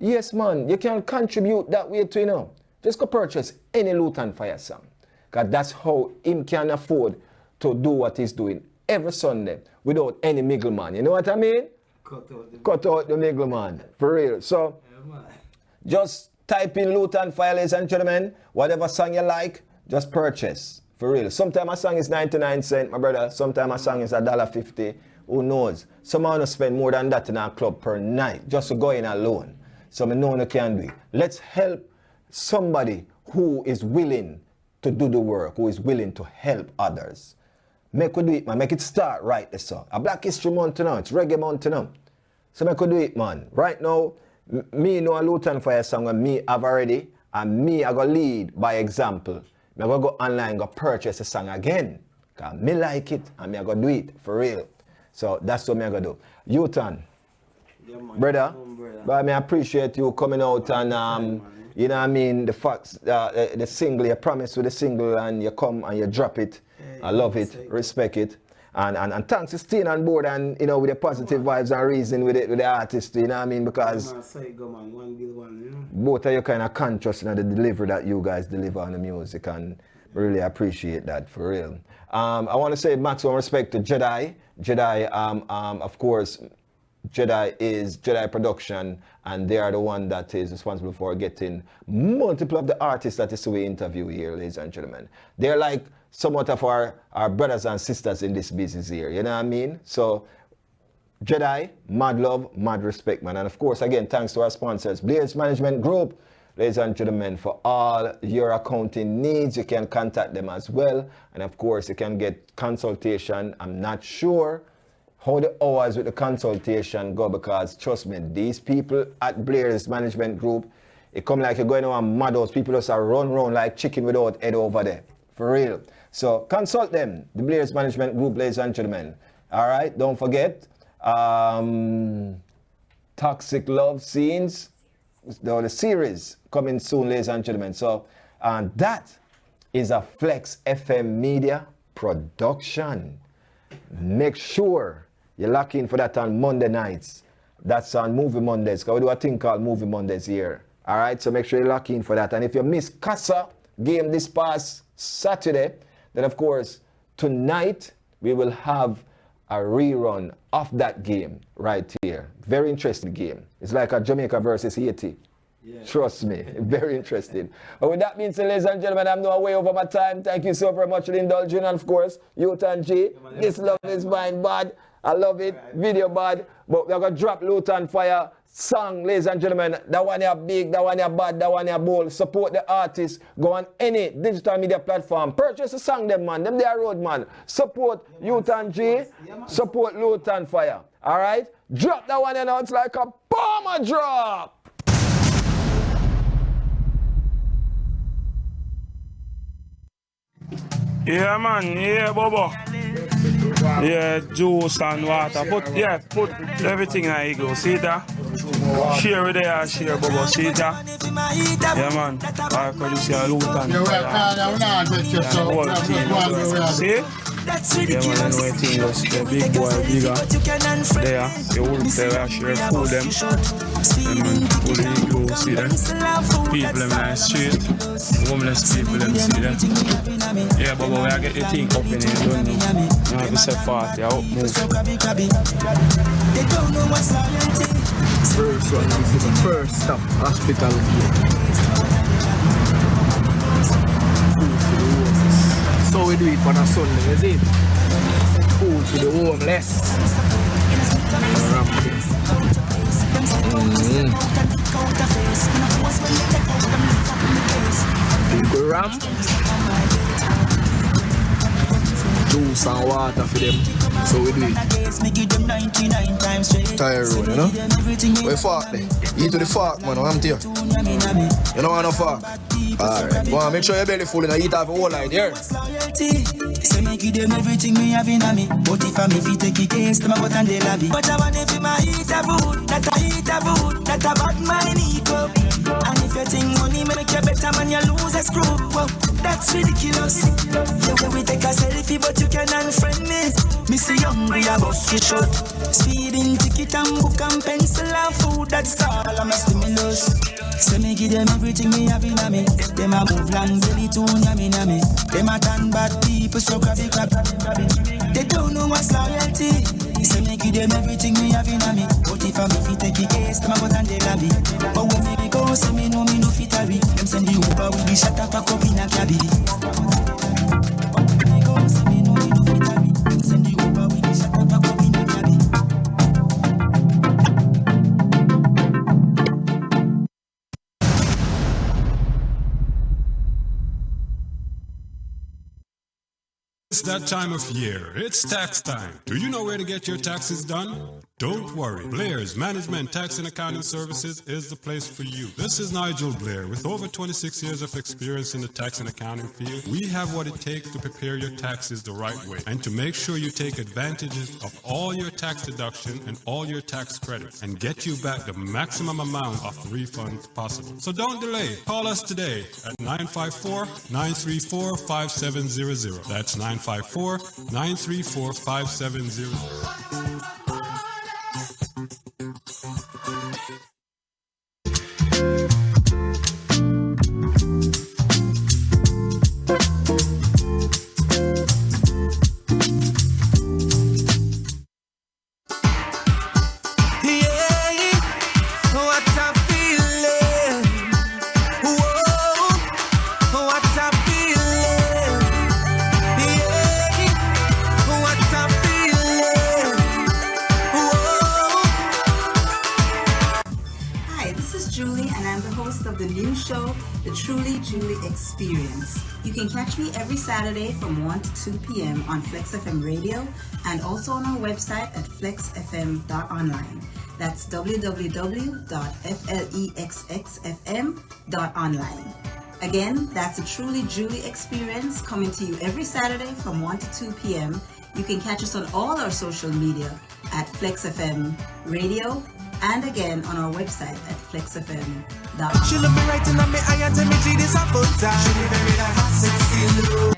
Yes, man, you can contribute that way too, just go purchase any Lutan Fire song. Because that's how him can afford to do what he's doing every Sunday without any middleman. You know what I mean? Cut out the middleman. For real. So, just type in Lutan Fire, ladies and gentlemen. Whatever song you like, just purchase. For real. Sometimes a song is 99 cents, my brother. Sometimes a song is $1.50. Who knows? Some want to spend more than that in our club per night just to go in alone. So I know you can do it. Let's help somebody who is willing to do the work, who is willing to help others. Make we do it, man. Make it start right this song. A Black History Month now. It's Reggae Month now. So make we do it, man. Right now, me know a Lutan Fire song and me have already, and me I go lead by example. Me go online, go purchase a song again. Cause me like it, and me I go do it for real. So that's what me I go do. Utan, yeah, brother, but I appreciate you coming out and you know what I mean, the facts, the single, you promise with the single and you come and you drop it. I love it, respect it. And thanks for staying on board and, you know, with the positive vibes and reason with the artist, you know what I mean, because both of you kind of conscious in the delivery that you guys deliver on the music, and really appreciate that, for real. I want to say maximum respect to Jedi. Jedi, of course, Jedi is Jedi Production, and they are the one that is responsible for getting multiple of the artists that is we interview here, ladies and gentlemen. They're like somewhat of our brothers and sisters in this business here, you know what I mean? So, Jedi, mad love, mad respect, man. And of course, again, thanks to our sponsors, Blair's Management Group, ladies and gentlemen, for all your accounting needs, you can contact them as well. And of course, you can get consultation. I'm not sure how the hours with the consultation go, because trust me, these people at Blair's Management Group, it come like you're going on madhouse. People just are run around like chicken without head over there. For real. So consult them, the Blair's Management Group, ladies and gentlemen. All right, don't forget, Toxic Love Scenes, the series coming soon, ladies and gentlemen. So, and that is a Flex FM Media production. Make sure you lock in for that on Monday nights. That's on Movie Mondays, because we do a thing called Movie Mondays here. All right, so make sure you lock in for that. And if you miss Casa game this past Saturday, then of course, tonight we will have a rerun of that game right here. Very interesting game. It's like a Jamaica versus Haiti. Yeah. Trust me, very interesting. But with that being said, ladies and gentlemen, I'm now way over my time. Thank you so very much for indulging, and of course, Utan G. This love is mine, bad. I love it. Video bad. But we're going to drop Lutan Fire song, ladies and gentlemen. That one here big, that one here bad, that one here bold. Support the artists. Go on any digital media platform. Purchase a song, them man. Them there road, man. Support Utan G. Support Lutan Fire. All right? Drop that one here now. It's like a bomber drop. Yeah, man. Yeah, Bobo. Yeah, juice and water. Put everything in the go. See that? Share with there, share, Bobo. See that? Yeah, man. I could see a Lutan. See? Yeah, man, I know it is. The big boy, bigger. There, the wolf there, share food them. Yeah, man, fully go, see them. People them in the street. Homeless people them, see them. Yeah, but we are get the thing up in here, don't know. You have to set party, out move. First one, this is the first stop, hospital here. So we do it on a Sunday, is it? Food to the homeless. Big ramp. Juice and water for them. So we do it. Tire road, you know? We fork there. Eat to the fork, man. I'm here. You don't want no fork? Alright. Well, make sure your belly full and eat off a whole line here. Say me give them everything me have in me. But if I me fit take it against them, I go and they lobby. But I want if my eat a food, that I eat a food, that a bad man eat up. And if you think money make you better, man, you lose a screw. Well, that's ridiculous. Yeah, when we take a selfie, but you can unfriend me. Me say hungry, I bust you short. Speeding ticket and book and pencil and food, that's all I'm a stimulus. Say me give them everything me have in a me. Them a move long belly to yummy yummy. Them a turn bad people so crabby crabby. They don't know what's loyalty. Say me give them everything me have in a me. But if I me fit take it case, them a go and they lobby. But when me go, say me no fit hurry. Them send the Uber with the shut up a cup in a cabby. It's that time of year. It's tax time. Do you know where to get your taxes done? Don't worry. Blair's Management Tax and Accounting Services is the place for you. This is Nigel Blair. With over 26 years of experience in the tax and accounting field, we have what it takes to prepare your taxes the right way and to make sure you take advantages of all your tax deduction and all your tax credits and get you back the maximum amount of refunds possible. So don't delay. Call us today at 954-934-5700. That's 954-934-5700. You can catch me every Saturday from 1 to 2 p.m. on Flex FM Radio and also on our website at flexfm.online. That's www.flexfm.online. Again, that's a truly Julie experience coming to you every Saturday from 1 to 2 p.m. You can catch us on all our social media at Flex FM Radio and again on our website at flexfm.com. She look me right in my eye and tell me she this a full time. She be very like hot, sexy look.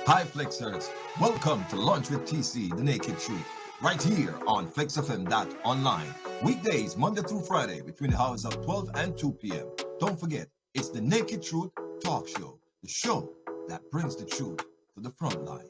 Hi Flexers, welcome to Lunch with TC, The Naked Truth, right here on flexfm.online. Weekdays, Monday through Friday, between the hours of 12 and 2 p.m. Don't forget, it's The Naked Truth Talk Show, the show that brings the truth to the front line.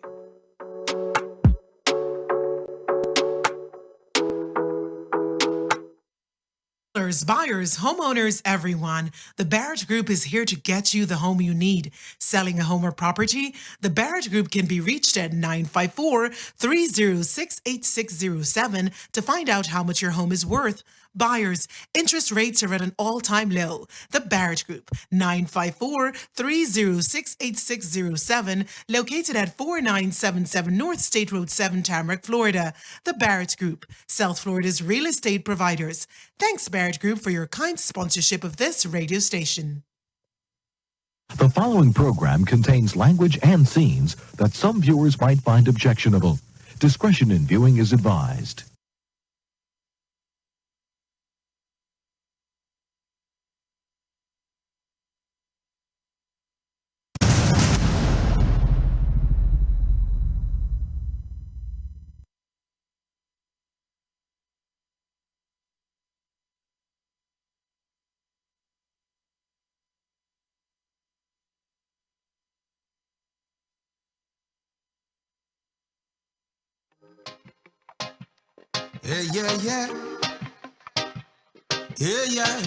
Buyers, homeowners, everyone. The Barrett Group is here to get you the home you need. Selling a home or property? The Barrett Group can be reached at 954-306-8607 to find out how much your home is worth. Buyers, interest rates are at an all-time low. The Barrett Group, 954-306-8607, located at 4977 North State Road 7, Tamarack, Florida. The Barrett Group, South Florida's real estate providers. Thanks, Barrett Group, for your kind sponsorship of this radio station. The following program contains language and scenes that some viewers might find objectionable. Discretion in viewing is advised. Yeah, yeah, yeah. Yeah, yeah.